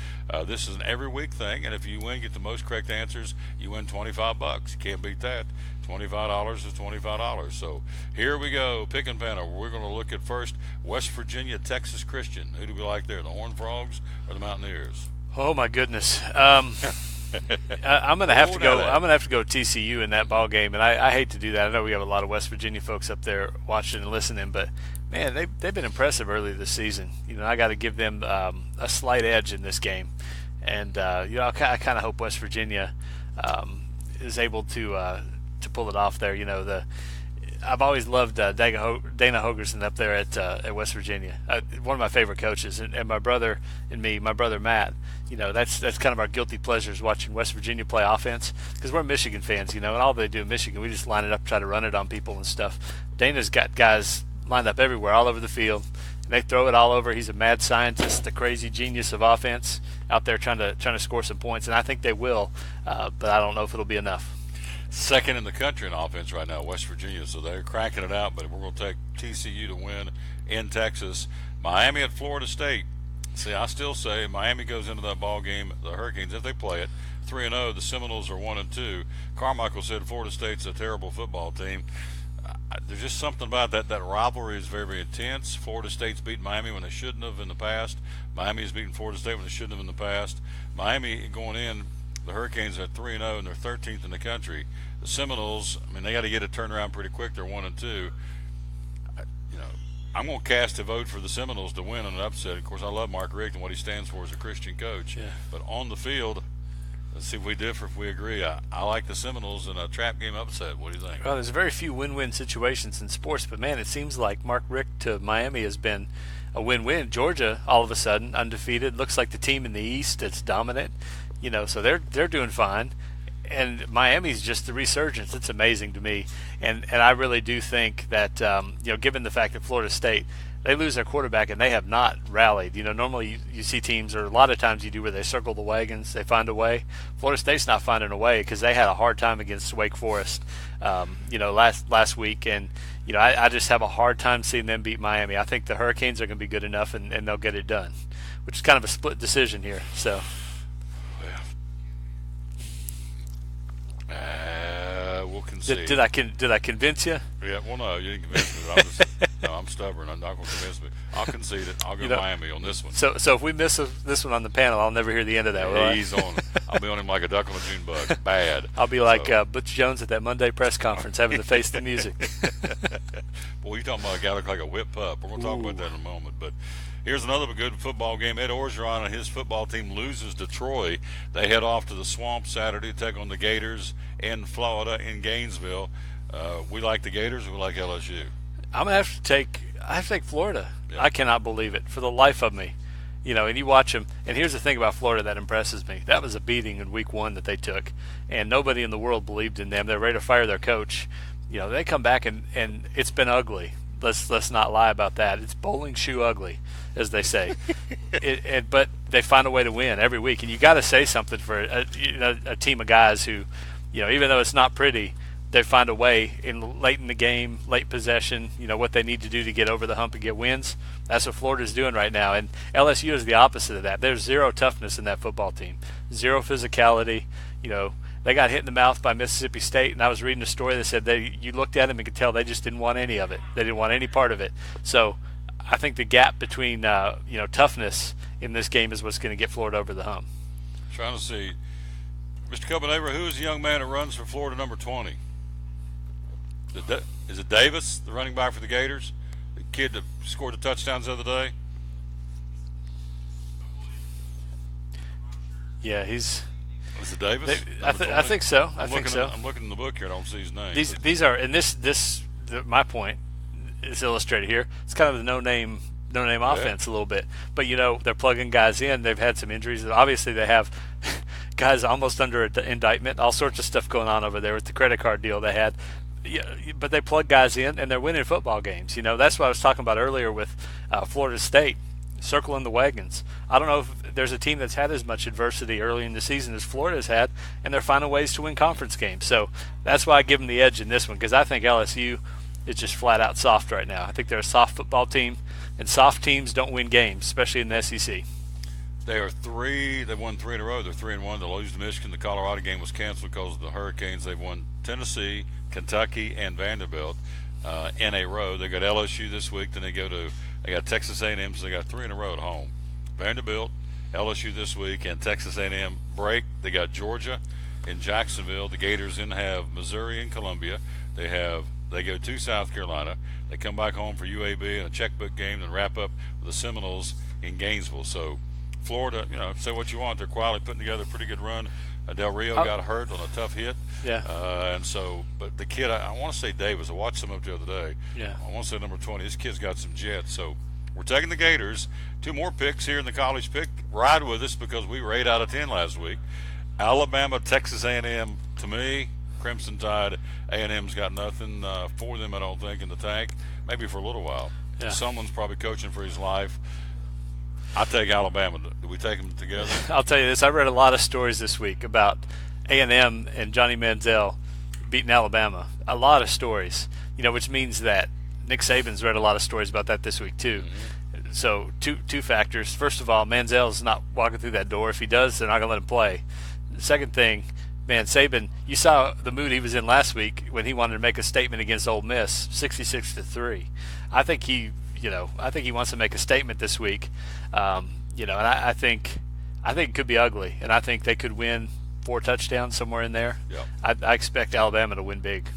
[SPEAKER 1] This is an every week thing, and if you win, get the most correct answers, you win $25. You can't beat that. $25 is $25. So here we go, pick and panel. We're going to look at first West Virginia, Texas Christian. Who do we like there, the Horned Frogs or the Mountaineers?
[SPEAKER 12] Oh my goodness. I'm gonna have to go. I'm gonna have to go TCU in that ball game, and I hate to do that. I know we have a lot of West Virginia folks up there watching and listening, but man, they've been impressive early this season. I got to give them a slight edge in this game, and I kind of hope West Virginia is able to pull it off there. I've always loved Dana Holgerson up there at West Virginia. One of my favorite coaches, and my brother and me, my brother Matt. That's kind of our guilty pleasures watching West Virginia play offense because we're Michigan fans, and all they do in Michigan, we just line it up, try to run it on people and stuff. Dana's got guys lined up everywhere, all over the field, and they throw it all over. He's a mad scientist, the crazy genius of offense out there trying to score some points, and I think they will, but I don't know if it'll be enough.
[SPEAKER 1] Second in the country in offense right now, West Virginia, so they're cracking it out, but we're going to take TCU to win in Texas. Miami at Florida State. See, I still say Miami goes into that ball game, the Hurricanes, if they play it, 3-0. The Seminoles are 1-2. Carmichael said Florida State's a terrible football team. There's just something about that rivalry is very, very intense. Florida State's beaten Miami when they shouldn't have in the past. Miami's beaten Florida State when they shouldn't have in the past. Miami going in, the Hurricanes are 3-0 and they're 13th in the country. The Seminoles, they got to get it turned around pretty quick. They're 1-2. I'm going to cast a vote for the Seminoles to win on an upset. Of course, I love Mark Richt and what he stands for as a Christian coach.
[SPEAKER 12] Yeah.
[SPEAKER 1] But on the field, let's see if we differ, if we agree. I like the Seminoles in a trap game upset. What do you think?
[SPEAKER 12] Well, there's very few win-win situations in sports, but man, it seems like Mark Richt to Miami has been a win-win. Georgia, all of a sudden, undefeated, looks like the team in the East that's dominant. So they're doing fine. And Miami's just the resurgence. It's amazing to me, and I really do think that given the fact that Florida State, they lose their quarterback and they have not rallied. Normally you see teams, or a lot of times you do, where they circle the wagons, they find a way. Florida State's not finding a way because they had a hard time against Wake Forest, last week, and I just have a hard time seeing them beat Miami. I think the Hurricanes are going to be good enough and they'll get it done, which is kind of a split decision here. So.
[SPEAKER 1] We'll concede.
[SPEAKER 12] Did I convince you?
[SPEAKER 1] Yeah. Well, no, you didn't convince me. I'm stubborn. I'm not going to convince me. I'll concede it. I'll go Miami on this one.
[SPEAKER 12] So if we miss this one on the panel, I'll never hear the end of that. Will
[SPEAKER 1] He's on. I'll be on him like a duck on a June bug. Bad.
[SPEAKER 12] I'll be like Butch Jones at that Monday press conference, having to face the music.
[SPEAKER 1] Boy, you're talking about a guy look like a whipped pup. We're going to talk about that in a moment, but. Here's another good football game. Ed Orgeron and his football team loses to Troy. They head off to the Swamp Saturday to take on the Gators in Florida in Gainesville. We like the Gators. We like LSU.
[SPEAKER 12] I'm gonna have to take Florida. Yeah. I cannot believe it for the life of me. And you watch them. And here's the thing about Florida that impresses me. That was a beating in week 1 that they took, and nobody in the world believed in them. They're ready to fire their coach. They come back and it's been ugly. Let's not lie about that. It's bowling shoe ugly, as they say. But they find a way to win every week, and you got to say something for a team of guys who, even though it's not pretty, they find a way late in the game, late possession, what they need to do to get over the hump and get wins. That's what Florida's doing right now. And LSU is the opposite of that. There's zero toughness in that football team, zero physicality. They got hit in the mouth by Mississippi State, and I was reading a story that said you looked at them and could tell they just didn't want any of it. They didn't want any part of it. So I think the gap between toughness in this game is what's going to get Florida over the hump.
[SPEAKER 1] Trying to see, Mr. Copenhaver, who is the young man that runs for Florida, number 20? Is it Davis, the running back for the Gators? The kid that scored the touchdowns the other day?
[SPEAKER 12] Yeah, he's...
[SPEAKER 1] Is it Davis?
[SPEAKER 12] I think so.
[SPEAKER 1] I'm looking in the book here. I don't see his name.
[SPEAKER 12] These are, and my point is illustrated here. It's kind of the no name offense a little bit, but they're plugging guys in. They've had some injuries. Obviously, they have guys almost under indictment. All sorts of stuff going on over there with the credit card deal they had. Yeah, but they plug guys in, and they're winning football games. That's what I was talking about earlier with Florida State circling the wagons. I don't know if there's a team that's had as much adversity early in the season as Florida's had, and they're finding ways to win conference games. So that's why I give them the edge in this one, because I think LSU is just flat out soft right now. I think they're a soft football team, and soft teams don't win games, especially in the SEC.
[SPEAKER 1] They are They've won 3 in a row. They're 3-1. They lose to Michigan. The Colorado game was canceled because of the Hurricanes. They've won Tennessee, Kentucky, and Vanderbilt in a row. They got LSU this week. Then they got Texas A&M. So they got 3 in a row at home. Vanderbilt, LSU this week, and Texas A&M break. They got Georgia in Jacksonville. The Gators then have Missouri and Columbia. They go to South Carolina. They come back home for UAB and a checkbook game, then wrap up with the Seminoles in Gainesville. So Florida, say what you want, they're quietly putting together a pretty good run. Del Rio got hurt on a tough hit.
[SPEAKER 12] Yeah.
[SPEAKER 1] But the kid, I want to say Davis. I watched him up the other day.
[SPEAKER 12] Yeah.
[SPEAKER 1] I want to say number 20. This kid's got some jets. So we're taking the Gators. 2 more picks here in the college pick. Ride with us because we were 8 out of 10 last week. Alabama, Texas A&M. To me, Crimson Tide. A&M's got nothing for them, I don't think, in the tank. Maybe for a little while.
[SPEAKER 12] Yeah.
[SPEAKER 1] Someone's probably coaching for his life. I take Alabama. Do we take them together?
[SPEAKER 12] I'll tell you this. I read a lot of stories this week about A&M and Johnny Manziel beating Alabama. A lot of stories, which means that Nick Saban's read a lot of stories about that this week too. Mm-hmm. So two factors. First of all, Manziel's not walking through that door. If he does, they're not going to let him play. The second thing, man, Saban, you saw the mood he was in last week when he wanted to make a statement against Ole Miss, 66-3. I think he wants to make a statement this week. And I think it could be ugly, and I think they could win 4 touchdowns somewhere in there.
[SPEAKER 1] Yep.
[SPEAKER 12] I expect Alabama to win big.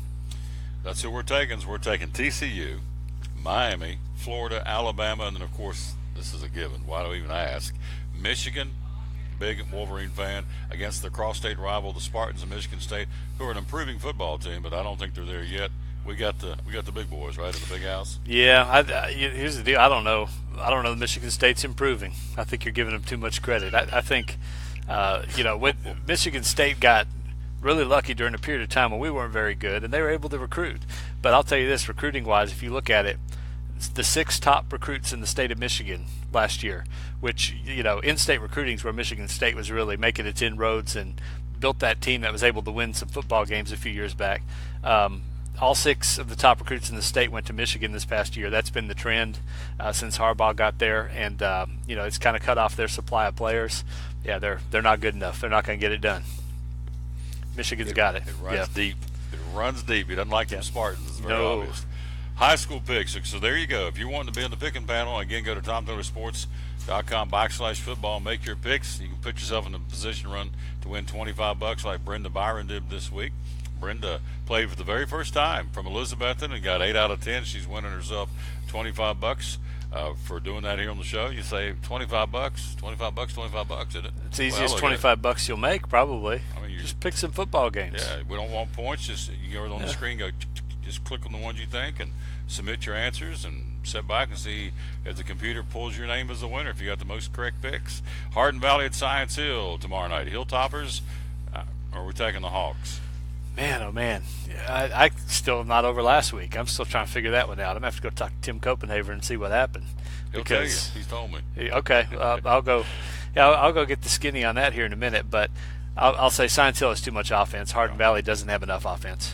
[SPEAKER 1] That's who we're taking. So we're taking TCU, Miami, Florida, Alabama, and then, of course, this is a given. Why do we even ask? Michigan, big Wolverine fan, against the cross-state rival, the Spartans of Michigan State, who are an improving football team, but I don't think they're there yet. We got the big boys, right, at the big house.
[SPEAKER 12] Yeah, here's the deal. I don't know that Michigan State's improving. I think you're giving them too much credit. I think, when Michigan State got really lucky during a period of time when we weren't very good, and they were able to recruit. But I'll tell you this, recruiting-wise, if you look at it, the 6 top recruits in the state of Michigan last year, which, in-state recruiting is where Michigan State was really making its inroads and built that team that was able to win some football games a few years back. All 6 of the top recruits in the state went to Michigan this past year. That's been the trend since Harbaugh got there, and it's kind of cut off their supply of players. Yeah, they're not good enough. They're not going to get it done. Michigan's got it.
[SPEAKER 1] It runs deep. It runs deep. He doesn't like them Spartans. It's very obvious. High school picks. So there you go. If you want to be on the picking panel, again, go to TomTaylorSports.com/football. Make your picks. You can put yourself in a position run to win $25 like Brenda Byron did this week. Brenda played for the very first time from Elizabethton and got 8 out of 10. She's winning herself $25 for doing that here on the show. You say $25, $25, isn't it?
[SPEAKER 12] It's the easiest $25 you'll make, probably. I mean, just pick some football games.
[SPEAKER 1] Yeah, we don't want points. Just you go on the screen, just click on the ones you think and submit your answers and sit back and see if the computer pulls your name as the winner if you got the most correct picks. Hardin Valley at Science Hill tomorrow night. Hilltoppers, or are we taking the Hawks?
[SPEAKER 12] Man, oh man, I still am not over last week. I'm still trying to figure that one out. I'm going to have to go talk to Tim Copenhaver and see what happened.
[SPEAKER 1] He'll tell you. He's told me.
[SPEAKER 12] Okay, I'll go. Yeah, I'll go get the skinny on that here in a minute. But I'll say Science Hill has too much offense. Hardin Valley doesn't have enough offense.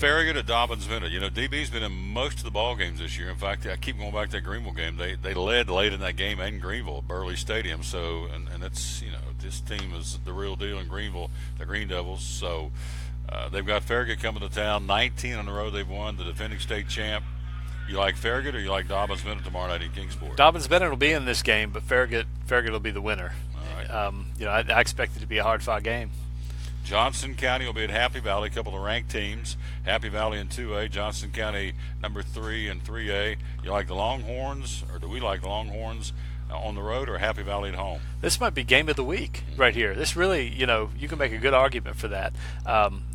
[SPEAKER 1] Farragut at Dobbins Bennett. You know, DB's been in most of the ball games this year. In fact, I keep going back to that Greenville game. They led late in that game in Greenville at Burley Stadium. So, and it's, you know, this team is the real deal in Greenville, the Green Devils. So they've got Farragut coming to town. 19 in a row they've won, the defending state champ. You like Farragut or you like Dobbins Bennett tomorrow night in Kingsport?
[SPEAKER 12] Dobbins Bennett will be in this game, but Farragut will be the winner.
[SPEAKER 1] All right.
[SPEAKER 12] You know, I expect it to be a hard-fought game.
[SPEAKER 1] Johnson County will be at Happy Valley, a couple of ranked teams. Happy Valley in 2A, Johnson County number 3 in 3A. You like the Longhorns, or do we like the Longhorns on the road, or Happy Valley at home?
[SPEAKER 12] This might be game of the week right here. This really, you know, you can make a good argument for that.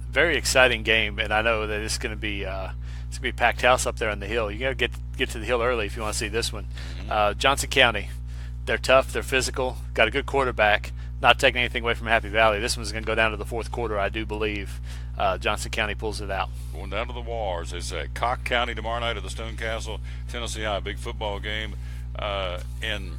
[SPEAKER 12] Very exciting game, and I know that it's going to be a packed house up there on the hill. You got to get to the hill early if you want to see this one. Johnson County, they're tough, they're physical, got a good quarterback. Not taking anything away from Happy Valley. This one's going to go down to the fourth quarter, I do believe. Johnson County pulls it out.
[SPEAKER 1] Going down to the wire, as they say. Cock County tomorrow night at the Stone Castle, Tennessee High. Big football game in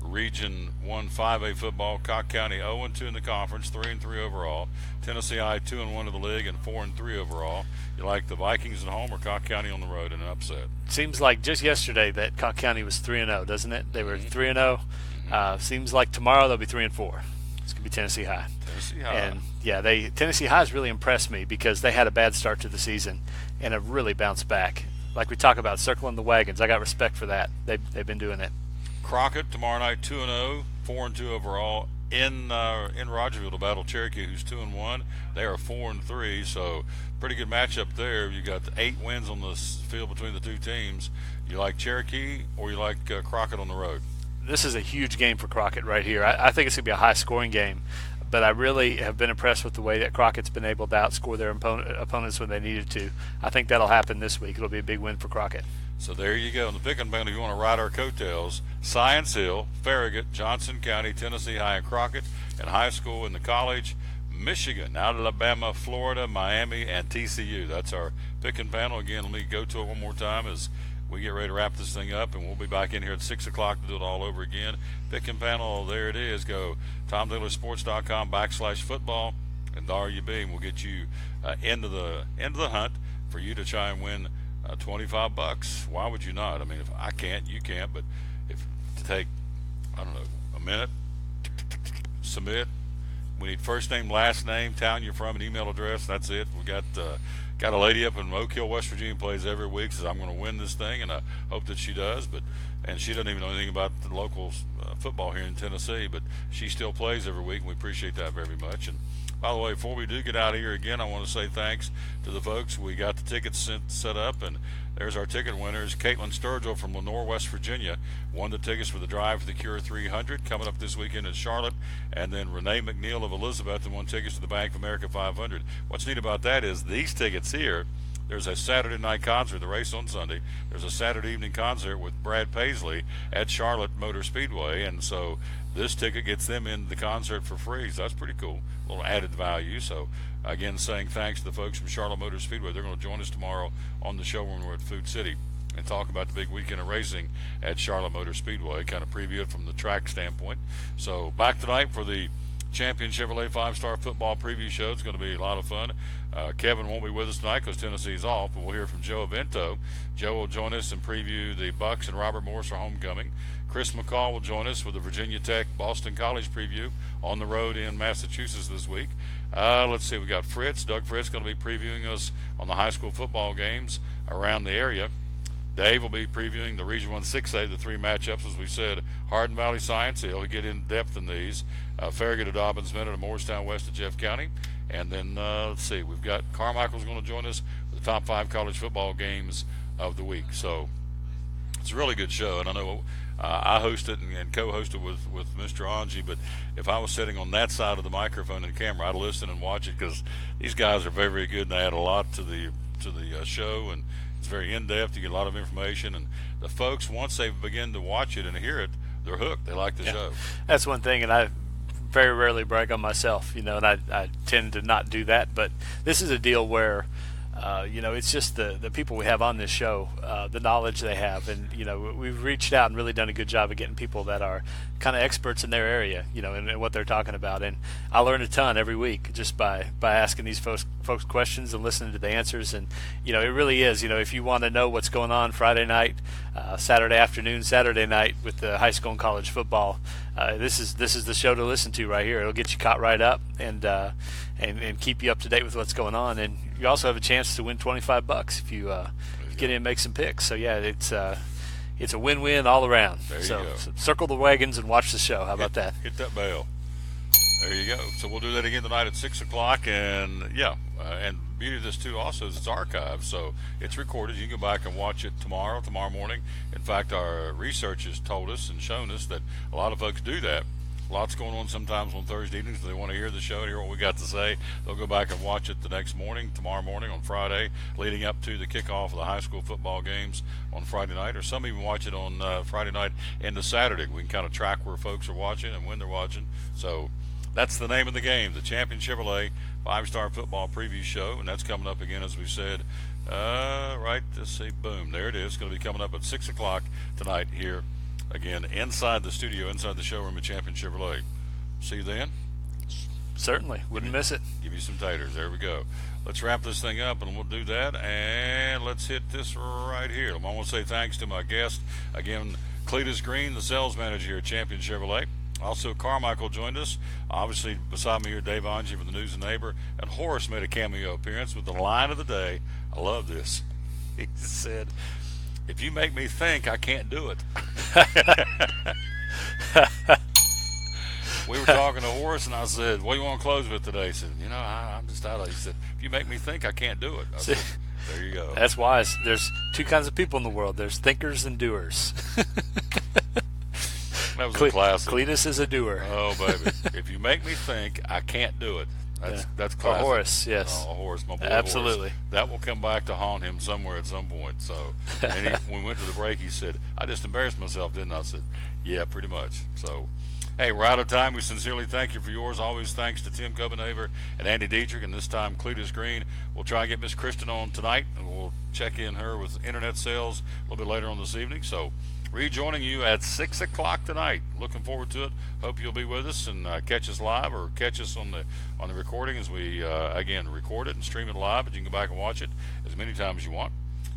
[SPEAKER 1] Region 1 5A football. Cock County 0-2 in the conference, 3-3 overall. Tennessee High 2-1 of the league and 4-3 overall. You like the Vikings at home or Cock County on the road in an upset?
[SPEAKER 12] Seems like just yesterday that Cock County was 3-0, doesn't it? They were 3-0. Seems like tomorrow they'll be 3-4. It's gonna be Tennessee High.
[SPEAKER 1] Tennessee High.
[SPEAKER 12] And yeah, Tennessee High has really impressed me because they had a bad start to the season and have really bounced back. Like we talk about circling the wagons, I got respect for that. They've been doing it.
[SPEAKER 1] Crockett tomorrow night 2-0, 4-2 overall in Rogerville to battle Cherokee, who's 2-1. They are 4-3, so pretty good matchup there. You got 8 wins on the field between the two teams. You like Cherokee or you like Crockett on the road?
[SPEAKER 12] This is a huge game for Crockett right here. I think it's going to be a high-scoring game, but I really have been impressed with the way that Crockett's been able to outscore their opponents when they needed to. I think that'll happen this week. It'll be a big win for Crockett.
[SPEAKER 1] So there you go. In the picking band, if you want to ride our coattails, Science Hill, Farragut, Johnson County, Tennessee High, and Crockett, and high school in the college, Michigan, Alabama, Florida, Miami, and TCU. That's our picking panel. Again, let me go to it one more time as we get ready to wrap this thing up, and we'll be back in here at 6 o'clock to do it all over again. Picking panel, there it is. Go TomTaylorSports.com/football, and there you be. And we'll get you into the hunt for you to try and win $25. Why would you not? I mean, if I can't, you can't. But if to take, I don't know, a minute, submit. We need first name, last name, town you're from, and email address. That's it. We got a lady up in Oak Hill, West Virginia, plays every week. Says I'm going to win this thing, and I hope that she does. And she doesn't even know anything about the local football here in Tennessee, but she still plays every week, and we appreciate that very much. And by the way, before we do get out of here again, I want to say thanks to the folks. We got the tickets set up, and there's our ticket winners. Caitlin Sturgill from Lenore, West Virginia, won the tickets for the Drive for the Cure 300 coming up this weekend in Charlotte. And then Renee McNeil of Elizabeth won tickets to the Bank of America 500. What's neat about that is these tickets here, there's a Saturday night concert, the race on Sunday. There's a Saturday evening concert with Brad Paisley at Charlotte Motor Speedway. And so this ticket gets them in the concert for free. So that's pretty cool. A little added value. So again, saying thanks to the folks from Charlotte Motor Speedway. They're going to join us tomorrow on the show when we're at Food City and talk about the big weekend of racing at Charlotte Motor Speedway, kind of preview it from the track standpoint. So back tonight for the Champion Chevrolet 5-Star Football Preview Show. It's going to be a lot of fun. Kevin won't be with us tonight because Tennessee's off, but we'll hear from Joe Avento. Joe will join us and preview the Bucks and Robert Morris for homecoming. Chris McCall will join us with the Virginia Tech Boston College preview on the road in Massachusetts this week. Let's see, we got Fritz. Doug Fritz going to be previewing us on the high school football games around the area. Dave will be previewing the Region 1 6A, the 3 matchups, as we said. Hardin Valley Science Hill, he'll get in depth in these. Farragut at Dobbins Bennett and Morristown West at Jeff County. And then, let's see, we've got Carmichael's going to join us with the top 5 college football games of the week. So it's a really good show, and I know I host it and co-host it with Mr. Angie, but if I was sitting on that side of the microphone and camera, I'd listen and watch it because these guys are very, very good, and they add a lot to the show, and it's very in-depth. You get a lot of information, and the folks, once they begin to watch it and hear it, they're hooked. They like the show.
[SPEAKER 12] That's one thing, and I very rarely brag on myself, and I tend to not do that, but this is a deal where it's just the people we have on this show, the knowledge they have, and we've reached out and really done a good job of getting people that are kind of experts in their area, and what they're talking about. And I learn a ton every week just by asking these folks questions and listening to the answers. And it really is. If you want to know what's going on Friday night, Saturday afternoon, Saturday night with the high school and college football, this is the show to listen to right here. It'll get you caught right up and keep you up to date with what's going on. And you also have a chance to win $25 if you get in and make some picks. So yeah, it's a win-win all around.
[SPEAKER 1] There you
[SPEAKER 12] so
[SPEAKER 1] go.
[SPEAKER 12] Circle the wagons and watch the show. How about that?
[SPEAKER 1] Hit that bell. There you go. So we'll do that again tonight at 6 o'clock. And and beauty of this too also is it's archived, so it's recorded. You can go back and watch it tomorrow morning. In fact, our research has told us and shown us that a lot of folks do that. Lots going on sometimes on Thursday evenings. They want to hear the show, hear what we got to say. They'll go back and watch it the next morning, tomorrow morning on Friday, leading up to the kickoff of the high school football games on Friday night, or some even watch it on Friday night into Saturday. We can kind of track where folks are watching and when they're watching. So that's the name of the game, the Champion Chevrolet 5-Star Football Preview Show, and that's coming up again, as we said. Right, let's see, boom, there it is. It's going to be coming up at 6 o'clock tonight here. Again, inside the studio, inside the showroom at Champion Chevrolet. See you then?
[SPEAKER 12] Certainly. Wouldn't miss it.
[SPEAKER 1] Give you some taters. There we go. Let's wrap this thing up, and we'll do that. And let's hit this right here. I want to say thanks to my guest. Again, Cletus Green, the sales manager here at Champion Chevrolet. Also, Carmichael joined us. Obviously, beside me here, Dave Angie with the News and Neighbor. And Horace made a cameo appearance with the line of the day. I love this. He said, "If you make me think, I can't do it." We were talking to Horace, and I said, "What do you want to close with today?" He said, I'm just out of it. He said, "If you make me think, I can't do it." I said, there you go.
[SPEAKER 12] That's wise. There's two kinds of people in the world. There's thinkers and doers.
[SPEAKER 1] That was a classic.
[SPEAKER 12] Cletus is a doer.
[SPEAKER 1] Oh, baby. If you make me think, I can't do it. That's classic.
[SPEAKER 12] Horace, yes.
[SPEAKER 1] Oh, Horace, my boy.
[SPEAKER 12] Absolutely.
[SPEAKER 1] Horace. That will come back to haunt him somewhere at some point. So, and when we went to the break, he said, "I just embarrassed myself, didn't I?" I said, "Yeah, pretty much." So, hey, we're out of time. We sincerely thank you for yours. Always thanks to Tim Copenhaver and Andy Dietrich, and this time Cletus Green. We'll try and get Miss Kristen on tonight, and we'll check in her with internet sales a little bit later on this evening. So, rejoining you at 6 o'clock tonight. Looking forward to it. Hope you'll be with us and catch us live, or catch us on the recording as we again record it and stream it live. But you can go back and watch it as many times as you want.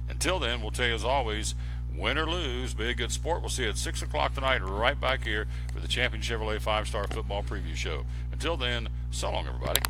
[SPEAKER 1] Until then, we'll tell you as always, win or lose, be a good sport. We'll see you at 6 o'clock tonight, right back here for the Champion Chevrolet 5-Star Football Preview Show. Until then, so long, everybody.